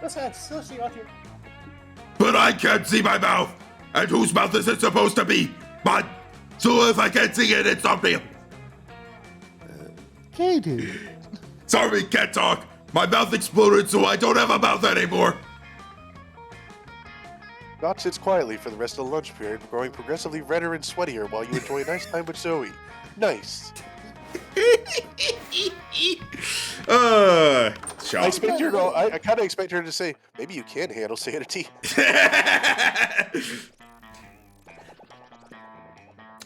Listen, I still see off your...
But I can't see my mouth! And whose mouth is it supposed to be? Mine! So if I can't see it, it's not real!
Okay, dude.
Sorry, can't talk! My mouth exploded, so I don't have a mouth anymore!
Scott sits quietly for the rest of the lunch period, growing progressively redder and sweatier while you enjoy a nice time with Zoe. Nice.
Shop.
I kind of expect her to say, maybe you can handle sanity.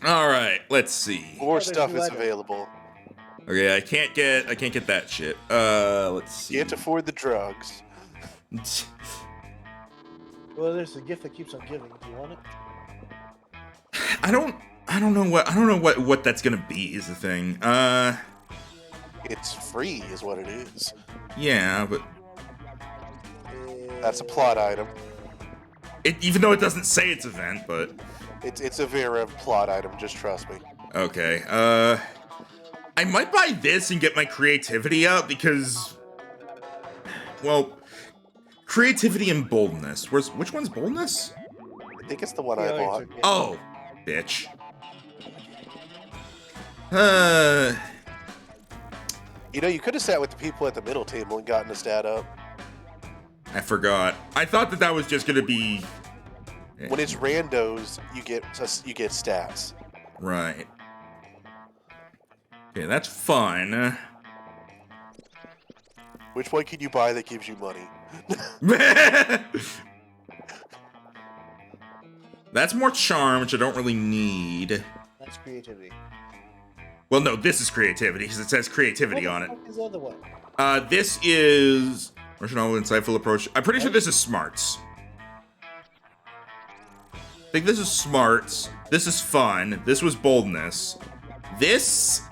All right, let's see.
More stuff is available.
Okay, I can't get that shit. Let's see.
Can't afford the drugs.
Well, there's a gift that keeps on giving. Do you want it?
I don't know what that's gonna be is the thing.
It's free is what it is.
Yeah, but
That's a plot item.
Even though it doesn't say it's event, but
It's a very plot item, just trust me.
okay. I might buy this and get my creativity up because, well, creativity and boldness. Which one's boldness?
I think it's the one I bought.
Oh, bitch.
You know, you could have sat with the people at the middle table and gotten a stat up.
I forgot. I thought that was just gonna be.
When it's randos, you get stats.
Right. Okay, that's fun.
Which one can you buy that gives you money?
That's more charm, which I don't really need.
That's creativity.
Well, no, this is creativity because it says creativity on it.
What is the other one?
This is rational, insightful approach. I'm pretty sure this is smarts. I think this is smarts. This is fun. This was boldness. This,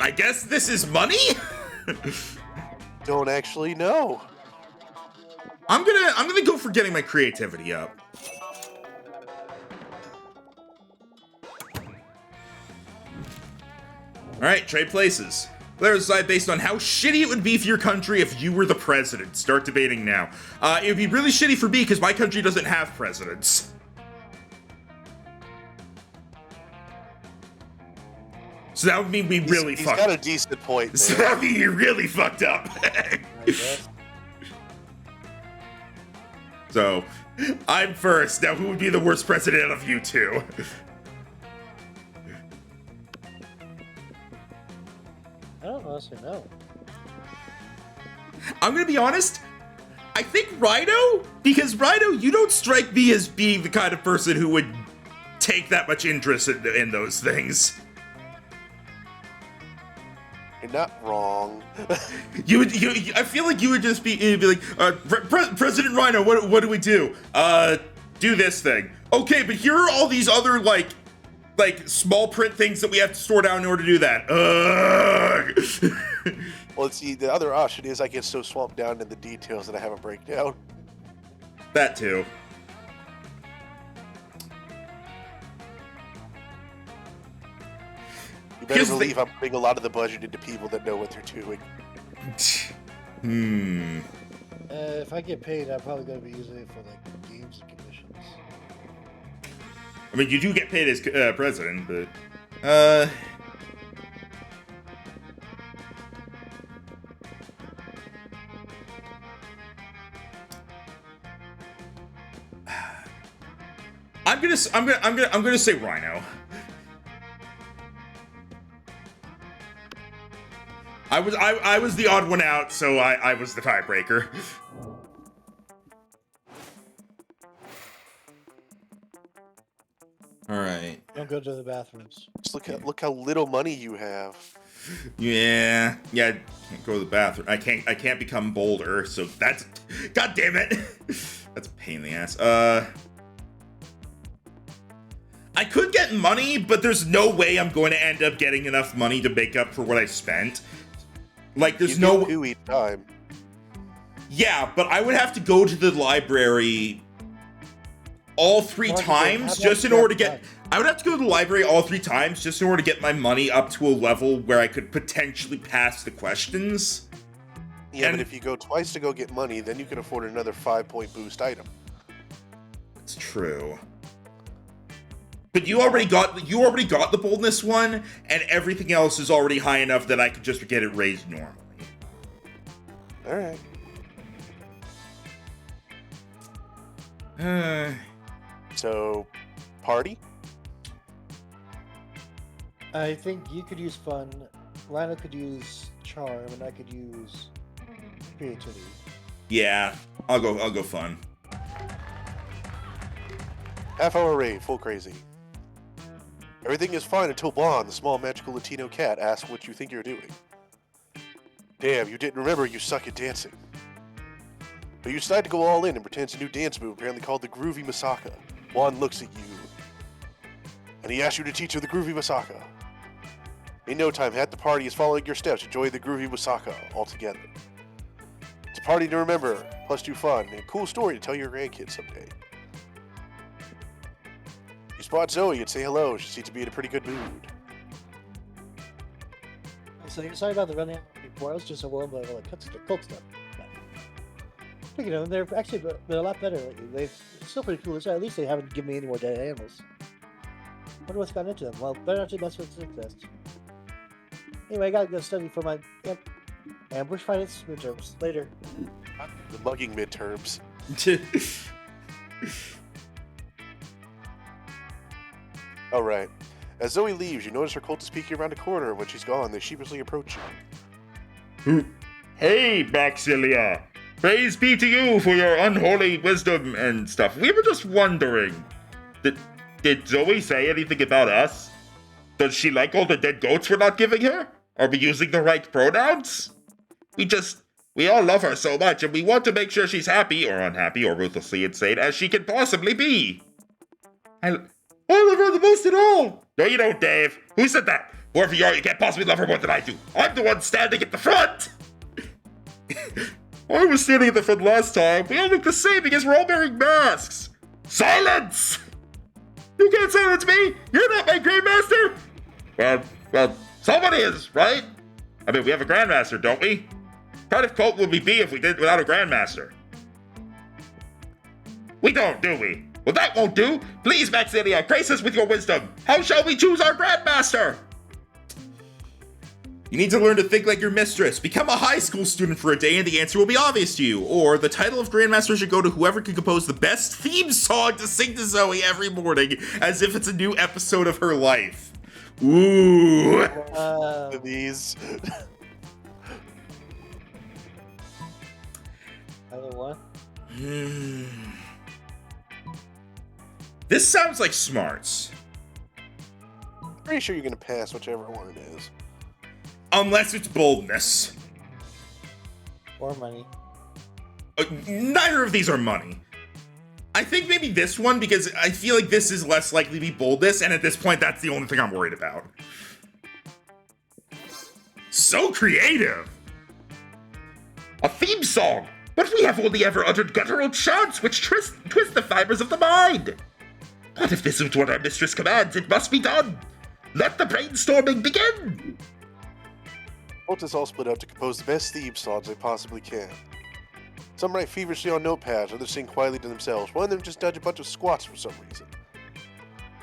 I guess this is money.
Don't actually know.
I'm gonna go for getting my creativity up. Alright, trade places. Players decide based on how shitty it would be for your country if you were the president. Start debating now. It would be really shitty for me because my country doesn't have presidents. So that would mean we really fucked up.
He's got a decent point, man.
So that would mean you really fucked up. So, I'm first. Now, who would be the worst president of you two?
I don't honestly know.
I'm gonna be honest. I think Rhino, because Rhino, you don't strike me as being the kind of person who would take that much interest in those things.
You're not wrong.
I feel like you would just be like, President Rhino, what do we do? Do this thing. Okay, but here are all these other like small print things that we have to store down in order to do that. Ugh.
Well, see, the other option is I get so swamped down in the details that I have a breakdown.
That too.
You better believe I'm putting a lot of the budget into people that know what they're doing.
If I get paid, I'm probably going to be using it for like games and commissions.
I mean, you do get paid as president, but I'm gonna say Rhino. I was the odd one out, so I was the tiebreaker. All right.
Don't go to the bathrooms.
Just look how little money you have.
Yeah. I can't go to the bathroom. I can't become bolder. So that's, god damn it. That's a pain in the ass. I could get money, but there's no way I'm going to end up getting enough money to make up for what I spent. Like, there's no...
You each time.
Yeah, but I would have to go to the library all three times just in order to get... I would have to go to the library all 3 times just in order to get my money up to a level where I could potentially pass the questions.
Yeah, but if you go twice to go get money, then you can afford another 5-point boost item.
It's true. But you already got the boldness one, and everything else is already high enough that I could just get it raised normally.
Alright. So, party?
I think you could use fun, Lana could use charm, and I could use creativity.
Yeah, I'll go fun.
Half-hour raid, full crazy. Everything is fine until Blonde, the small magical Latino cat, asks what you think you're doing. Damn, you didn't remember you suck at dancing. But you decide to go all in and pretend it's a new dance move apparently called the Groovy Masaka. Juan looks at you, and he asks you to teach her the Groovy Masaka. In no time, half the party is following your steps, enjoying the groovy Wasaka all together. It's a party to remember, plus 2 fun, and a cool story to tell your grandkids someday. You spot Zoe and say hello. She seems to be in a pretty good mood.
So you're sorry about the running out before. I was just overwhelmed by all the cult stuff. But, you know, they're actually been a lot better lately. They're still pretty cool. At least they haven't given me any more dead animals. Wonder what's gotten into them. Well, better not to mess with the test. Anyway, I gotta go study for my ambush finance midterms later.
The mugging midterms. Alright. As Zoe leaves, you notice her cult is peeking around a corner, and when she's gone, they sheepishly approach you.
Hey, Maxilia! Praise be to you for your unholy wisdom and stuff. We were just wondering, did Zoe say anything about us? Does she like all the dead goats we're not giving her? Are we using the right pronouns? We all love her so much, and we want to make sure she's happy, or unhappy, or ruthlessly insane as she can possibly be. I love her the most at all. No, you don't, Dave. Who said that? Whoever you are, you can't possibly love her more than I do. I'm the one standing at the front. I was standing at the front last time. We all look the same because we're all wearing masks. Silence! You can't silence me. You're not my Grandmaster. Well, someone is, right? I mean, we have a Grandmaster, don't we? What kind of cult would we be if we did without a Grandmaster? We don't, do we? Well, that won't do. Please, Maxilia, grace us with your wisdom. How shall we choose our Grandmaster?
You need to learn to think like your mistress. Become a high school student for a day and the answer will be obvious to you. Or the title of Grandmaster should go to whoever can compose the best theme song to sing to Zoe every morning as if it's a new episode of her life. Ooh.
These.
I don't know what.
This sounds like smarts.
Pretty sure you're gonna pass whichever one it is.
Unless it's boldness.
Or money.
Neither of these are money. I think maybe this one, because I feel like this is less likely to be boldness, and at this point, that's the only thing I'm worried about. So creative!
A theme song! But we have only ever uttered guttural chants which twist the fibers of the mind! What if this is what our mistress commands? It must be done! Let the brainstorming begin!
Cultists all split up to compose the best theme songs they possibly can. Some write feverishly on notepads, others sing quietly to themselves. One of them just does a bunch of squats for some reason.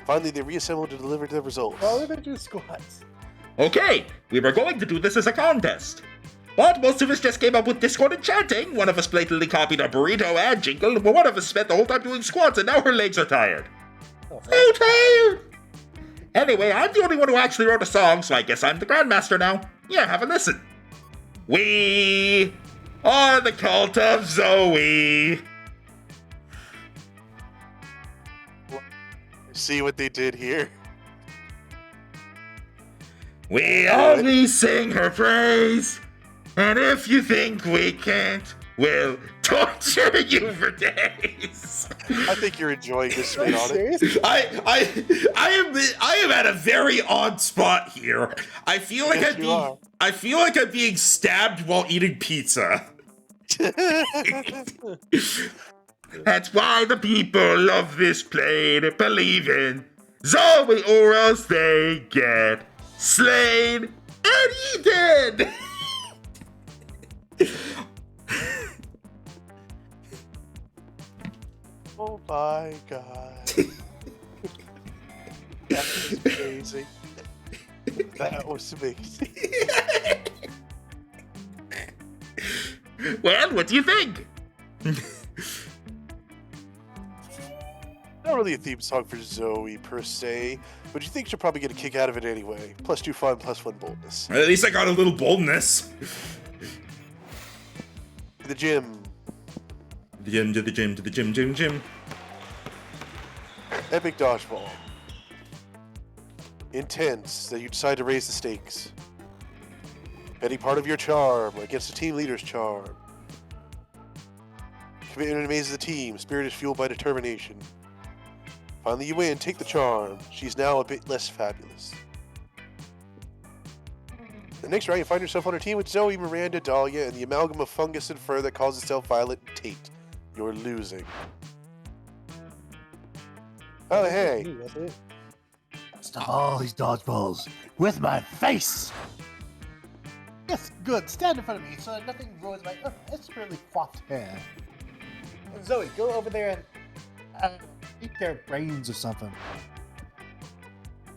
Finally, they reassemble to deliver their results.
Well, we're gonna do squats.
Okay, we were going to do this as a contest. But most of us just came up with discordant chanting. One of us blatantly copied a burrito ad jingle, but one of us spent the whole time doing squats, and now her legs are tired. So tired! Anyway, I'm the only one who actually wrote a song, so I guess I'm the Grandmaster now. Yeah, have a listen. We are the cult of Zoe.
See what they did here?
We always sing her praise. And if you think we can't, we'll torture you for days.
I think you're enjoying this spin
Are
on
you
it.
serious?
I am at a very odd spot here. I feel like
Yes,
I feel like I'm being stabbed while eating pizza.
That's why the people love this play. They believe in Zoe, or else they get slain and eaten.
Oh my god. That was amazing. That was amazing.
Well, what do you think?
Not really a theme song for Zoe per se, but you think she'll probably get a kick out of it anyway. +2 fun, +1 boldness.
At least I got a little boldness.
To the gym.
To the gym.
Epic dodgeball. Intense that you decide to raise the stakes. Any part of your charm against the team leader's charm. Commitment amazes the team. Spirit is fueled by determination. Finally you win. Take the charm. She's now a bit less fabulous. The next round, you find yourself on a team with Zoe, Miranda, Dahlia, and the amalgam of fungus and fur that calls itself Violet and Tate. You're losing. Oh, hey.
Stop all these dodgeballs with my face. Yes, good. Stand in front of me so that nothing ruins my expertly coiffed hair. And Zoe, go over there and eat their brains or something.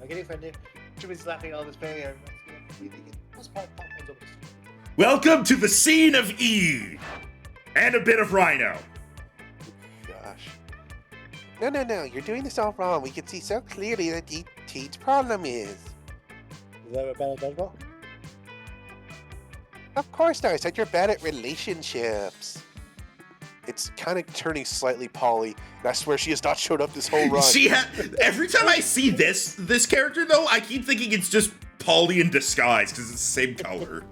I'm getting offended. Jimmy's laughing at all this pain.
Welcome to the scene of E! And a bit of Rhino.
Gosh.
No, you're doing this all wrong. We can see so clearly that Tate's problem is.
Is that a battle dodgeball?
Of course not, I said you're bad at relationships.
It's kind of turning slightly Polly, and I swear she has not showed up this whole run.
Every time I see this character, though, I keep thinking it's just Polly in disguise, because it's the same color.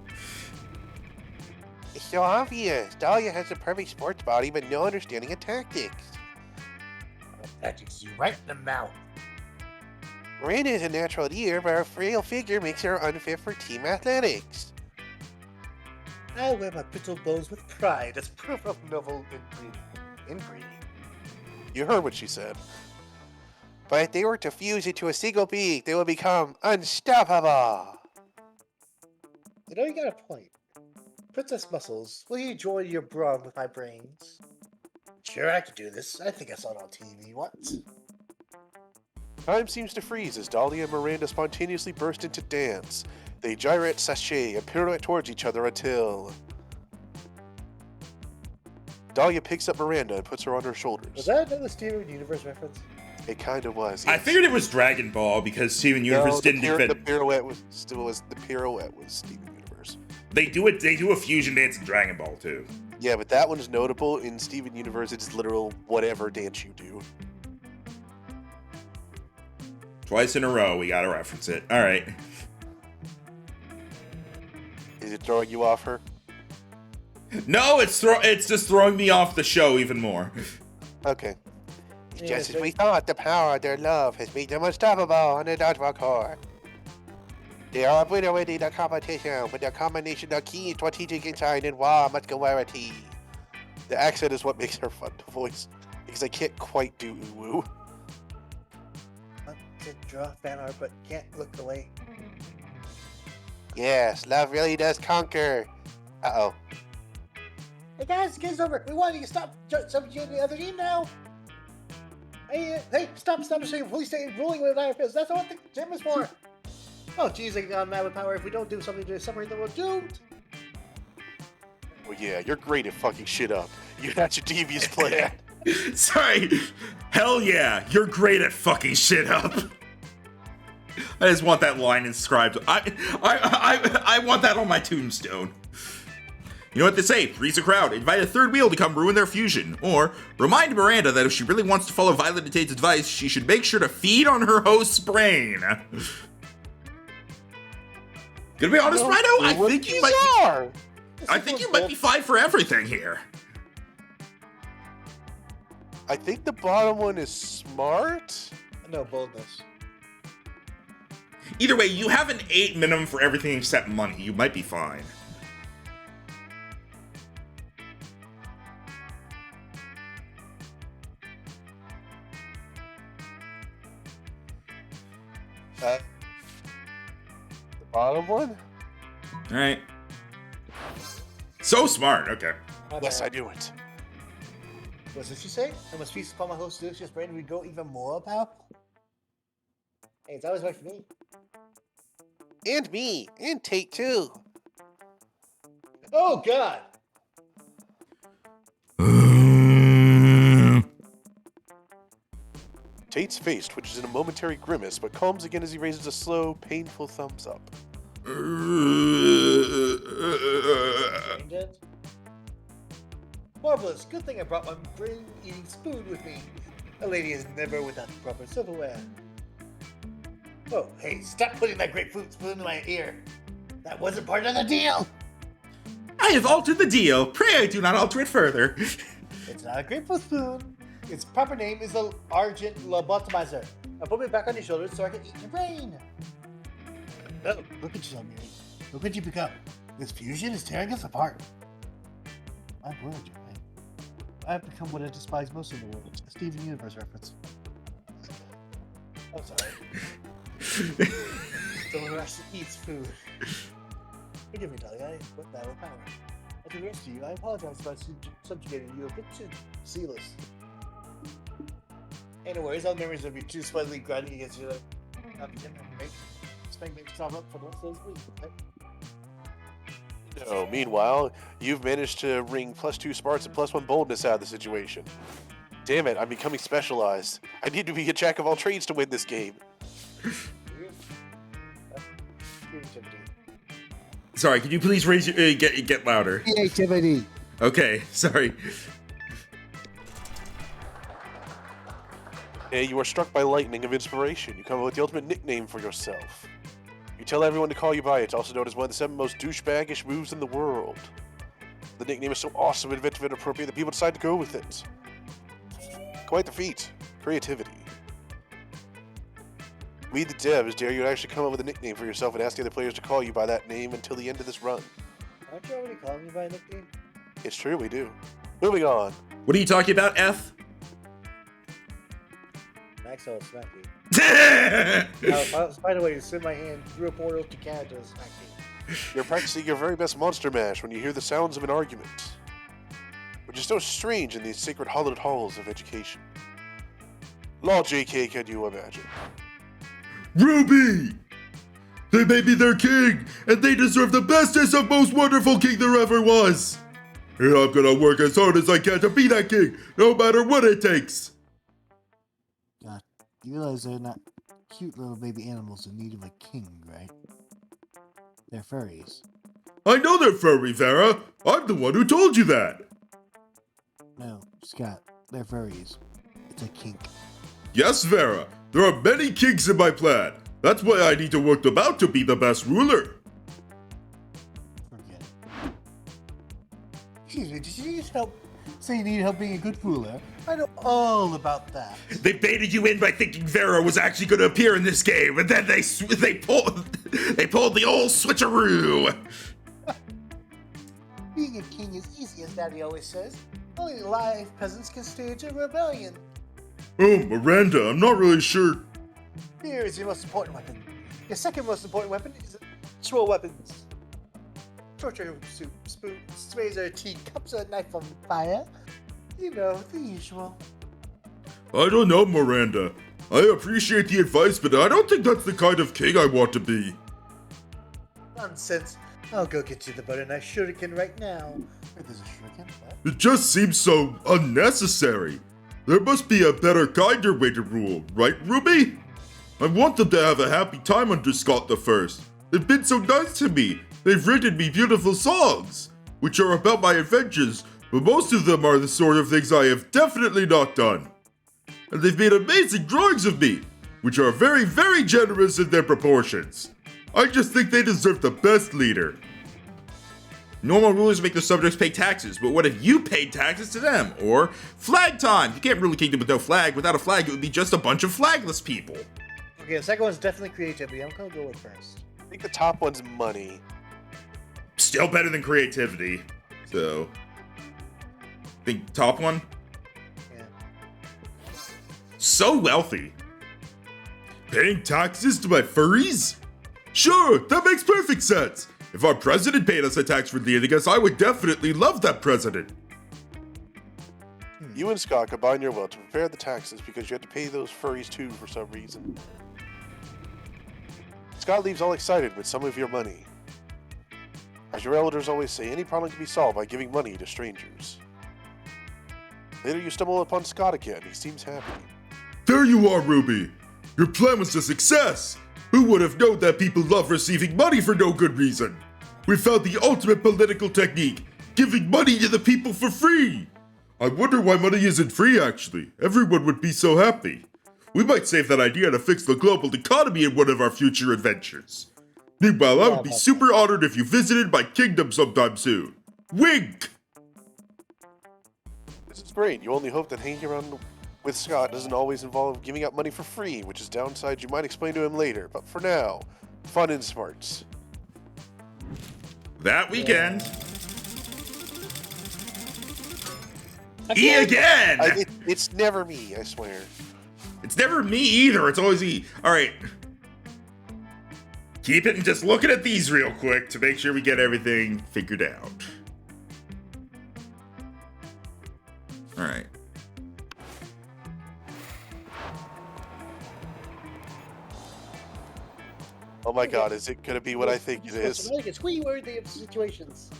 It's so obvious. Dahlia has a perfect sports body, but no understanding of tactics.
Tactics you right in the mouth.
Miranda is a natural leader, but her frail figure makes her unfit for team athletics.
I wear my brittle bones with pride as proof of novel inbreeding.
You heard what she said.
But if they were to fuse into a single being, they would become unstoppable.
You know, you got a point. Princess Muscles, will you join your brawn with my brains?
Sure, I could do this. I think I saw it on TV once.
Time seems to freeze as Dahlia and Miranda spontaneously burst into dance. They gyrate, sashay, and pirouette towards each other until... Dahlia picks up Miranda and puts her on her shoulders.
Was that another Steven Universe reference?
It kind of was.
I
Yes.
figured it was Dragon Ball because Steven Universe didn't
the
invent.
pirouette was Steven Universe.
They do a fusion dance in Dragon Ball too.
Yeah, but that one's notable. In Steven Universe, it's literal whatever dance you do.
Twice in a row, we gotta reference it. All right.
Is it throwing you off her?
No, it's just throwing me off the show even more.
Okay.
It's just as we thought, the power of their love has made them unstoppable on the dodgeball court. They are obliterating the competition with a combination of keen strategic insight and raw muscularity.
The accent is what makes her fun to voice, because I can't quite do woo.
Want to draw fan art, but can't look away.
Yes, love really does conquer. Uh-oh.
Hey guys, the game's over. We want you to stop subjugating the other team now. Hey, stop saying police state ruling with iron fist. That's not what the gym is for. Oh, geez, I got mad with power. If we don't do something to separate them, we're doomed.
Well, yeah, you're great at fucking shit up. That's your devious plan.
Sorry. Hell yeah, you're great at fucking shit up. I just want that line inscribed. I want that on my tombstone. You know what they say? Three's a crowd. Invite a third wheel to come ruin their fusion. Or remind Miranda that if she really wants to follow Violet and Tate's advice, she should make sure to feed on her host's brain. Gonna be honest, Rhino, I think you might be fine for everything here.
I think the bottom one is smart.
No boldness.
Either way, you have an 8 minimum for everything except money. You might be fine.
The bottom one?
Alright. So smart, okay.
Yes, I knew it.
What did she say? I must feast upon my host's delicious brain. We go even more powerful. Hey, it's always right for me.
And me, and Tate too.
Oh God!
Tate's face twitches in a momentary grimace, but calms again as he raises a slow, painful thumbs up.
Marvelous. Good thing I brought my brain-eating spoon with me. A lady is never without the proper silverware. Oh, hey, stop putting that grapefruit spoon in my ear. That wasn't part of the deal.
I have altered the deal. Pray do not alter it further.
It's not a grapefruit spoon. Its proper name is the Argent Lobotomizer. Now put me back on your shoulders so I can eat your brain. Oh, look at you, Mary.
Look what you become. This fusion is tearing us apart. My word, you're right. I've become what I despise most in the world. A Steven Universe reference. I'm sorry. Someone who actually eats food. Forgive me, darling. I went that with power. And to the rest of you, I apologize about subjugating you a bit too zealous. Ain't no worries, all memories of you two slightly grinding against each other. I'll be getting right. Expect me to stop up for the rest of this week, okay?
No, meanwhile, you've managed to wring +2 smarts and +1 boldness out of the situation. Damn it, I'm becoming specialized. I need to be a jack of all trades to win this game.
Creativity.
Sorry, could you please raise your get louder?
Creativity.
Okay, sorry.
Hey, you are struck by lightning of inspiration. You come up with the ultimate nickname for yourself. You tell everyone to call you by it, also known as one of the 7 most douchebaggish moves in the world. The nickname is so awesome, inventive, and appropriate that people decide to go with it. Quite the feat. Creativity. We, the devs, dare you to actually come up with a nickname for yourself and ask the other players to call you by that name until the end of this run.
Aren't you already calling me by a nickname?
It's true, we do. Moving on.
What are you talking about, F?
Maxwell smack you.
That's
By the way, you send my hand through a portal to Canada to smack you.
You're practicing your very best monster mash when you hear the sounds of an argument, which is so strange in these sacred hallowed halls of education. Law JK, can you imagine?
Ruby! They made me their king, and they deserve the bestest of most wonderful king there ever was! And I'm gonna work as hard as I can to be that king, no matter what it takes!
God, you realize they're not cute little baby animals in need of a king, right? They're furries.
I know they're furry, Vera! I'm the one who told you that!
No, Scott, they're furries. It's a kink.
Yes, Vera, there are many kinks in my plan. That's why I need to work them out to be the best ruler.
Forget it.
Excuse me, did you need help? Say you need help being a good ruler? I know all about that.
They baited you in by thinking Vera was actually going to appear in this game, and then they pulled the old switcheroo.
Being a king is easy, as Daddy always says. Only live peasants can stage a rebellion.
Oh, Miranda, I'm not really sure.
Fear is your most important weapon. Your second most important weapon is actual weapons. Torture soup, spoons, razor, tea, cups, a knife on fire. You know, the usual.
I don't know, Miranda. I appreciate the advice, but I don't think that's the kind of king I want to be.
Nonsense. I'll go get you the butter knife shuriken right now. Wait, there's a shuriken? What?
It just seems so unnecessary. There must be a better, kinder way to rule, right, Ruby? I want them to have a happy time under Scott the First. They've been so nice to me. They've written me beautiful songs, which are about my adventures, but most of them are the sort of things I have definitely not done. And they've made amazing drawings of me, which are very, very generous in their proportions. I just think they deserve the best leader.
Normal rulers make their subjects pay taxes, but what if you paid taxes to them? Or flag time! You can't rule a kingdom with no flag. Without a flag, it would be just a bunch of flagless people.
Okay, the second one's definitely creativity. I'm gonna go with first.
I think the top one's money.
Still better than creativity. So, think top one?
Yeah.
So wealthy.
Paying taxes to my furries? Sure, that makes perfect sense. If our president paid us a tax for leading us, I would definitely love that president.
You and Scott combine your will to prepare the taxes because you have to pay those furries too for some reason. Scott leaves all excited with some of your money. As your elders always say, any problem can be solved by giving money to strangers. Later you stumble upon Scott again. He seems happy.
There you are, Ruby. Your plan was a success. Who would have known that people love receiving money for no good reason? We found the ultimate political technique, giving money to the people for free. I wonder why money isn't free, actually. Everyone would be so happy. We might save that idea to fix the global economy in one of our future adventures. Meanwhile, I would be super honored if you visited my kingdom sometime soon. Wink!
This is great. You only hope that hanging around with Scott doesn't always involve giving out money for free, which is downsides you might explain to him later. But for now, fun and smarts.
That weekend. E again!
It's never me, I swear.
It's never me either. It's always E. All right. Keep it and just looking at these real quick to make sure we get everything figured out. All right.
Oh my god, is it gonna be what I think it is?
It's worthy of situations.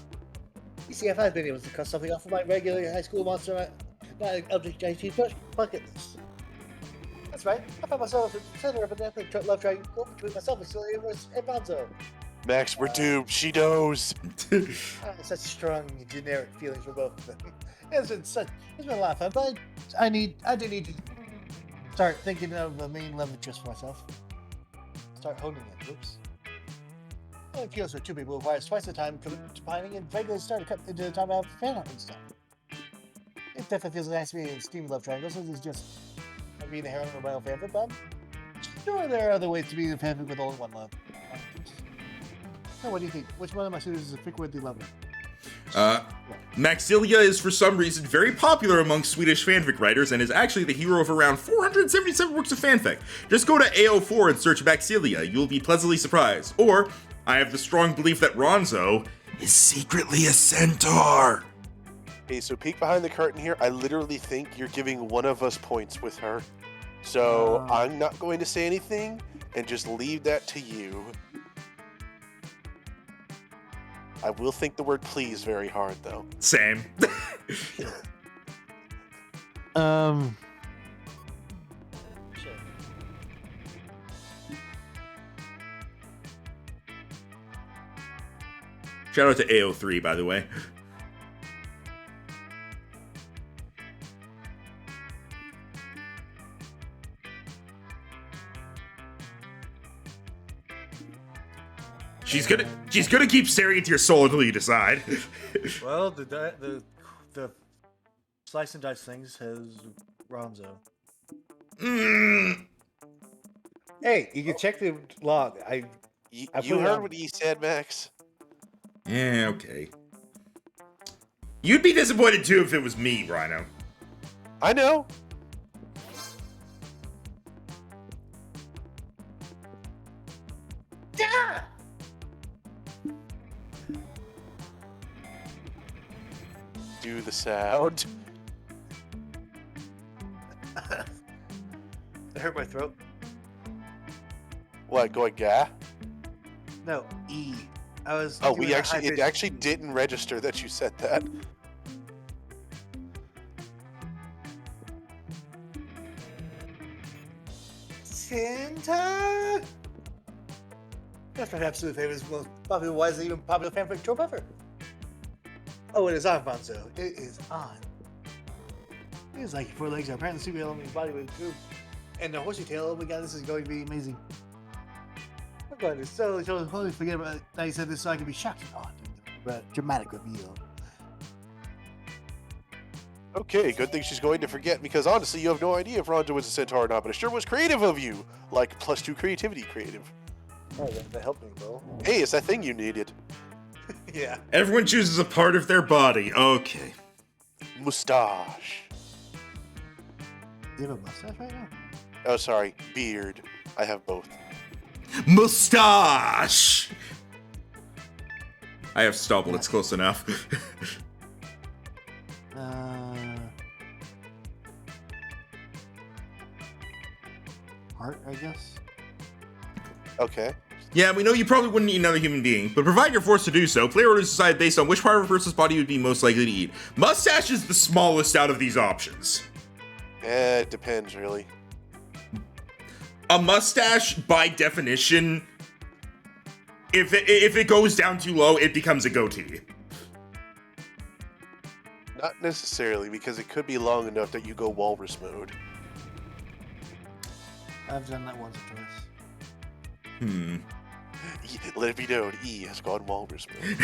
You see, if I've been able to cut something off of my regular high school monster, my LGIT bucket list. That's right. I found myself at the center of an epic love triangle between myself and Celia and Bonzo.
Max, we're doomed. She knows.
Such strong, generic feelings for both of them. It's been a lot of fun, but I do need to start thinking of a main love interest for myself. Start honing it. Oops. Well, it feels for two people requires twice the time combining and regularly start to cut into the time out fan art and stuff. It definitely feels nice to be in steam love triangles. This is just being the heroine of my own fanfic, but sure there are other ways to be a fanfic with only one love. So what do you think? Which one of my suitors is a fic-worthy lover?
Maxilia is for some reason very popular among Swedish fanfic writers and is actually the hero of around 477 works of fanfic. Just go to AO4 and search Maxilia. You'll be pleasantly surprised. Or, I have the strong belief that Ronzo is secretly a centaur.
Okay, so peek behind the curtain here. I literally think you're giving one of us points with her. So I'm not going to say anything and just leave that to you. I will think the word please very hard, though.
Same. Shout out to AO3, by the way. She's gonna keep staring into your soul until you decide.
Well, the slice and dice things has Ronzo. Hey, you can check the log.
You heard what he said, Max.
Yeah, okay. You'd be disappointed too if it was me, Rhino.
I know. Do the sound.
That hurt my throat.
What, going gah?
No, E. I was.
Oh,
doing
it
a
actually
high-pitched-
didn't register that you said that.
Centaur. That's my absolute favorite, most popular, wisely even popular fanfic trope ever. Oh, it is on, Bonzo. It is on. It is like 4 legs are apparently super element body with a droop. And the horsey tail, oh my god, this is going to be amazing. I'm going to totally forget about that you said this so I can be shocked on the dramatic reveal.
Okay, good thing she's going to forget because honestly, you have no idea if Ronzo was a centaur or not, but it sure was creative of you. Like +2 creativity creative.
Oh, that helped me, bro.
Hey, it's that thing you needed.
Yeah.
Everyone chooses a part of their body. Okay.
Mustache.
You have a mustache right now?
Oh, sorry, beard. I have both.
Mustache! I have stubble, it's close enough.
Heart, I guess?
Okay.
Yeah, we know you probably wouldn't eat another human being, but provided you're forced to do so, player orders decide based on which part of a person's body you'd be most likely to eat. Mustache is the smallest out of these options.
It depends, really.
A mustache, by definition, if it goes down too low, it becomes a goatee.
Not necessarily, because it could be long enough that you go walrus mode.
I've done that once or twice.
Let it be known, E has gone walrus mode.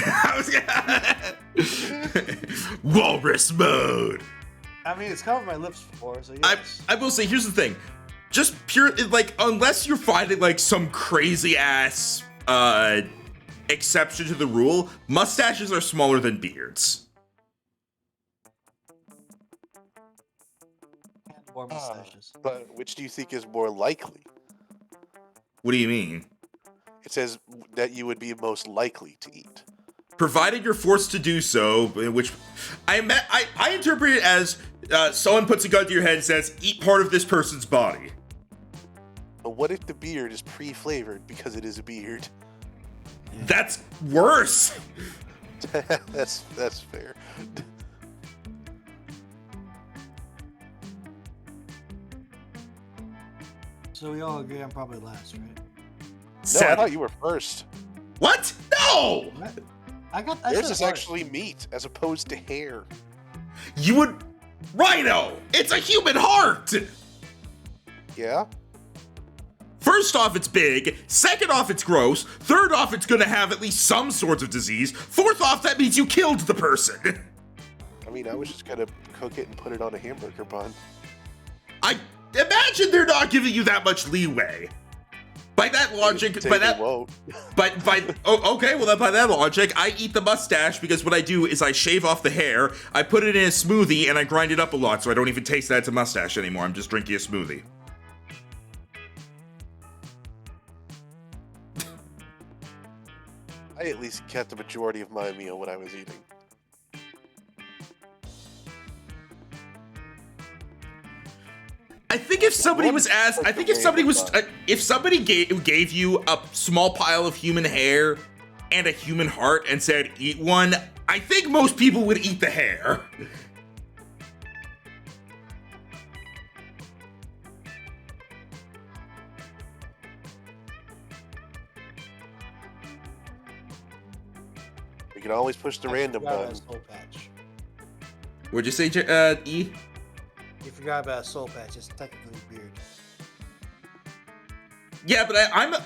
Walrus mode.
I mean, it's covered my lips before, so yes.
I will say, here's the thing. Just pure, like, unless you're finding, like, some crazy ass, exception to the rule. Mustaches are smaller than beards.
And more mustaches.
But which do you think is more likely?
What do you mean?
It says that you would be most likely to eat.
Provided you're forced to do so, which I interpret it as someone puts a gun to your head and says, eat part of this person's body.
But what if the beard is pre-flavored because it is a beard?
That's worse.
that's fair.
So we all agree I'm probably last, right?
No, I thought you were first.
What? No!
I
Yours
said
is
heart.
actually meat as opposed to hair.
You would... Rhino! It's a human heart!
Yeah?
First off, it's big. Second off, it's gross. Third off, it's gonna have at least some sorts of disease. Fourth off, that means you killed the person.
I mean, I was just gonna cook it and put it on a hamburger bun.
I imagine they're not giving you that much leeway. By that logic,
Say
by
they
that...
won't.
Okay, well then by that logic, I eat the mustache because what I do is I shave off the hair, I put it in a smoothie, and I grind it up a lot so I don't even taste that it's a mustache anymore. I'm just drinking a smoothie.
I at least kept the majority of my meal when I was eating.
I think if somebody was asked, I think if somebody was, if somebody gave you a small pile of human hair and a human heart and said, eat one, I think most people would eat the hair.
We can always push the random
forgot about
button.
a soul patch.
What'd you say, E?
You forgot about a soul patch. It's technically a beard.
Yeah, but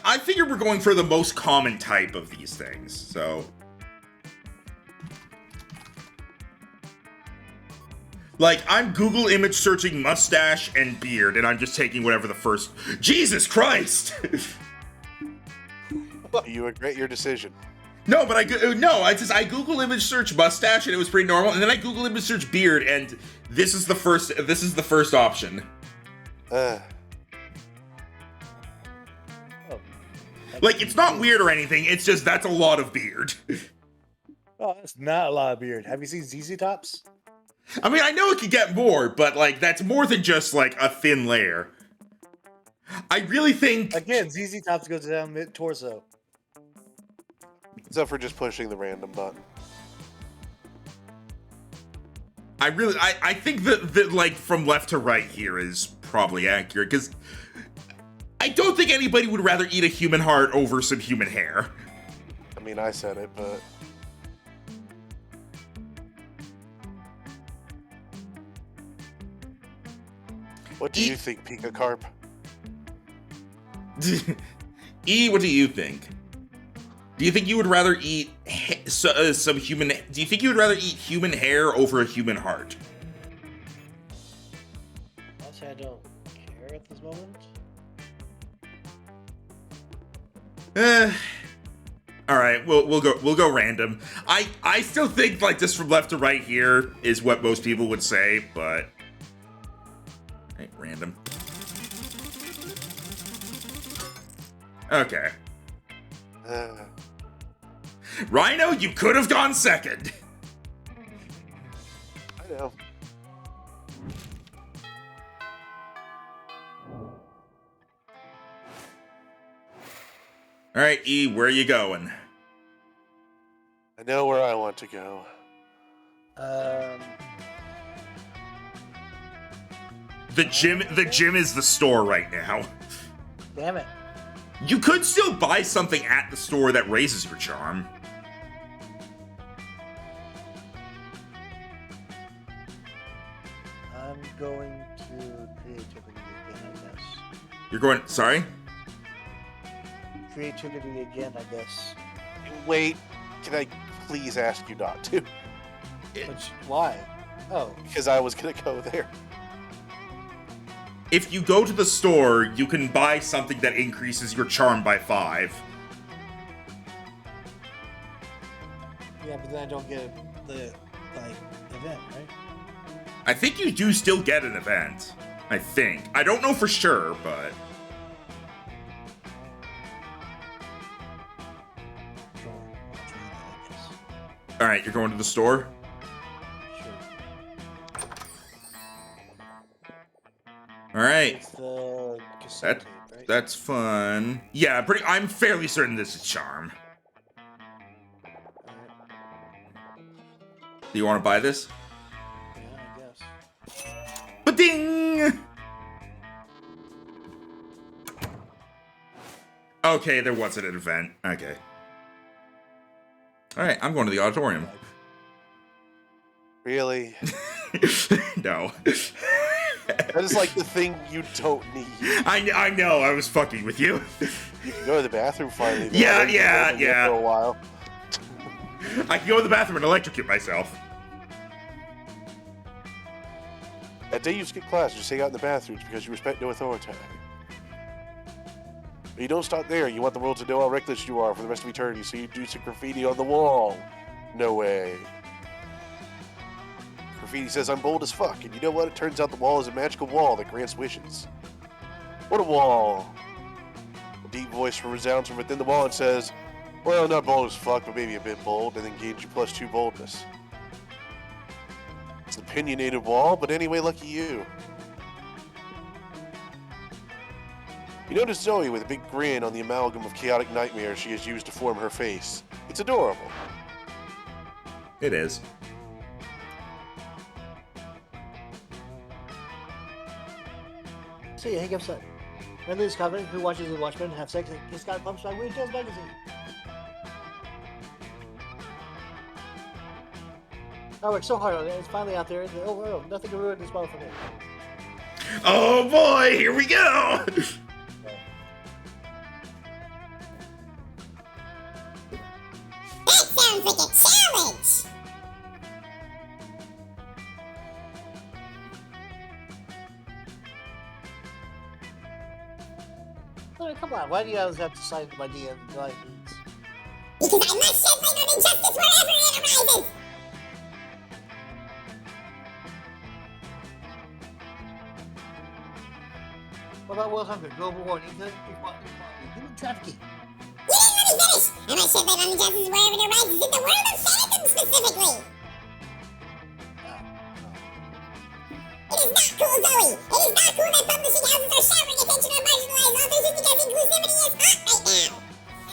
I figure we're going for the most common type of these things, so. Like, I'm Google image searching mustache and beard, and I'm just taking whatever the first. Jesus Christ!
You regret your decision.
No, but I Google image search mustache and it was pretty normal, and then I Google image search beard, and this is the first option.
Oh.
Like, it's not weird or anything, it's just that's a lot of beard.
Oh, that's not a lot of beard. Have you seen ZZ Tops?
I mean, I know it could get more, but like that's more than just like a thin layer. I really think
Again, ZZ Tops goes down mid torso.
Except for just pushing the random button.
I think that like from left to right here is probably accurate, because I don't think anybody would rather eat a human heart over some human hair.
I mean, I said it, but... What do you think, Pika Carp?
E, what do you think? Do you think you would rather eat some human? Do you think you would rather eat human hair over a human heart?
Honestly, I don't care at this moment.
All right, we'll go random. I still think like just from left to right here is what most people would say, but right, random. Okay. Rhino, you could have gone second.
I know.
All right, E, where are you going?
I know where I want to go.
The gym is the store right now.
Damn it.
You could still buy something at the store that raises your charm.
I'm going to creativity again, I guess.
You're going, sorry?
Creativity again, I guess.
Wait, can I please ask you not to?
Why? Oh.
Because I was gonna go there.
If you go to the store, you can buy something that increases your charm by 5.
Yeah, but then I don't get the like event, right?
I think you do still get an event. I think. I don't know for sure, but
Sure. I'll try that, I guess.
all right, you're going to the store.
Sure.
All right,
It's the cassette tape, right?
that's fun. Yeah, I'm fairly certain this is Charm.
Alright.
Do you want to buy this?
Yeah, I guess.
Ba-ding! Okay, there wasn't an event. Okay. All right, I'm going to the auditorium.
Really?
No.
That is like the thing you don't need.
I know. I was fucking with you.
You can go to the bathroom finally. though.
Yeah,
I know you've
yeah,
been there
yeah.
For a while.
I can go to the bathroom and electrocute myself.
That day you skip class, just hang out in the bathrooms because you respect no authority. But you don't stop there. You want the world to know how reckless you are for the rest of eternity, so you do some graffiti on the wall. No way. Graffiti says I'm bold as fuck, and you know what? It turns out the wall is a magical wall that grants wishes. What a wall! A deep voice resounds from within the wall and says, well, not bold as fuck, but maybe a bit bold, and then gains you +2 boldness. It's an opinionated wall, but anyway, lucky you. You notice Zoe with a big grin on the amalgam of chaotic nightmares she has used to form her face. It's adorable.
It is.
So yeah, he gets that. Renly's Covenant, who watches the Watchmen have sex, he's got pumped by Weird Tales magazine. I worked so hard on it, it's finally out there in the overworld. Nothing can ruin this model for me.
Oh boy, here we go!
That sounds like a challenge!
I mean, come on, why do you always have to side with my idea of the light needs?
Because I must shed light on injustice wherever it arises!
What about world hunger, global warming, equality, human trafficking?
You didn't let me finish! I must shed light on injustice wherever it arises in the world of fandom specifically! It is not cool, Zoe! It is not cool that publishing houses are showering attention on marginalized authors just because inclusivity is hot right now!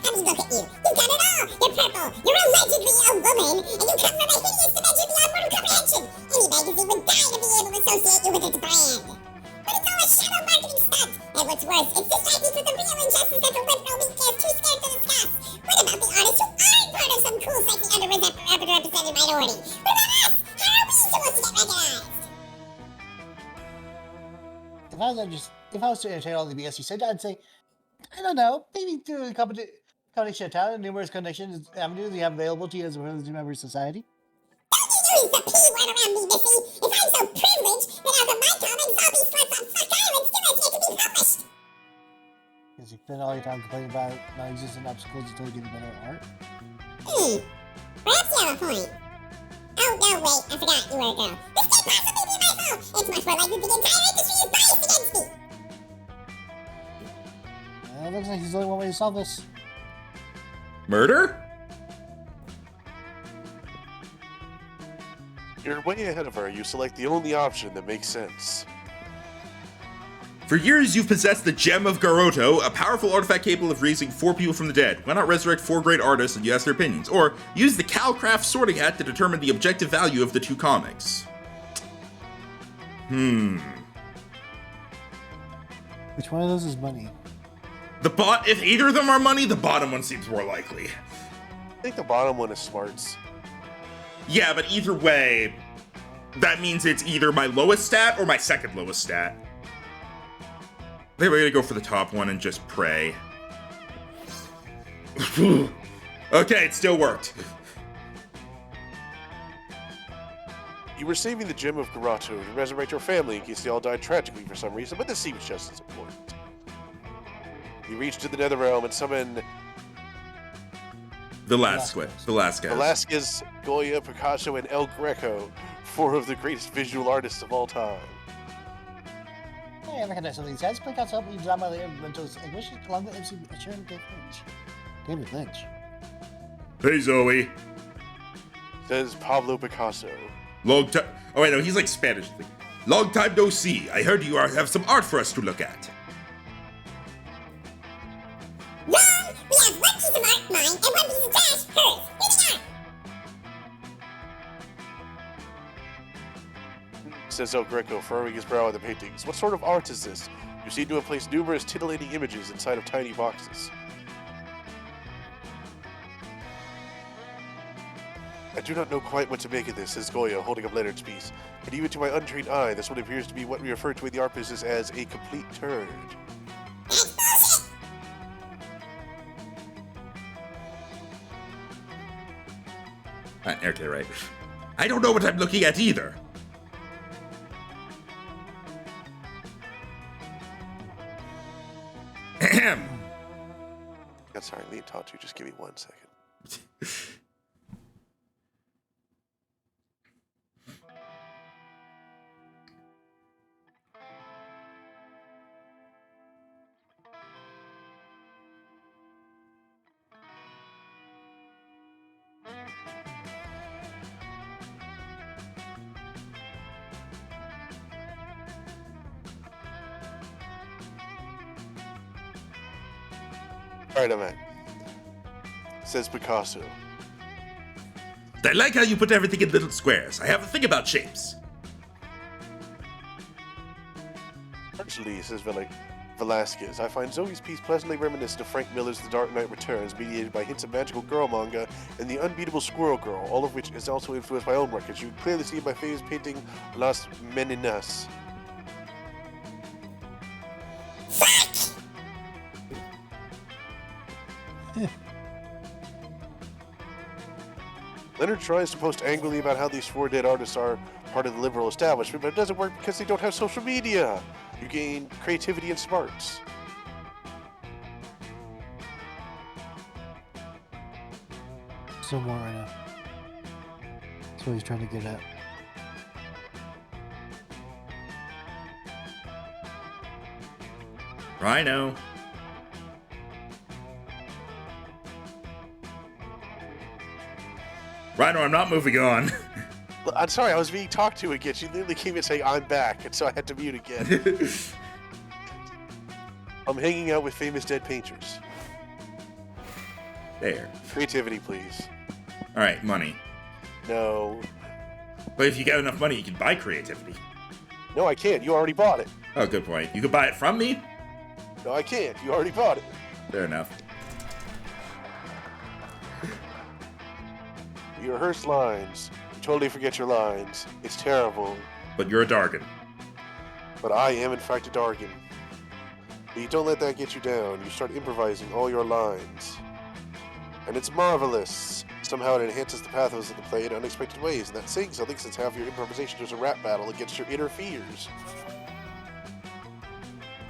I mean, look at you. You've got it all! You're purple! You're allegedly a woman! And you come from a hideous dimension beyond mortal comprehension! Any magazine would die to be able to associate you with its brand! But it's all a shallow marketing stunt! And what's worse, it's distracting from the real injustice that the liberal media is too scared to discuss! What about the artists who aren't part of some cool, sexy, underrepresented minority? What about us? How are we supposed to get recognized?
If I was to entertain all the BS you said, I'd say, I don't know, maybe through the combination of talent and numerous connections avenues you have available to you as a member of society.
Don't you use the P word around me, Missy! If I'm so privileged, then how come my comic Zombie Sluts on Fuck Island still has yet to be published?
Because you spend all your time complaining about non-existent obstacles until you get better art.
Perhaps you have a point. Oh, no, wait, I forgot you were a girl. This can't possibly be my fault! It's much more likely the entire industry is biased against me!
It looks like there's only one way to solve this.
Murder?
You're way ahead of her. You select the only option that makes sense.
For years, you've possessed the Gem of Garoto, a powerful artifact capable of raising 4 people from the dead. Why not resurrect 4 great artists and you ask their opinions? Or use the Calcraft sorting hat to determine the objective value of the 2 comics.
Which one of those is money?
If either of them are money, the bottom one seems more likely.
I think the bottom one is smarts.
Yeah, but either way, that means it's either my lowest stat or my second lowest stat. I think we're gonna go for the top one and just pray. Okay, it still worked.
You were saving the Gem of Garoto to resurrect your family in case they all died tragically for some reason, but this seems just as important. You reach to the Netherrealm and summon
Velasquez.
Velasquez, Goya, Picasso, and El Greco, 4 of the greatest visual artists of all time.
Hey, I recognize some of these guys. Picasso helped me design my later rentals English along with MC Sharon David Lynch. David Lynch.
Hey, Zoe.
Says Pablo Picasso.
Long time. Oh wait, no, he's like Spanish. Long time no see. I heard you have some art for us to look at.
Wrong! We have one piece of art, mine, and one piece of trash, hers. Here they are!
Says El Greco, furrowing his brow at the paintings. What sort of art is this? You seem to have placed numerous titillating images inside of tiny boxes. I do not know quite what to make of this, says Goya, holding up Leonard's piece. But even to my untrained eye, this one appears to be what we refer to in the art business as a complete turd.
That's bullshit!
Okay, right. I don't know what I'm looking at either. Ahem.
I'm sorry, me and Tatu, just give me 1 second. Alright, I'm at. Says Picasso.
I like how you put everything in little squares. I have a thing about shapes.
Actually, says Velasquez, I find Zoe's piece pleasantly reminiscent of Frank Miller's The Dark Knight Returns, mediated by hints of magical girl manga and The Unbeatable Squirrel Girl, all of which is also influenced by my own work, as you can clearly see in my famous painting Las Meninas. Leonard tries to post angrily about how these 4 dead artists are part of the liberal establishment, but it doesn't work because they don't have social media. You gain creativity and smarts.
So more right now. That's what he's trying to get at.
Rhino. Rhino, I'm not moving on.
I'm sorry, I was being talked to again. She literally came in saying, I'm back, and so I had to mute again. I'm hanging out with famous dead painters.
There.
Creativity, please.
All right, money.
No.
But if you got enough money, you can buy creativity.
No, I can't. You already bought it.
Oh, good point. You could buy it from me?
No, I can't. You already bought it.
Fair enough.
You rehearse lines. You totally forget your lines. It's terrible.
But you're a Dargan.
But I am, in fact, a Dargan. But you don't let that get you down. You start improvising all your lines. And it's marvelous. Somehow it enhances the pathos of the play in unexpected ways, and that's saying something since half your improvisation is a rap battle against your inner fears.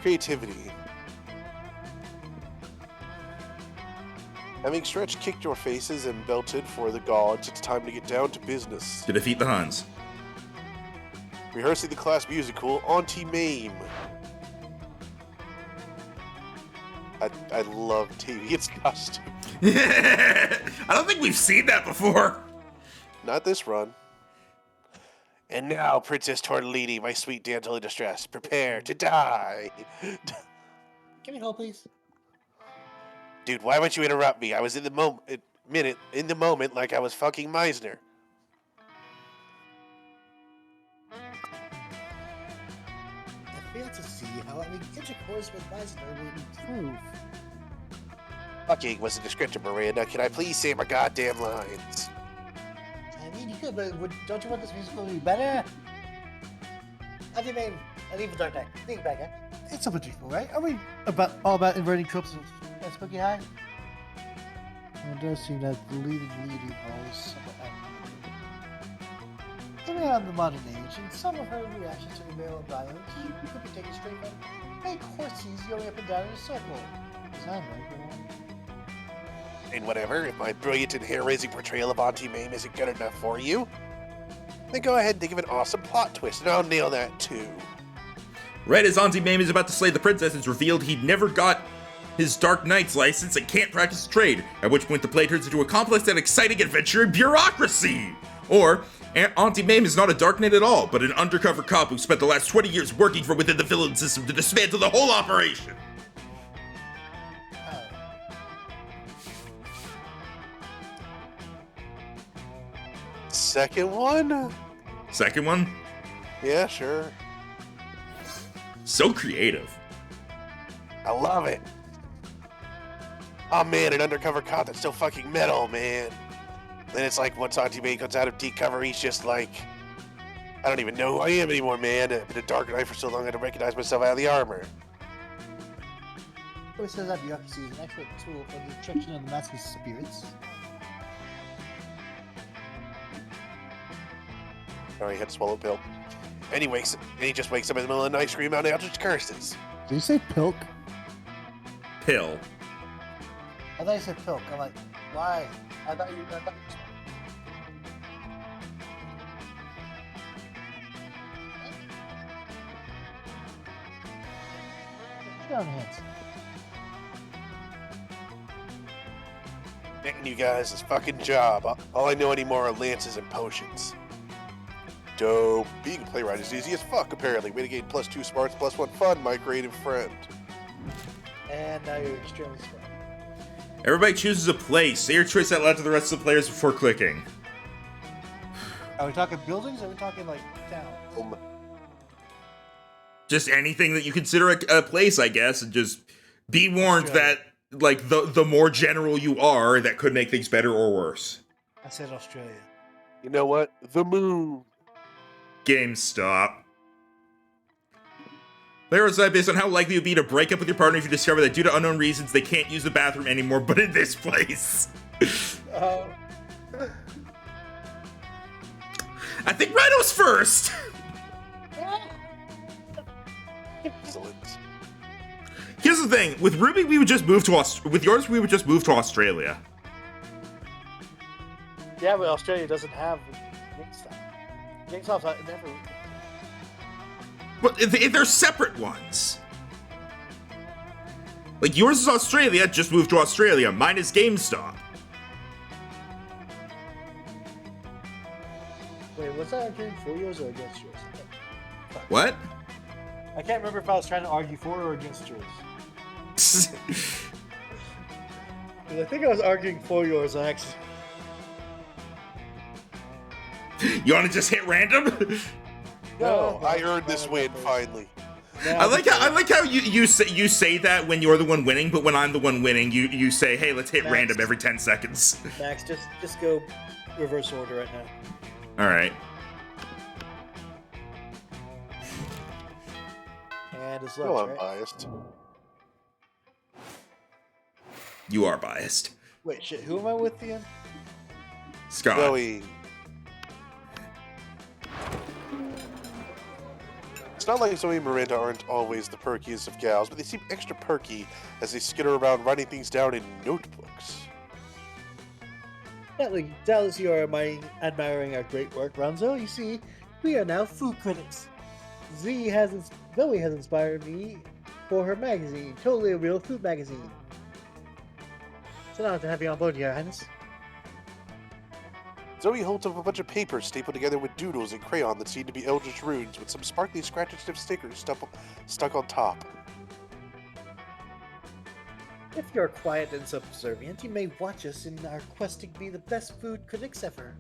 Creativity. Having stretched, kicked your faces, and belted for the gods, it's time to get down to business.
To defeat the Huns.
Rehearsing the class musical, Auntie Mame. I love Tavian's costume.
I don't think we've seen that before.
Not this run. And now, Princess Tortellini, my sweet damsel in distress, prepare to die.
Give me hold, please.
Dude, why would you interrupt me? I was in the moment like I was fucking Meisner.
I fail to see how having intercourse with Meisner will improve.
Fucking was a descriptor, Miranda. Can I please say my goddamn lines?
I mean, you could, but don't you want this musical to be better? I think maybe I leave the Dark Knight. Think back, huh? It's somewhat truthful, right? Are we all about inverting tropes of Spooky High?
It does seem that the leading role is somewhat accurate.
Even on the modern age, and some of her reactions to the male violence could be taken straight from fake horses going up and down in a circle.
Sound right,
And whatever, if my brilliant and hair-raising portrayal of Auntie Mame isn't good enough for you, then go ahead and think of an awesome plot twist, and I'll nail that too.
Right as Auntie Mame is about to slay the princess, it's revealed he'd never got his Dark Knight's license and can't practice trade, at which point the play turns into a complex and exciting adventure in bureaucracy! Or, Auntie Mame is not a Dark Knight at all, but an undercover cop who spent the last 20 years working from within the villain system to dismantle the whole operation!
Second one?
Second one?
Yeah, sure.
So creative.
I love it. Oh man, an undercover cop that's so fucking metal, man. Then it's like once Auntie May comes out of deep cover, he's just like, I don't even know who I am anymore, man. I've been a Dark Knight for so long I don't recognize myself out of the armor.
It says that bureaucracy is an excellent tool for the attraction of the massive spirits.
Oh, he had to swallow a pill. And he just wakes up in the middle of the night screaming out Eldritch curses.
Did you say pilk?
Pill.
I thought you said pilk. I'm like, why? I thought you down hands.
Making you guys this fucking job. All I know anymore are lances and potions. Dope. Being a playwright is easy as fuck, apparently. Way to gain +2 smarts, +1 fun, my creative friend.
And now you're extremely smart.
Everybody chooses a place. Say your choice out loud to the rest of the players before clicking.
Are we talking buildings or are we talking like towns?
Just anything that you consider a place, I guess, and just be warned that, like, the more general you are, that could make things better or worse.
I said Australia.
You know what? The moon.
GameStop. Player decide based on how likely it would be to break up with your partner if you discover that due to unknown reasons they can't use the bathroom anymore, but in this place. I think Rhino's first.
Excellent.
Here's the thing: with Ruby, we would just move to with yours, we would just move to Australia.
Yeah, but Australia doesn't have GameStop. GameStop's never.
But they're separate ones. Like, yours is Australia, just move to Australia. Mine is GameStop.
Wait, was I arguing for yours or against yours?
What?
I can't remember if I was trying to argue for or against yours. 'Cause I think I was arguing for yours, actually.
You want to just hit random?
No, I earned this win finally.
I like how you say that when you're the one winning, but when I'm the one winning, you say, "Hey, let's hit random every 10 seconds."
Max, just go reverse order right now.
All right.
And it's
No,
left,
I'm
right?
biased.
You are biased,
Wait, shit, who am I with again?
Scott.
Joey. It's not like Zoe and Miranda aren't always the perkiest of gals, but they seem extra perky as they skitter around writing things down in notebooks.
Doubtless you are admiring our great work, Ronzo. You see, we are now food critics. Zoe has inspired me for her magazine, Totally a Real Food Magazine. It's an honor to have you on board, Your Highness.
Zoe holds up a bunch of papers stapled together with doodles and crayon that seem to be eldritch runes with some sparkly scratch-and-sniff stickers stuck on top.
If you're quiet and subservient, you may watch us in our quest to be the best food critics ever.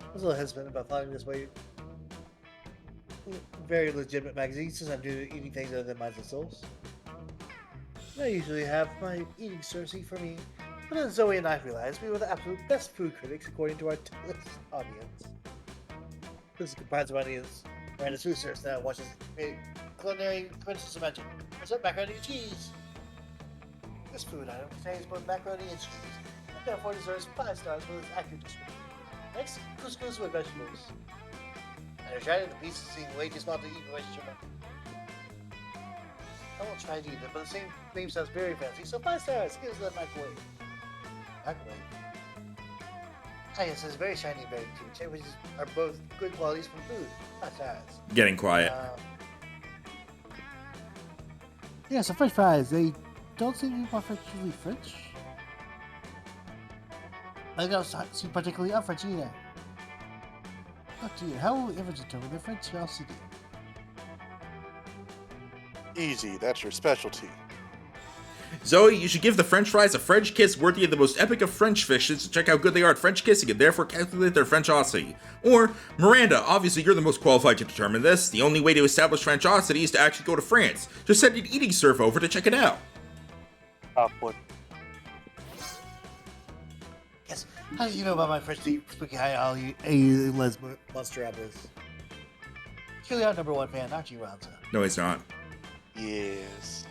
I was a little hesitant about following this way. Very legitimate magazine since I'm doing eating things other than minds and souls. I usually have my eating sourcey for me, but then Zoe and I realized we were the absolute best food critics according to our audience. This is comprised of audience. Miranda's food source now watches culinary princess of magic. What's up, macaroni and cheese? This food item contains both macaroni and cheese, and therefore deserves 5 stars for its accurate description. Next, couscous with vegetables. And I tried it, the pieces seem way too small to eat in relationship. I won't try it either, but the same name sounds very fancy, so 5 stars. Here's the microwave. Accolade. Ah, yes, it's very shiny and very cute, which are both good qualities from food. Not size.
Getting quiet.
Yeah, so French fries, they don't seem to be particularly French. They don't seem particularly un-French either. Oh dear, how will we ever determine their Frenchosity?
Easy, that's your specialty.
Zoe, you should give the French fries a French kiss worthy of the most epic of French fishes to check how good they are at French kissing and therefore calculate their Frenchosity. Or, Miranda, obviously you're the most qualified to determine this. The only way to establish Frenchosity is to actually go to France. Just send an eating serve over to check it out.
Top one.
Yes. How do you know about my French spooky high Les Monster Apples? It's really our number one fan, aren't you, Ronza?
No, he's not.
Yes.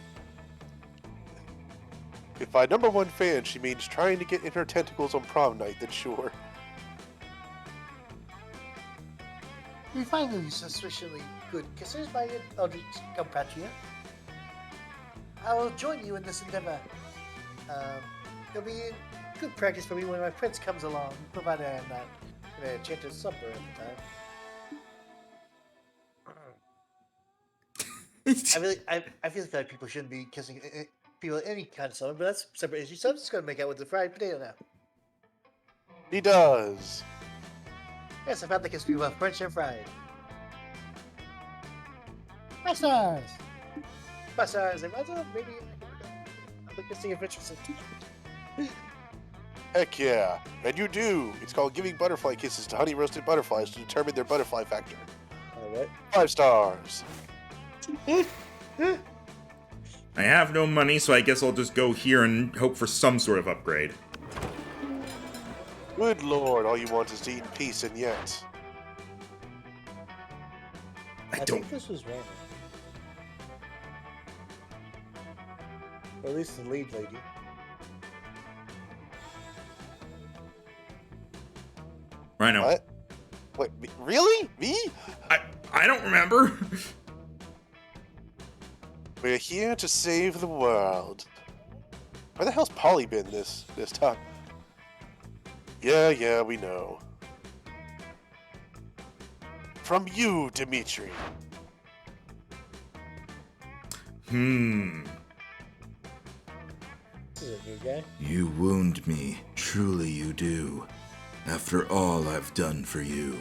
If by number one fan she means trying to get in her tentacles on prom night, then sure.
You find these sufficiently good kissers, my eldritch compatriot. I will join you in this endeavor. It'll be good practice for me when my prince comes along, provided I am not in a enchanted supper at the time. I feel like people shouldn't be kissing people at any kind of summer, but that's a separate issue. So I'm just gonna make out with the fried potato now.
He does.
Yes, I found the kiss people both French and fried.
My stars!
My stars, and maybe I'm kissing a French person.
Heck yeah. And you do. It's called giving butterfly kisses to honey roasted butterflies to determine their butterfly factor.
Alright.
5 stars.
I have no money, so I guess I'll just go here and hope for some sort of upgrade.
Good lord, all you want is to eat in peace, and yet.
I don't.
think this was random. Or at least the lead lady.
Rhino.
What? Wait, really? Me?
I don't remember.
We're here to save the world. Where the hell's Polly been this time? Yeah, we know. From you, Dimitri.
This is a new guy.
You wound me, truly you do, after all I've done for you.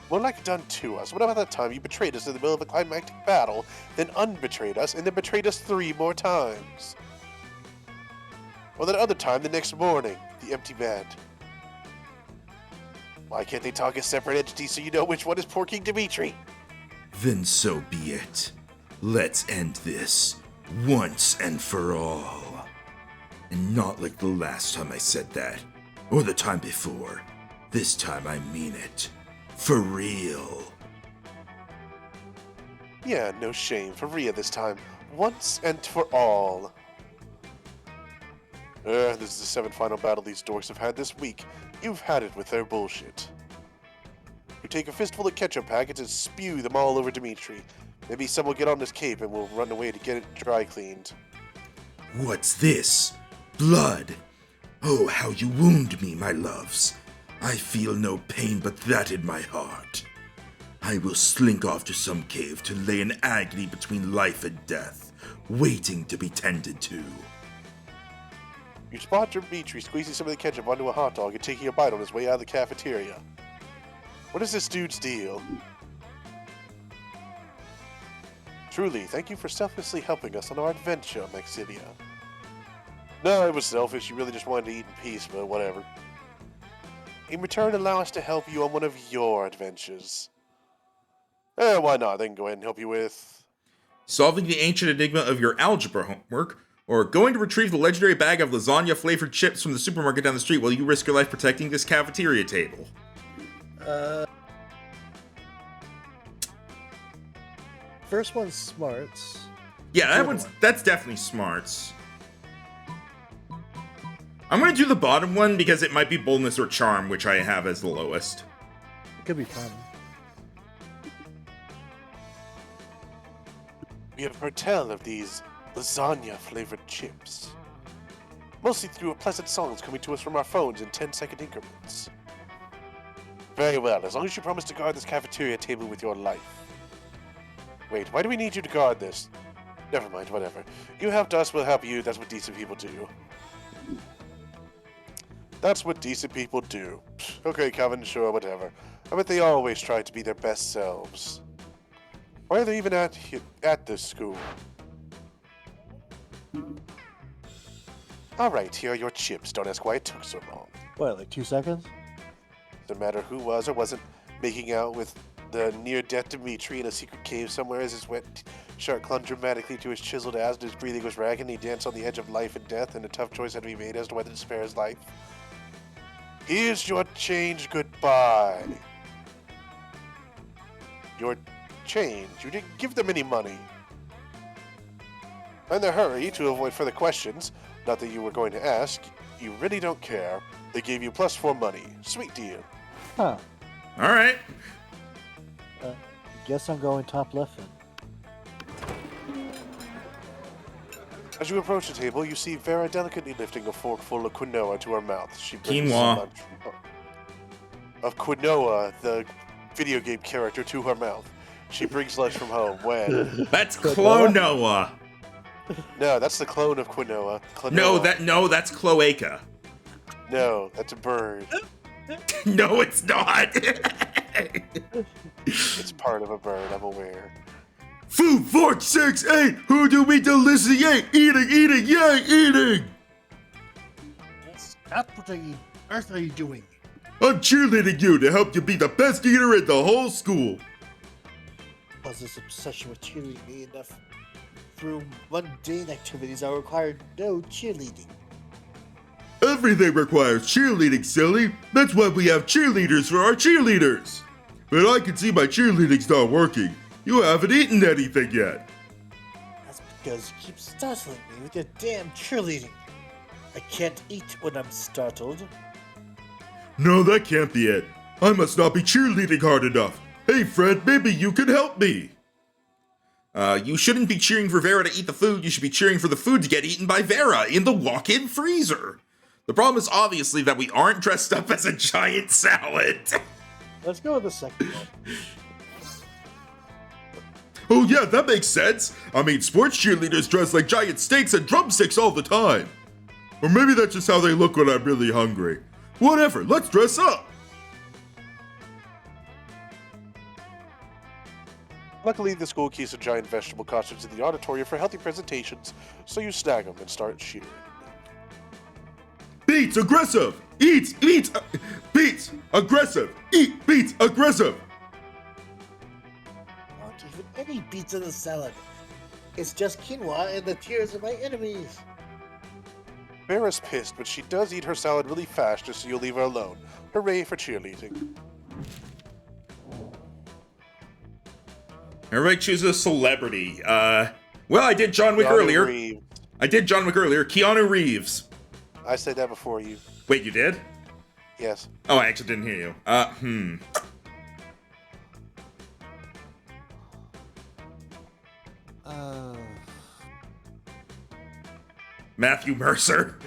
More like done to us. What about that time you betrayed us in the middle of a climactic battle, then unbetrayed us, and then betrayed us 3 more times? Or that other time the next morning, the empty bed. Why can't they talk as separate entities so you know which one is poor King Dimitri?
Then so be it. Let's end this, once and for all. And not like the last time I said that, or the time before. This time I mean it. For real.
Yeah, no shame. For Rhea this time. Once and for all. This is the 7th final battle these dorks have had this week. You've had it with their bullshit. You take a fistful of ketchup packets and spew them all over Dimitri. Maybe some will get on this cape and will run away to get it dry cleaned.
What's this? Blood. Oh, how you wound me, my loves. I feel no pain but that in my heart. I will slink off to some cave to lay in agony between life and death, waiting to be tended to.
You spot Dimitri squeezing some of the ketchup onto a hot dog and taking a bite on his way out of the cafeteria. What is this dude's deal? Truly, thank you for selflessly helping us on our adventure, Maxilia. No, it was selfish. You really just wanted to eat in peace, but whatever. In return, allow us to help you on one of your adventures. Why not? They can go ahead and help you with...
Solving the ancient enigma of your algebra homework, or going to retrieve the legendary bag of lasagna-flavored chips from the supermarket down the street while you risk your life protecting this cafeteria table.
First one's smarts.
Yeah, that's definitely smarts. I'm gonna do the bottom one because it might be boldness or charm, which I have as the lowest.
It could be fun.
We have heard tell of these lasagna-flavored chips. Mostly through pleasant songs coming to us from our phones in 10-second increments. Very well, as long as you promise to guard this cafeteria table with your life. Wait, why do we need you to guard this? Never mind, whatever. You helped us, we'll help you. That's what decent people do. That's what decent people do. Okay, Calvin, sure, whatever. I bet they always try to be their best selves. Why are they even at this school? Alright, here are your chips. Don't ask why it took so long.
What, like 2 seconds?
No matter who was or wasn't making out with the near-death Dimitri in a secret cave somewhere as his wet shirt clung dramatically to his chiseled ass and his breathing was ragged and he danced on the edge of life and death and a tough choice had to be made as to whether to spare his life. Here's your change goodbye. Your change? You didn't give them any money. In a hurry, to avoid further questions, not that you were going to ask, you really don't care. They gave you +4 money. Sweet deal.
Huh.
All right.
Guess I'm going top left then.
As you approach the table, you see Vera delicately lifting a fork full of quinoa to her mouth. She brings
Quinoa.
some lunch of quinoa, the video game character, to her mouth. She brings lunch from home when...
That's Clonoa.
No, that's the clone of quinoa.
No, that's Cloaca.
No, that's a bird.
No, it's not.
It's part of a bird, I'm aware.
Food, fork, 6, 8. Who do we delineate? Eating, yay, eating.
That's not what on earth are you doing?
I'm cheerleading you to help you be the best eater in the whole school.
Was this obsession with cheerleading me enough? Through mundane activities I required no cheerleading.
Everything requires cheerleading, silly. That's why we have cheerleaders for our cheerleaders. But I can see my cheerleading's not working. You haven't eaten anything yet.
That's because you keep startling me with your damn cheerleading. I can't eat when I'm startled.
No, that can't be it. I must not be cheerleading hard enough. Hey, Fred, maybe you can help me.
You shouldn't be cheering for Vera to eat the food. You should be cheering for the food to get eaten by Vera in the walk-in freezer. The problem is obviously that we aren't dressed up as a giant salad.
Let's go with the second one.
Oh yeah, that makes sense. I mean, sports cheerleaders dress like giant steaks and drumsticks all the time. Or maybe that's just how they look when I'm really hungry. Whatever, let's dress up.
Luckily, the school keeps some giant vegetable costumes in the auditorium for healthy presentations, so you snag them and start cheering.
Beats, aggressive. Beats, aggressive. Eat, beats, aggressive.
Not even any beets in the salad. It's just quinoa and the tears of my enemies.
Vera's pissed, but she does eat her salad really fast just so you'll leave her alone. Hooray for cheerleading.
Everybody chooses a celebrity. Well, I did John Wick
Keanu
earlier.
Reeves.
Keanu Reeves.
I said that before you.
Wait, you did?
Yes.
Oh, I actually didn't hear you. Matthew Mercer.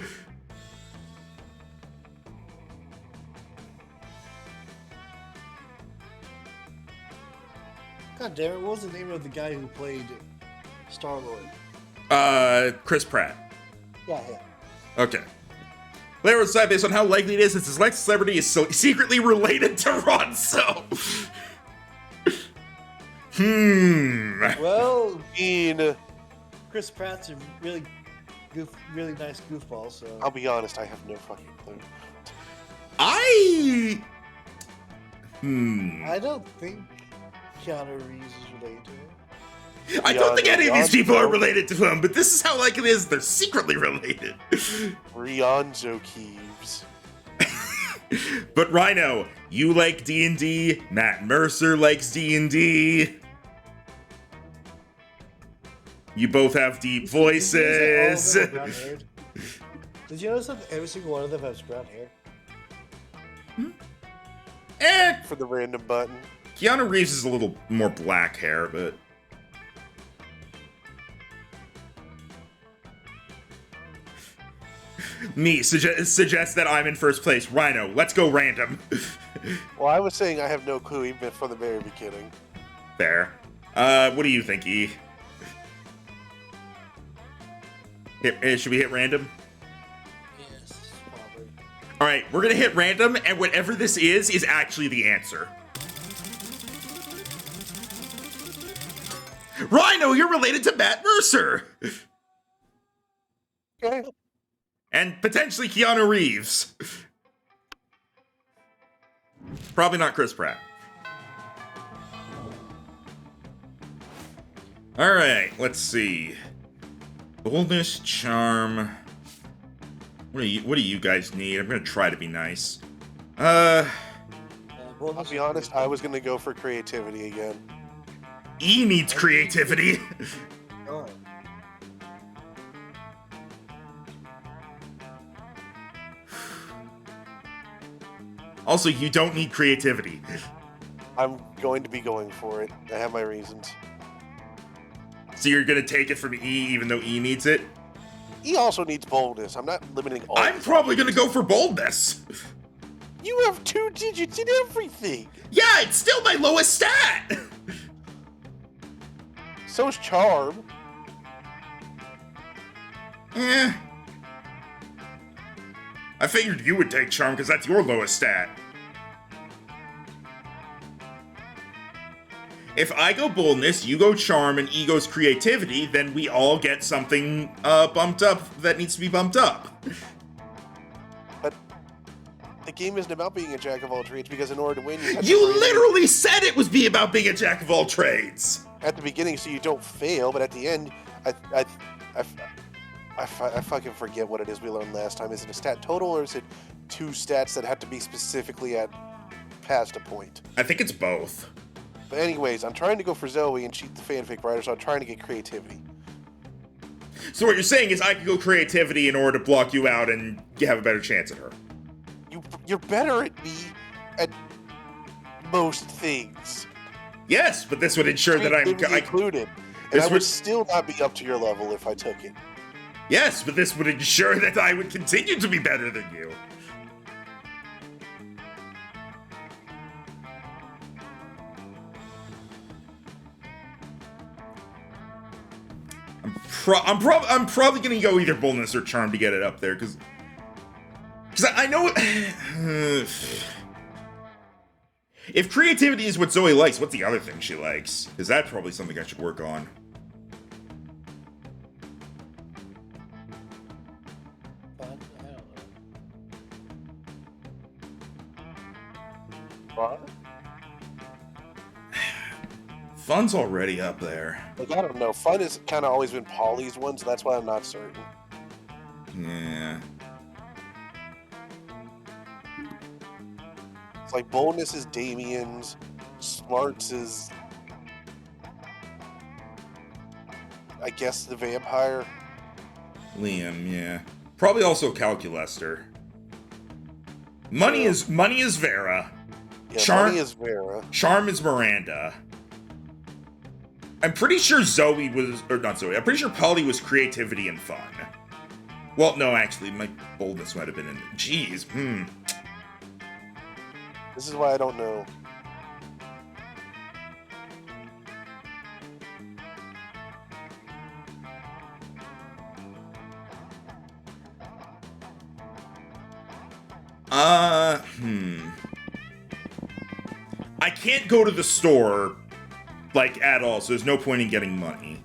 God damn it, what was the name of the guy who played Star-Lord?
Chris Pratt.
Yeah.
Okay. Later was decided based on how likely it is that this next celebrity is so secretly related to Ronso.
Well,
Mean.
Chris Pratt's a really nice goofball, so...
I'll be honest, I have no fucking clue.
I
don't think Keanu Reeves is related to him.
I don't think any of these people are related to him, but this is how likely it is they're secretly related.
Rionzo Keeves.
But Rhino, you like D&D, Matt Mercer likes D&D. You both have deep voices.
Did you notice that every single one of them has brown hair?
For the random button.
Keanu Reeves is a little more black hair, but... Me suggests that I'm in first place. Rhino, let's go random.
Well, I was saying I have no clue even from the very beginning.
Fair. What do you think, E? Should we hit random?
Yes, probably.
All right, we're gonna hit random, and whatever this is actually the answer. Rhino, you're related to Matt Mercer!
Okay.
And potentially Keanu Reeves. Probably not Chris Pratt. All right, let's see. Boldness, charm. What do you guys need? I'm gonna try to be nice.
I'll be honest, I was gonna go for creativity again.
E needs creativity.
Oh.
Also, you don't need creativity.
I'm going to be going for it. I have my reasons.
So you're gonna take it from E even though E needs it?
He also needs boldness. I'm not limiting all.
I'm probably gonna go for boldness.
You have 2 digits in everything.
Yeah, it's still my lowest stat.
So's charm.
Eh. I figured you would take charm because that's your lowest stat. If I go boldness, you go charm, and E goes creativity, then we all get something bumped up that needs to be bumped up.
But the game isn't about being a jack of all trades because in order to win, you have to
You
win
literally said it was about being a jack of all trades.
at the beginning so you don't fail, but at the end, I fucking forget what it is we learned last time. Is it a stat total or is it 2 stats that have to be specifically at past a point?
I think it's both.
But anyways, I'm trying to go for Zoe and cheat the fanfic writer, so I'm trying to get creativity.
So what you're saying is I could go creativity in order to block you out and have a better chance at her.
You're better at me at most things.
Yes, but this would ensure that
Creativity included. And
This
I would
would-
still not be up to your level if I took it.
Yes, but this would ensure that I would continue to be better than you. I'm probably gonna go either boldness or charm to get it up there because I know if creativity is what Zoe likes, what's the other thing she likes? Because that's probably something I should work on.
Fun? I don't know.
What?
Fun's already up there.
Like, I don't know. Fun has kind of always been Polly's one, so that's why I'm not certain.
Yeah.
It's like boldness is Damien's, smarts is, I guess, the vampire.
Liam, yeah. Probably also Calculester. Money is Vera.
Yeah,
Charm-
Money is Vera.
Charm is Miranda. I'm pretty sure Zoe was, or not Zoe, I'm pretty sure Polly was creativity and fun. Well, no, actually, my boldness might have been in there. Jeez,
This is why I don't know.
I can't go to the store, like, at all, so there's no point in getting money.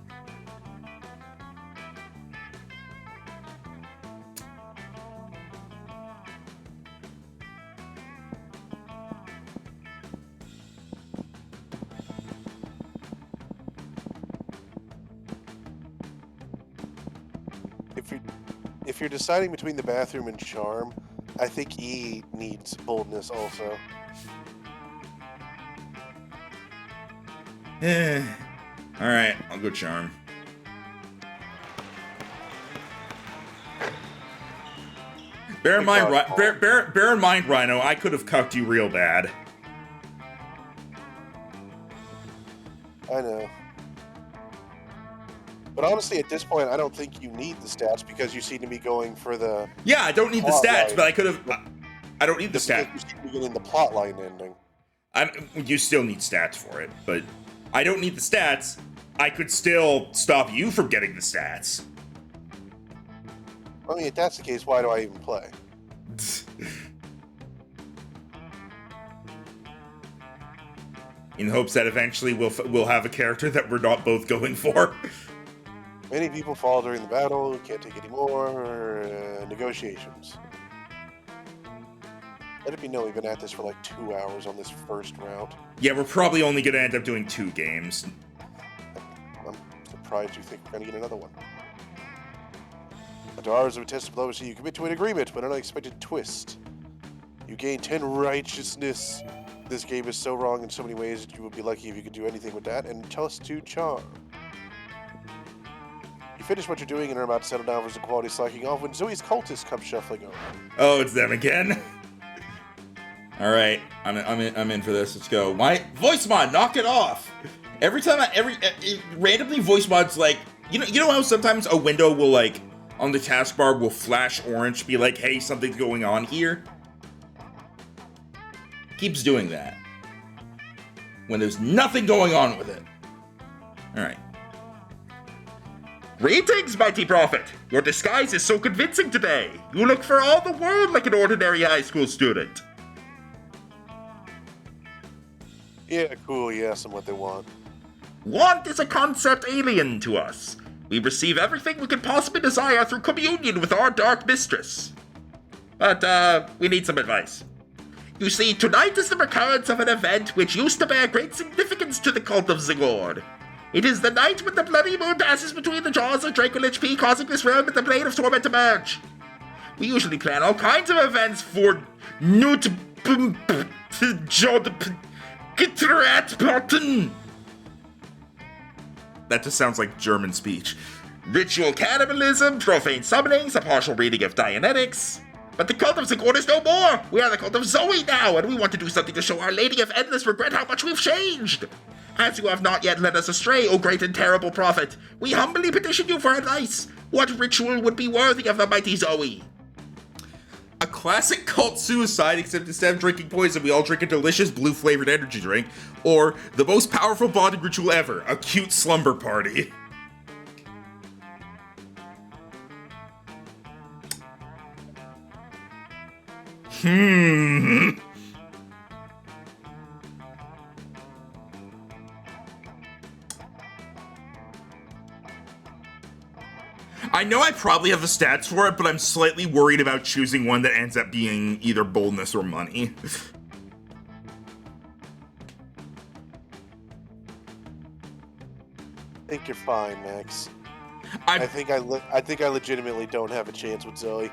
If you're deciding between the bathroom and charm, I think E needs boldness also.
Alright, I'll go charm. Bear in mind, bear in mind, Rhino, I could have cucked you real bad.
I know. But honestly, at this point, I don't think you need the stats because you seem to be going for the.
Yeah, I don't need the
Plot
stats,
line.
but I could have. I don't need the stat.
You seem to be getting the plotline ending.
You still need stats for it, but I don't need the stats. I could still stop you from getting the stats.
I mean, if that's the case, why do I even play?
In hopes that eventually we'll have a character that we're not both going for.
Many people fall during the battle, can't take any more. Negotiations. Let it be known we've been at this for like 2 hours on this first round.
Yeah, we're probably only going to end up doing 2 games.
I'm surprised you think we're going to get another one. After hours of intense diplomacy, you commit to an agreement, but an unexpected twist. You gain 10 righteousness. This game is so wrong in so many ways that you would be lucky if you could do anything with that, and plus 2 charm. You finish what you're doing and are about to settle down for some quality slacking off when Zoe's cultists come shuffling over.
Oh, it's them again. All right, I'm in for this. Let's go. My voice mod, knock it off. Every time randomly voice mod's like, you know how sometimes a window will like on the taskbar will flash orange, be like, hey, something's going on here. Keeps doing that when there's nothing going on with it. All right.
Greetings, mighty prophet! Your disguise is so convincing today. You look for all the world like an ordinary high school student.
Yeah, cool, you ask them what they want.
Want is a concept alien to us. We receive everything we can possibly desire through communion with our dark mistress. But, we need some advice. You see, tonight is the recurrence of an event which used to bear great significance to the cult of Zigord. It is the night when the bloody moon passes between the jaws of Draco Lich P, causing this realm and the plane of torment to merge. We usually plan all kinds of events for Newt Button.
That just sounds like German speech.
Ritual cannibalism, profane summonings, a partial reading of Dianetics. But the cult of Zigord is no more! We are the cult of Zoe now, and we want to do something to show Our Lady of Endless Regret how much we've changed! As you have not yet led us astray, O great and terrible prophet, we humbly petition you for advice. What ritual would be worthy of the mighty Zoe?
A classic cult suicide, except instead of drinking poison, we all drink a delicious blue-flavored energy drink. Or, the most powerful bonding ritual ever, a cute slumber party. I know I probably have the stats for it, but I'm slightly worried about choosing one that ends up being either boldness or money.
I think you're fine, Max. I think I legitimately don't have a chance with Zoe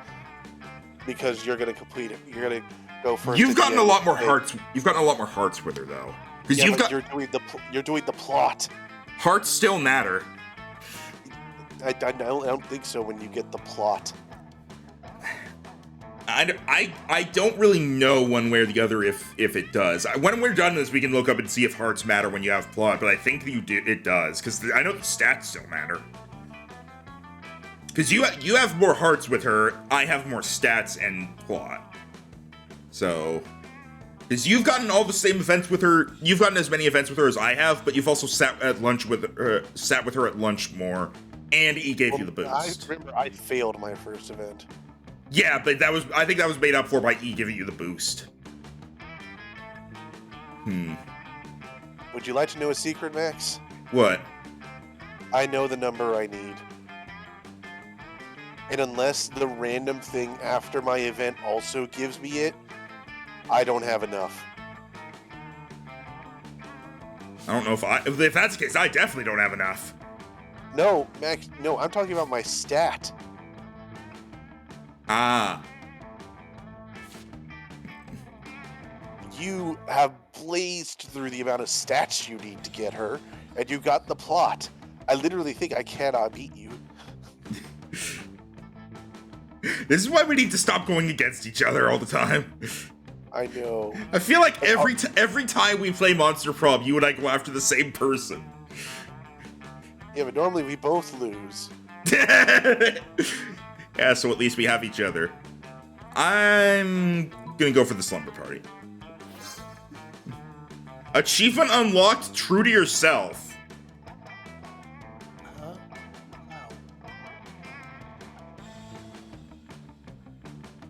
because you're gonna complete it. You're gonna go first.
You've gotten a lot more hearts. You've gotten a lot more hearts with her though, because
yeah, you're doing the plot.
Hearts still matter.
I don't think so when you get the plot.
I don't really know one way or the other if it does. When we're done with this, we can look up and see if hearts matter when you have plot, but I think it does, because I know the stats still matter. Because you have more hearts with her, I have more stats and plot. So, because you've gotten all the same events with her, you've gotten as many events with her as I have, but you've also sat with her at lunch more. And he gave you the boost.
I remember I failed my first event.
Yeah, but I think that was made up for by E giving you the boost.
Would you like to know a secret, Max?
What?
I know the number I need. And unless the random thing after my event also gives me it, I don't have enough.
I don't know if that's the case, I definitely don't have enough.
No, Max, no, I'm talking about my stat.
Ah.
You have blazed through the amount of stats you need to get her, and you got the plot. I literally think I cannot beat you.
This is why we need to stop going against each other all the time.
I know.
I feel like every time we play Monster Prom, you and I go after the same person.
Yeah, but normally we both lose.
Yeah, so at least we have each other. I'm gonna go for the slumber party. Achievement unlocked, true to yourself.
Wow.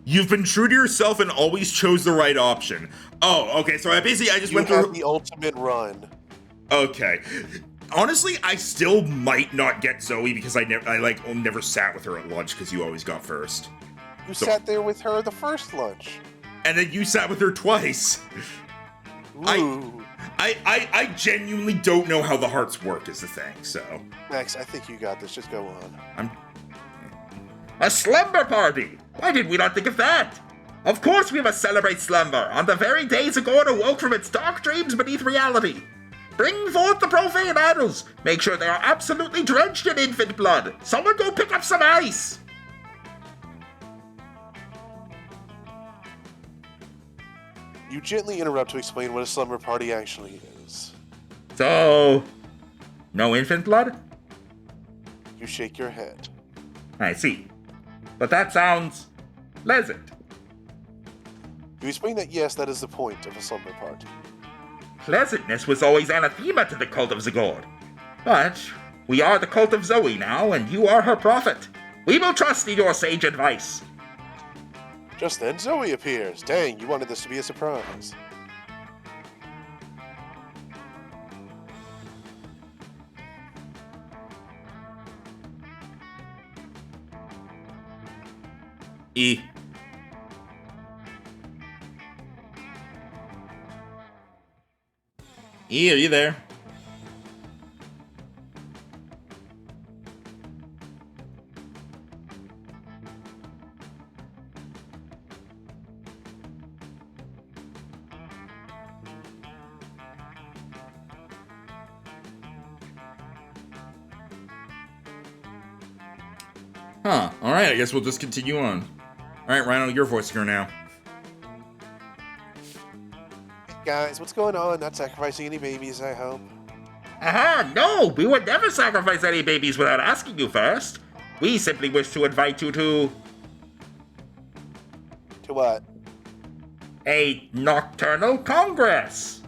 You've been true to yourself and always chose the right option. Oh, okay, so I just
You
went
had
through...
the ultimate run.
Okay. Honestly, I still might not get Zoe because I never sat with her at lunch because you always got first.
You
So-
sat there with her the first lunch.
And then you sat with her twice.
Ooh.
I genuinely don't know how the hearts work is the thing, so...
Max, I think you got this. Just go on.
A slumber party! Why did we not think of that? Of course we must celebrate slumber, on the very day Zagor awoke from its dark dreams beneath reality. Bring forth the profane idols. Make sure they are absolutely drenched in infant blood. Someone go pick up some ice.
You gently interrupt to explain what a slumber party actually is.
So, no infant blood?
You shake your head.
I see. But that sounds pleasant.
You explain that yes, that is the point of a slumber party.
Pleasantness was always anathema to the cult of Zagor. But we are the cult of Zoe now, and you are her prophet. We will trust in your sage advice.
Just then, Zoe appears. Dang, you wanted this to be a surprise.
E. E, are you there? Huh. Alright, I guess we'll just continue on. Alright, Rhino, your voice here now.
Guys, what's going on? Not sacrificing any babies, I hope.
Aha, no! We would never sacrifice any babies without asking you first. We simply wish to invite you to
To what?
a nocturnal congress.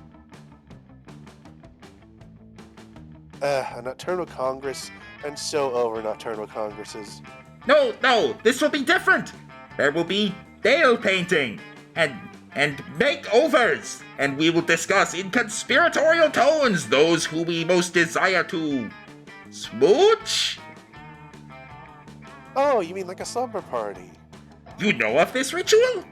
A nocturnal congress. I'm so over nocturnal congresses.
No, this will be different. There will be nail painting and makeovers, and we will discuss in conspiratorial tones those who we most desire to smooch.
Oh, you mean like a slumber party?
You know of this ritual?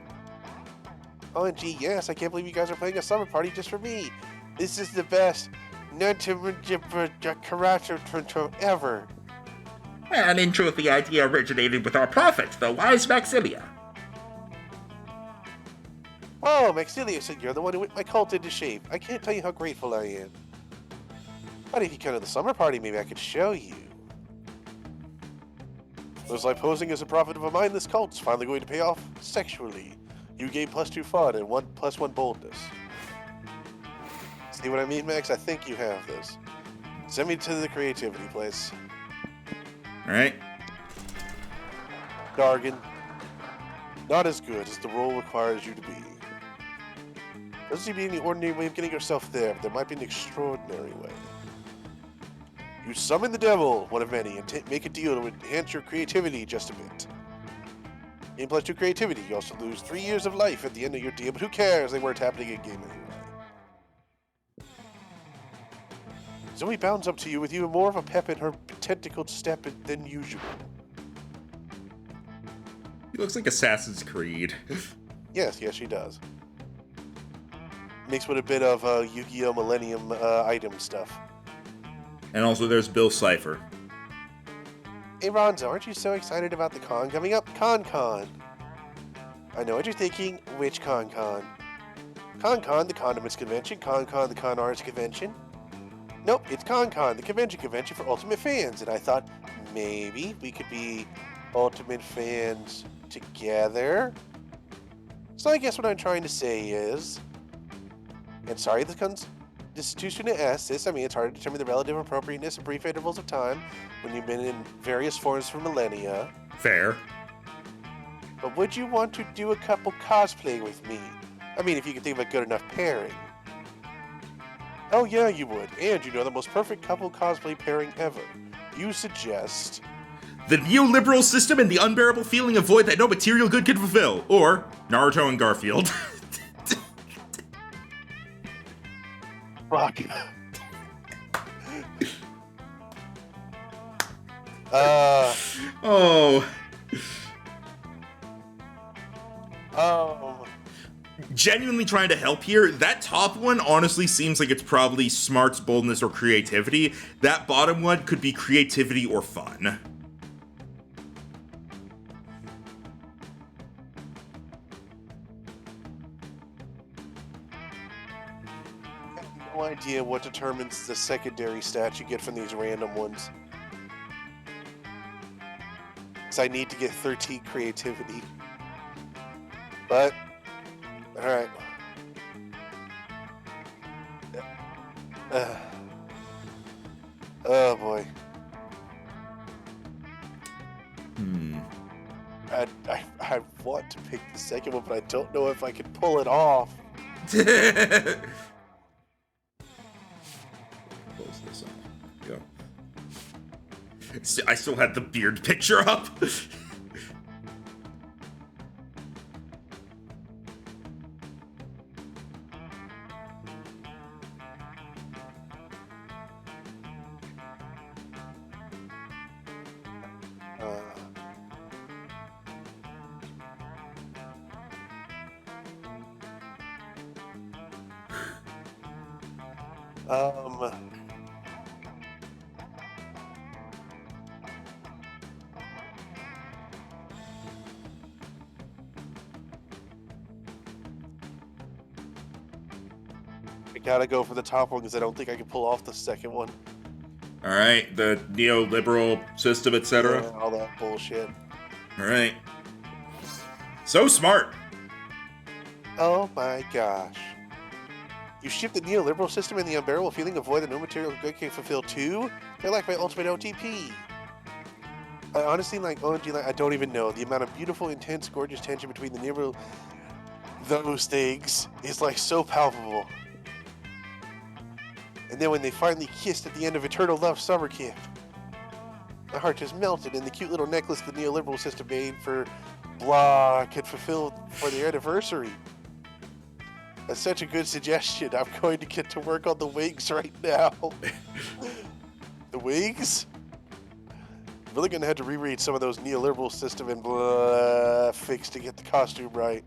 OMG, yes, I can't believe you guys are playing a summer party just for me. This is the best karate ever.
And in truth, the idea originated with our prophet, the wise Maxilia.
Oh, Maxilia said you're the one who whipped my cult into shape. I can't tell you how grateful I am. But if you come to the summer party, maybe I could show you. Looks like posing as a prophet of a mindless cult is finally going to pay off sexually. You gain +2 fun and 1+1 boldness. See what I mean, Max? I think you have this. Send me to the creativity place.
Alright.
Dargan. Not as good as the role requires you to be. Doesn't seem to be any ordinary way of getting yourself there, but there might be an extraordinary way. You summon the devil, one of many, and make a deal to enhance your creativity just a bit. Gain +2 creativity, you also lose 3 years of life at the end of your deal, but who cares? They weren't happening in game anyway. Zoe bounds up to you with even more of a pep in her tentacled step than usual.
He looks like Assassin's Creed.
Yes, she does. Mixed with a bit of Yu-Gi-Oh! Millennium item stuff.
And also there's Bill Cipher.
Hey Ronzo, aren't you so excited about the con coming up? Con. I know what you're thinking. Which con? Con, the Condiments Convention. Con, the Con Arts Convention. Nope, it's Con, the convention for Ultimate fans. And I thought maybe we could be Ultimate fans together. So I guess what I'm trying to say is... And sorry,
This is too soon to ask this. I mean, it's hard to determine the relative appropriateness of brief intervals of time when you've been in various forms for millennia.
Fair.
But would you want to do a couple cosplay with me? I mean, if you can think of a good enough pairing. Oh yeah, you would. And you know the most perfect couple cosplay pairing ever. You suggest...
The neoliberal system and the unbearable feeling of void that no material good can fulfill. Or Naruto and Garfield.
Fuck.
Oh.
Oh.
Genuinely trying to help here. That top one honestly seems like it's probably smarts, boldness, or creativity. That bottom one could be creativity or fun.
No idea what determines the secondary stats you get from these random ones. Because I need to get 13 creativity. But, alright. Oh boy. I want to pick the second one, but I don't know if I can pull it off.
Close this up. Go. I still had the beard picture up.
I gotta go for the top one because I don't think I can pull off the second one.
All right, the neoliberal system, etc.
Yeah, all that bullshit.
All right. So smart.
Oh my gosh. You ship the neoliberal system and the unbearable feeling of void that no material good can fulfill too? They're like my ultimate OTP. I honestly like OMG, like I don't even know. The amount of beautiful, intense, gorgeous tension between the neoliberal those things is like so palpable. And then when they finally kissed at the end of Eternal Love Summer Camp, my heart just melted, and the cute little necklace the neoliberal system made for blah could fulfill for their anniversary. That's such a good suggestion. I'm going to get to work on the wigs right now. The wigs? I'm really going to have to reread some of those neoliberal system and blah fix to get the costume right.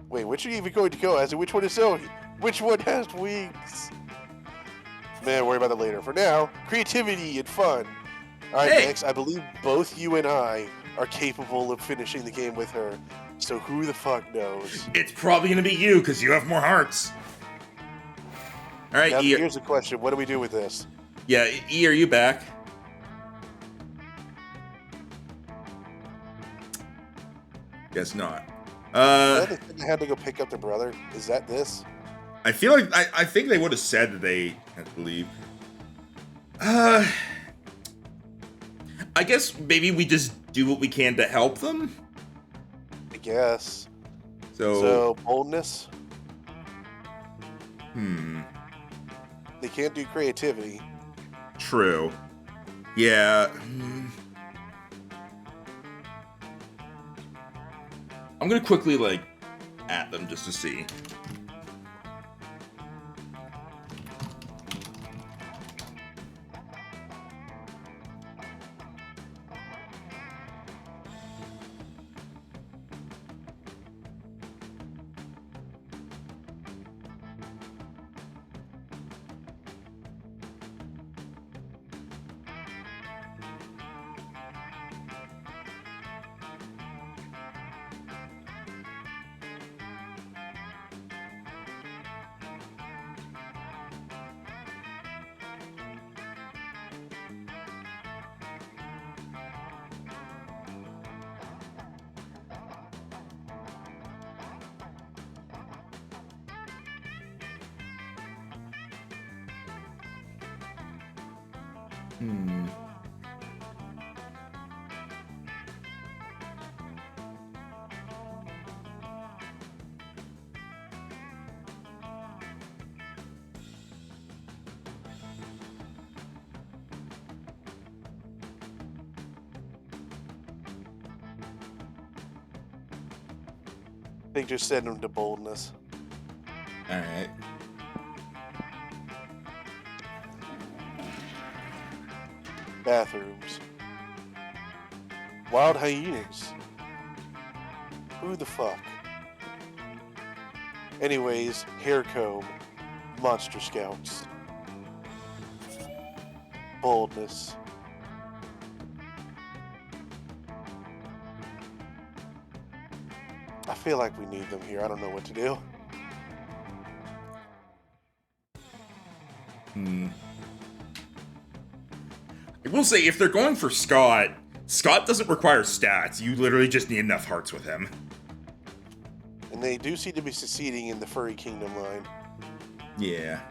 Wait, which are you even going to go as? And which one is Zoe? Which one has wigs? Man, worry about that later. For now, creativity and fun. Alright,
Hey!
Max, I believe both you and I are capable of finishing the game with her. So who the fuck knows?
It's probably gonna be you because you have more hearts. All right,
Now,
E.
here's the question. What do we do with this?
Yeah, E, are you back? Guess not.
Is that the thing I had to go pick up the brother? Is that this?
I feel like I think they would have said that they had to leave. I guess maybe we just do what we can to help them.
I guess.
So
So, boldness?
hmm,
They can't do creativity.
true. Yeah. I'm gonna quickly like at them just to see. Hmm.
I think just send him to boldness.
All right.
Bathrooms. Wild hyenas. Who the fuck? Anyways, hair comb. Monster Scouts. Boldness. I feel like we need them here. I don't know what to do.
I will say, if they're going for Scott, Scott doesn't require stats. You literally just need enough hearts with him.
And they do seem to be succeeding in the Furry Kingdom line.
Yeah.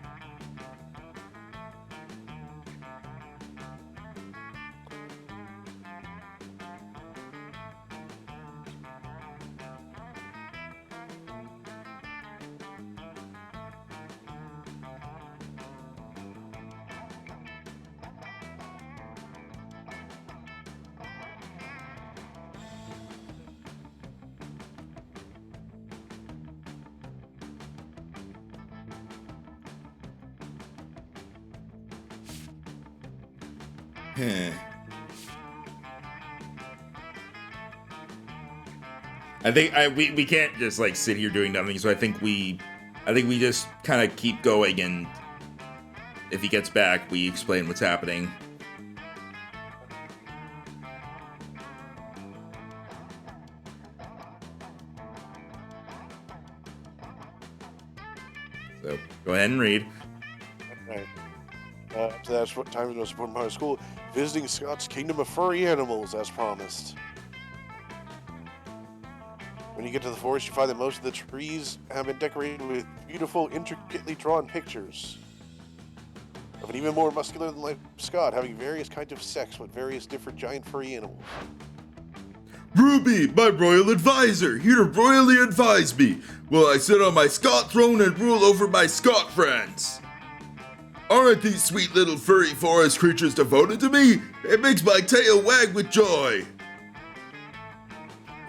I think we can't just like sit here doing nothing. So I think we just kind of keep going, and if he gets back, we explain what's happening. So go ahead and read.
Okay. So that's what time to support my school. Visiting Scott's Kingdom of Furry Animals, as promised. When you get to the forest, you find that most of the trees have been decorated with beautiful, intricately drawn pictures of an even more muscular than life Scott, having various kinds of sex with various different giant furry animals.
Ruby, my royal advisor, here to royally advise me while I sit on my Scott throne and rule over my Scott friends. Aren't these sweet little furry forest creatures devoted to me? It makes my tail wag with joy.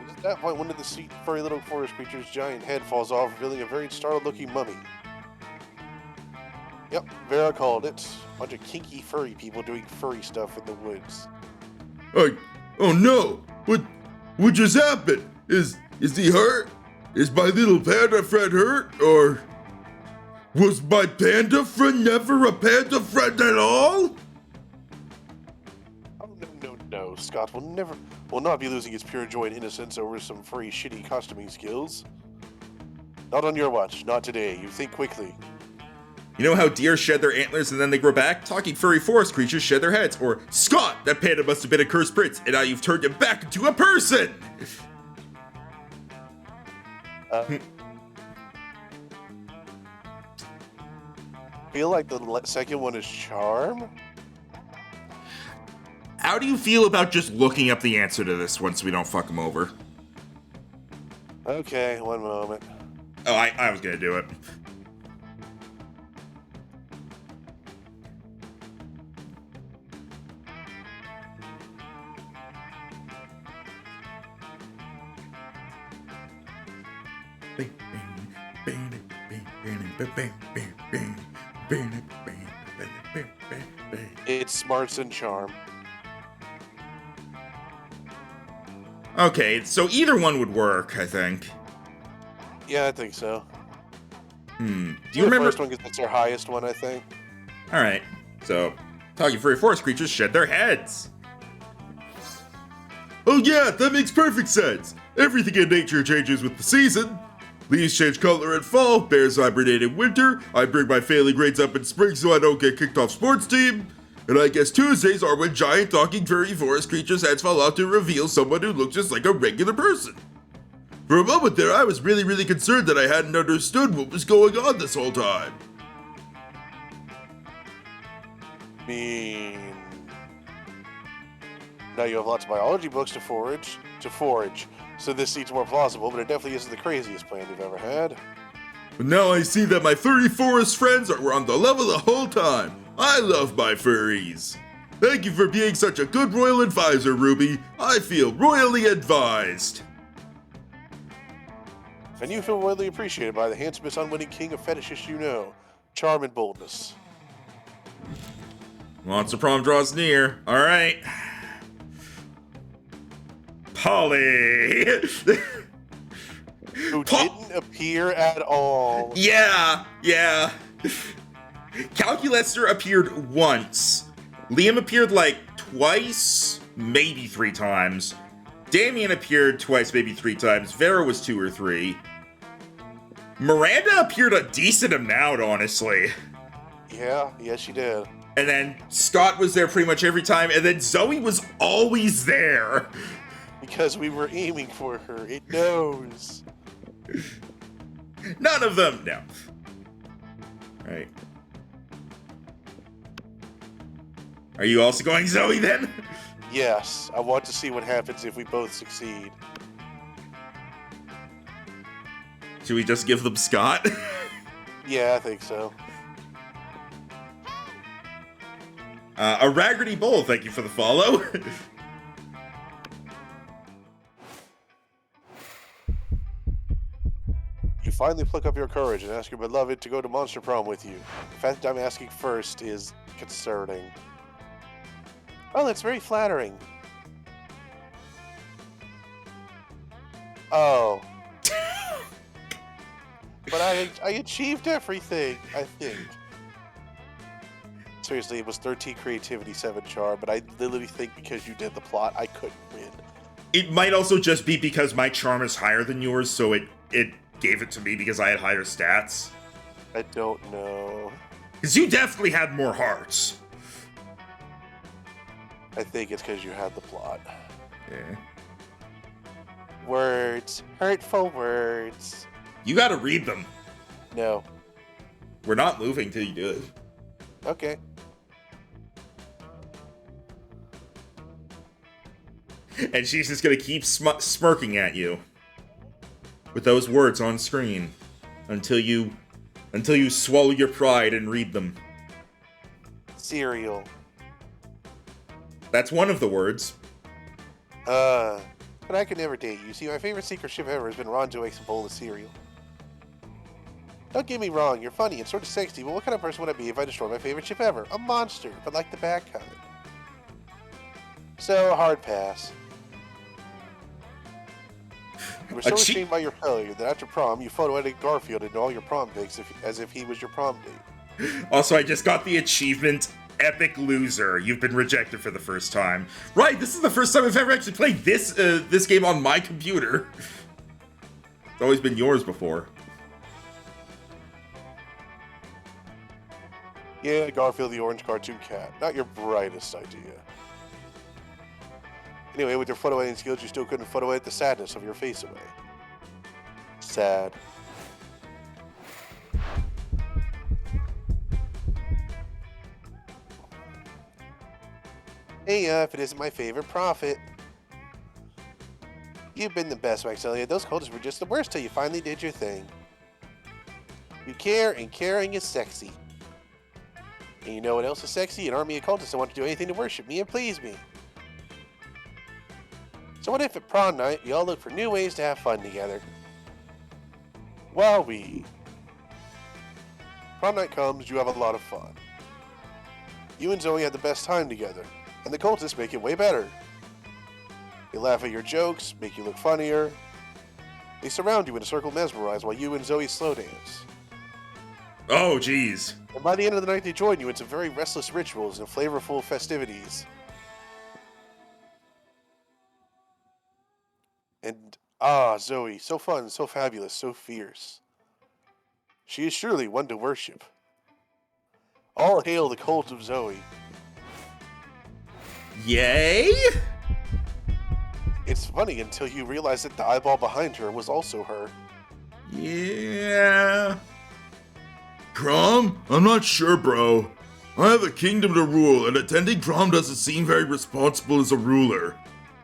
At that point, one of the sweet, furry little forest creature's giant head falls off, revealing a very startled-looking mummy. Yep, Vera called it. A bunch of kinky furry people doing furry stuff in the woods.
Oh no! What just happened? Is he hurt? Is my little panda friend hurt? Or was my panda friend never a panda friend at all?
Oh, no. Scott will not be losing his pure joy and innocence over some furry shitty costuming skills. Not on your watch, not today. You think quickly.
You know how deer shed their antlers and then they grow back? Talking furry forest creatures shed their heads. Or, Scott, that panda must have been a cursed prince, and now you've turned him back into a person!
Feel like the second one is charm?
How do you feel about just looking up the answer to this one so we don't fuck him over?
Okay, one moment.
Oh, I was gonna do it.
It's smarts and charm.
Okay, so either one would work, I think.
Yeah, I think so.
Do you
The
remember?
first one, because that's their highest one, I think.
All right, so talking furry forest creatures shed their heads.
Oh yeah, that makes perfect sense. Everything in nature changes with the season. Leaves change color in fall, bears hibernate in winter, I bring my failing grades up in spring so I don't get kicked off sports team, and I guess Tuesdays are when giant talking furry forest creatures' heads fall out to reveal someone who looks just like a regular person. For a moment there, I was really concerned that I hadn't understood what was going on this whole time.
I mean, Now you have lots of biology books to forage. So this seems more plausible, but it definitely isn't the craziest plan you've ever had.
But now I see that my furry forest friends were on the level the whole time. I love my furries. Thank you for being such a good royal advisor, Ruby. I feel royally advised.
And you feel royally appreciated by the handsomest unwitting king of fetishists you know, charm and boldness.
Monster Prom draws near. All right. Polly.
Who didn't appear at all.
Yeah. Calculester appeared once. Liam appeared like twice, maybe 3 times. Damien appeared twice, maybe 3 times. Vera was 2 or 3. Miranda appeared a decent amount, honestly.
Yeah, she did.
And then Scott was there pretty much every time, and then Zoe was always there.
Because we were aiming for her. It knows.
None of them. No. Alright. Are you also going Zoe then?
Yes, I want to see what happens if we both succeed.
Should we just give them Scott?
Yeah, I think so.
A Raggerty Bull, thank you for the follow.
You finally pluck up your courage and ask your beloved to go to Monster Prom with you. The fact that I'm asking first is concerning. Oh, that's very flattering. Oh. But I achieved everything, I think. Seriously, it was 13 creativity, 7 charm, but I literally think because you did the plot, I couldn't win.
It might also just be because my charm is higher than yours, so it gave it to me because I had higher stats.
I don't know.
Because you definitely had more hearts.
I think it's because you had the plot.
Yeah.
Words. Hurtful words.
You gotta read them.
No.
We're not moving till you do it.
Okay.
And she's just gonna keep smirking at you with those words on screen until you swallow your pride and read them.
Cereal.
That's one of the words.
But I could never date you. See, my favorite secret ship ever has been Ronjo makes a bowl of cereal. Don't get me wrong, you're funny and sort of sexy, but what kind of person would I be if I destroyed my favorite ship ever? A monster, but like the bad kind. So, a hard pass. You were so ashamed by your failure that after prom, you photo-edited Garfield into all your prom pics as if he was your prom date.
Also, I just got the achievement, Epic Loser. You've been rejected for the first time. Right, this is the first time I've ever actually played this game on my computer. It's always been yours before.
Yeah, Garfield the orange cartoon cat. Not your brightest idea. Anyway, with your photo editing skills, you still couldn't photo edit the sadness of your face away. Sad. Hey, if it isn't my favorite prophet. You've been the best, Maxelia. Those cultists were just the worst till you finally did your thing. You care, and caring is sexy. And you know what else is sexy? An army of cultists that want to do anything to worship me and please me. So what if at prom night, we all look for new ways to have fun together? Prom night comes, you have a lot of fun. You and Zoe had the best time together, and the cultists make it way better. They laugh at your jokes, make you look funnier. They surround you in a circle mesmerized while you and Zoe slow dance.
Oh, jeez.
And by the end of the night, they join you in some very restless rituals and flavorful festivities. And, Zoe, so fun, so fabulous, so fierce. She is surely one to worship. All hail the cult of Zoe.
Yay?
It's funny until you realize that the eyeball behind her was also her.
Yeah.
Prom? I'm not sure, bro. I have a kingdom to rule, and attending prom doesn't seem very responsible as a ruler.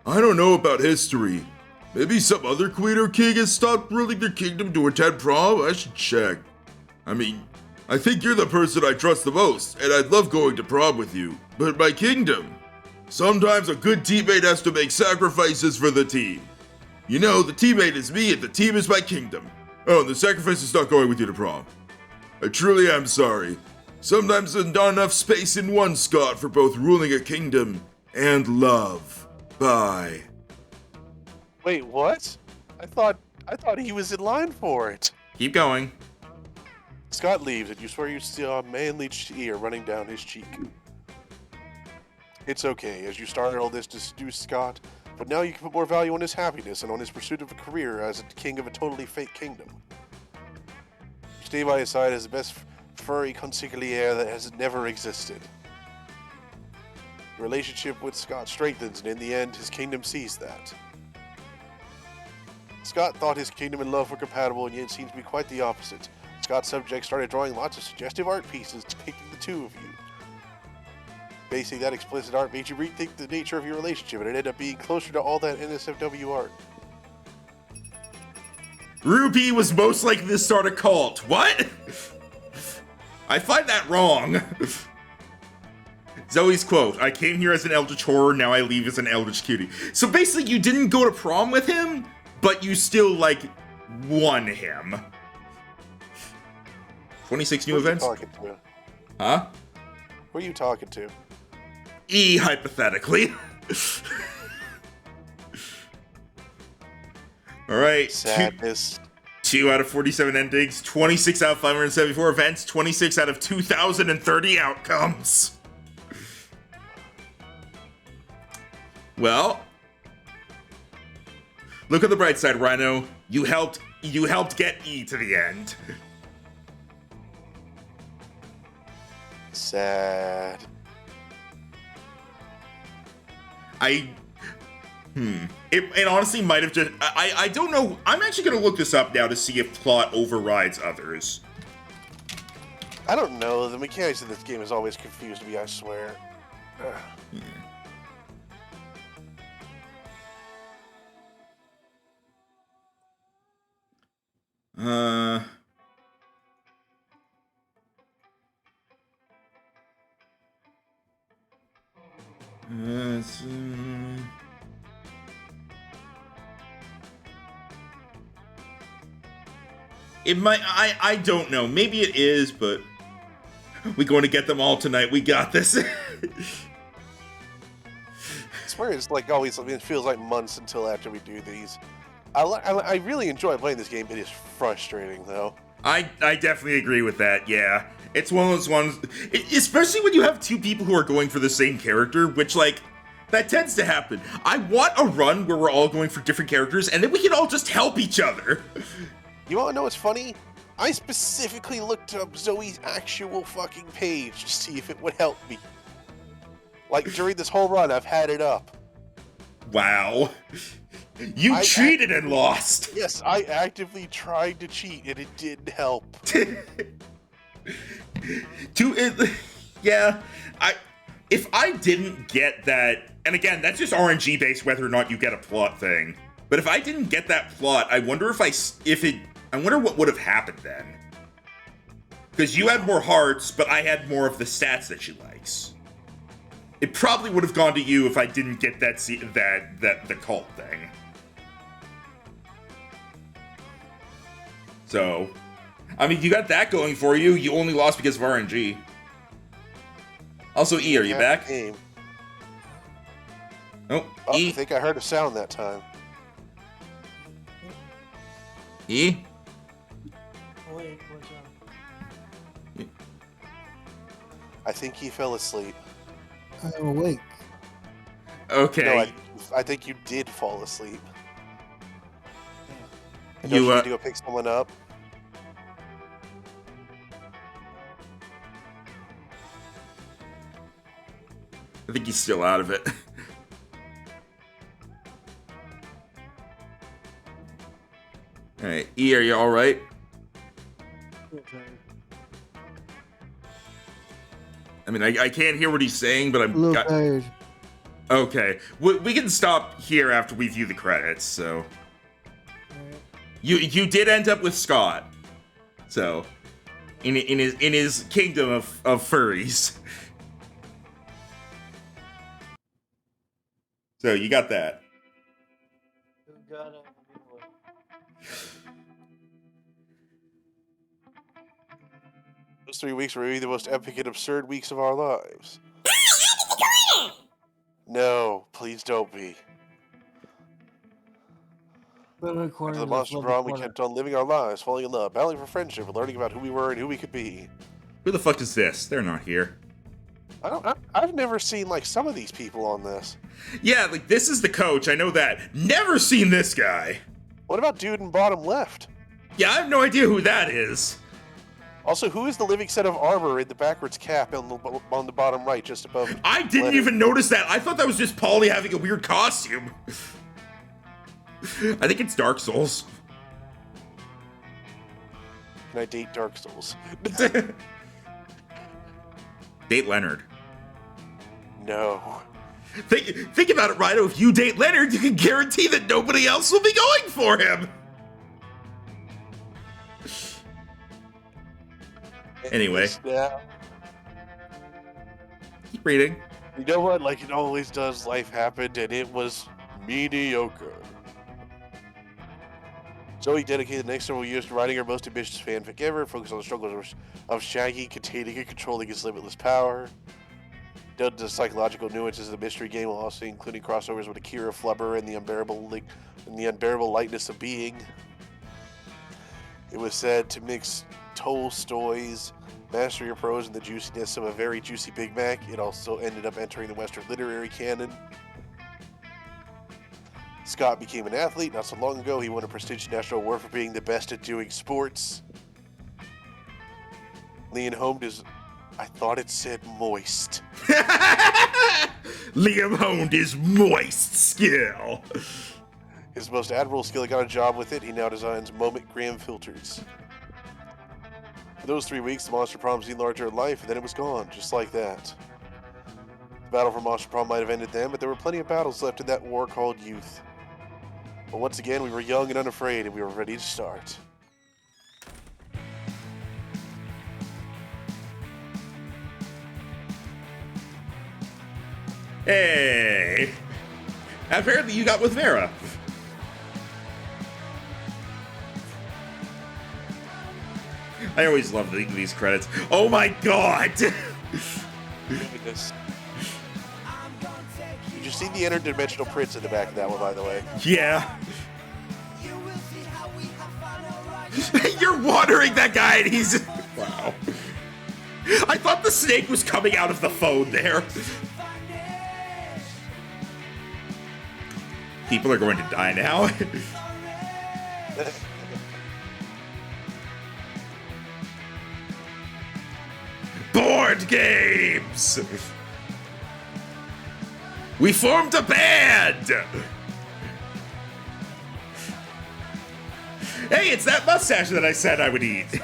I don't know about history. Maybe some other queen or king has stopped ruling their kingdom to attend prom? I should check. I mean, I think you're the person I trust the most, and I'd love going to prom with you. But my kingdom? Sometimes a good teammate has to make sacrifices for the team. You know, the teammate is me and the team is my kingdom. Oh, and the sacrifice is not going with you to prom. I truly am sorry. Sometimes there's not enough space in one Scott for both ruling a kingdom and love. Bye.
Wait, what? I thought he was in line for it.
Keep going.
Scott leaves, and you swear you saw a manly tear running down his cheek. It's okay, as you started all this to seduce Scott, but now you can put more value on his happiness and on his pursuit of a career as a king of a totally fake kingdom. Stay by his side as the best furry consigliere that has never existed. Your relationship with Scott strengthens, and in the end, his kingdom sees that. Scott thought his kingdom and love were compatible, and yet it seems to be quite the opposite. Scott's subjects started drawing lots of suggestive art pieces depicting the two of you. Basically, that explicit art made you rethink the nature of your relationship, and it ended up being closer to all that NSFW art.
Ruby was most likely to start a cult. What? I find that wrong. Zoe's quote, I came here as an eldritch horror, now I leave as an eldritch cutie. So basically you didn't go to prom with him, but you still, like, won him. 26 new events?
Who are you talking to?
Huh?
Who are you talking to?
E, hypothetically. Alright.
Sadness.
2 out of 47 endings, 26 out of 574 events, 26 out of 2,030 outcomes. Well, look at the bright side, Rhino. You helped get E to the end.
Sad.
It honestly might have just... I don't know. I'm actually going to look this up now to see if plot overrides others.
I don't know. The mechanics of this game has always confused me, I swear.
Yeah. It might, I don't know. Maybe it is, but we're going to get them all tonight. We got this.
I swear it's like always, it feels like months until after we do these. I really enjoy playing this game. It is frustrating, though.
I definitely agree with that, yeah. It's one of those ones, especially when you have two people who are going for the same character, which, like, that tends to happen. I want a run where we're all going for different characters, and then we can all just help each other.
You wanna know what's funny? I specifically looked up Zoe's actual fucking page to see if it would help me. Like, during this whole run, I've had it up.
Wow. You cheated and lost.
Yes, I actively tried to cheat, and it didn't help.
Yeah, if I didn't get that, and again, that's just RNG based whether or not you get a plot thing. But if I didn't get that plot, I wonder I wonder what would have happened then. Because you had more hearts, but I had more of the stats that she likes. It probably would have gone to you if I didn't get the cult thing. So, I mean, you got that going for you. You only lost because of RNG. Also, E, are you back?
Game.
Oh,
Oh,
E.
I think I heard a sound that time.
E?
Oh, wait, what's up?
I think he fell asleep.
I'm awake.
Okay.
No, I think you did fall asleep. And
You,
don't you need to go pick someone up?
I think he's still out of it. Alright, E, are you alright?
Okay.
I mean, I can't hear what he's saying, but
A little tired.
Okay. We can stop here after we view the credits, so... You did end up with Scott. So... In his kingdom of furries. So, you got that.
Those 3 weeks were maybe the most epic and absurd weeks of our lives. No, please don't be. After the Monster Prom, we kept on living our lives, falling in love, battling for friendship, and learning about who we were and who we could be.
Who the fuck is this? They're not here.
I've never seen, like, some of these people on this.
Yeah, like, this is the coach, I know that. Never seen this guy.
What about dude in bottom left?
Yeah, I have no idea who that is.
Also, who is the living set of armor in the backwards cap on the bottom right, just above?
I didn't even notice that. I thought that was just Paulie having a weird costume. I think it's Dark Souls.
Can I date Dark Souls?
Date Leonard.
No.
Think about it, Rhino. If you date Leonard, you can guarantee that nobody else will be going for him. Anyway.
Yeah.
Keep reading.
You know what? Like it always does, life happened, and it was mediocre. Zoe dedicated the next several years to writing her most ambitious fanfic ever, focused on the struggles of Shaggy containing and controlling his limitless power. Delved into the psychological nuances of the mystery game, while also including crossovers with Akira Flubber and the unbearable lightness of being. It was said to mix Tolstoy's mastery of prose and the juiciness of a very juicy Big Mac. It also ended up entering the Western literary canon. Scott became an athlete not so long ago. He won a prestigious national award for being the best at doing sports. Liam honed his... I thought it said moist.
Liam honed his moist skill.
His most admirable skill, he got a job with it. He now designs Moment-Gram filters. For those 3 weeks, the Monster Prom seemed larger in life, and then it was gone, just like that. The battle for Monster Prom might have ended then, but there were plenty of battles left in that war called youth. But once again, we were young and unafraid, and we were ready to start.
Hey! Apparently you got with Vera. I always love these credits. Oh my god!
Goodness. Did you see the interdimensional prints in the back of that one, by the way?
Yeah. You're watering that guy and he's... Wow. I thought the snake was coming out of the phone there. People are going to die now. Board games! We formed a band! Hey, it's that mustache that I said I would eat.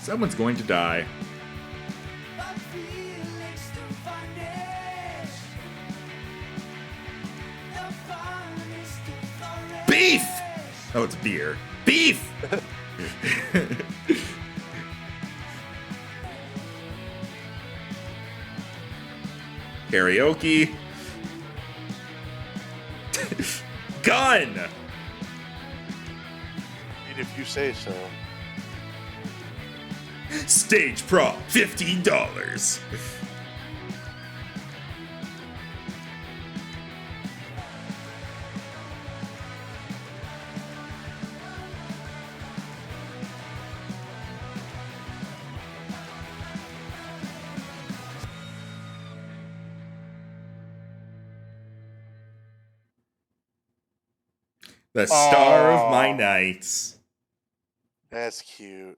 Someone's going to die. Beef! Oh, it's beer. Beef! Karaoke. Gun!
If you say so.
Stage prop, $15. The star of my nights.
That's cute.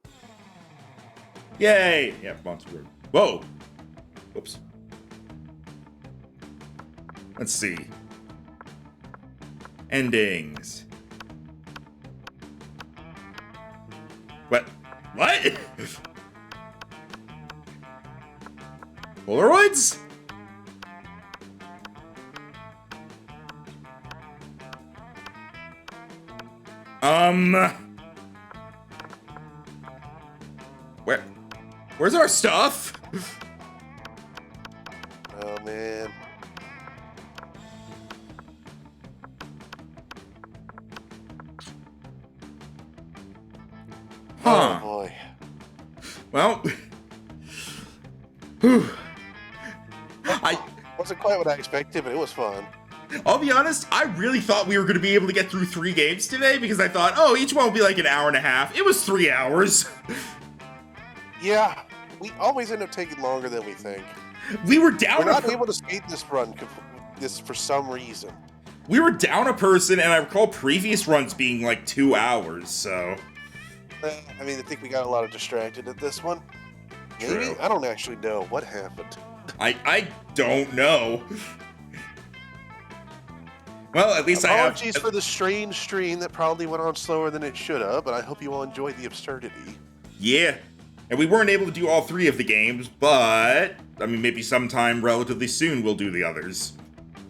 Yay! Yeah, monster word. Whoa! Oops. Let's see. Endings. What? Polaroids? Where's our stuff?
Oh man.
Huh.
Oh boy.
Well,
Wasn't quite what I expected, but it was fun.
I'll be honest, I really thought we were going to be able to get through 3 games today because I thought, oh, each one will be like an hour and a half. It was 3 hours.
Yeah, we always end up taking longer than we think.
We were down.
We're not able to speed this run this for some reason.
We were down a person, and I recall previous runs being like 2 hours. So,
I mean, I think we got a lot of distracted at this one. Maybe?
True.
I don't actually know what happened.
I don't know. Well, at least
Apologies for the strange stream that probably went on slower than it should have, but I hope you all enjoyed the absurdity.
Yeah. And we weren't able to do all 3 of the games, but I mean, maybe sometime relatively soon we'll do the others.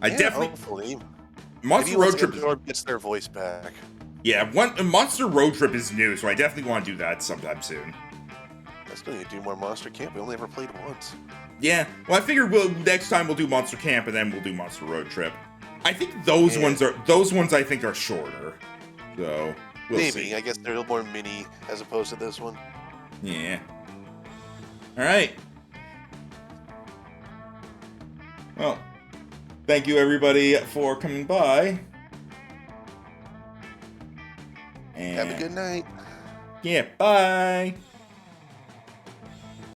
Hopefully.
Monster Road Trip
gets their voice back.
Yeah, Monster Road Trip is new, so I definitely want to do that sometime soon.
I still need to do more Monster Camp. We only ever played once.
Yeah, well, I figure next time we'll do Monster Camp and then we'll do Monster Road Trip. I think those ones I think are shorter. So we'll
Maybe.
see.
I guess they're a little more mini as opposed to this one.
Yeah. All right. Well, thank you everybody for coming by. And
Have a good night.
yeah, bye.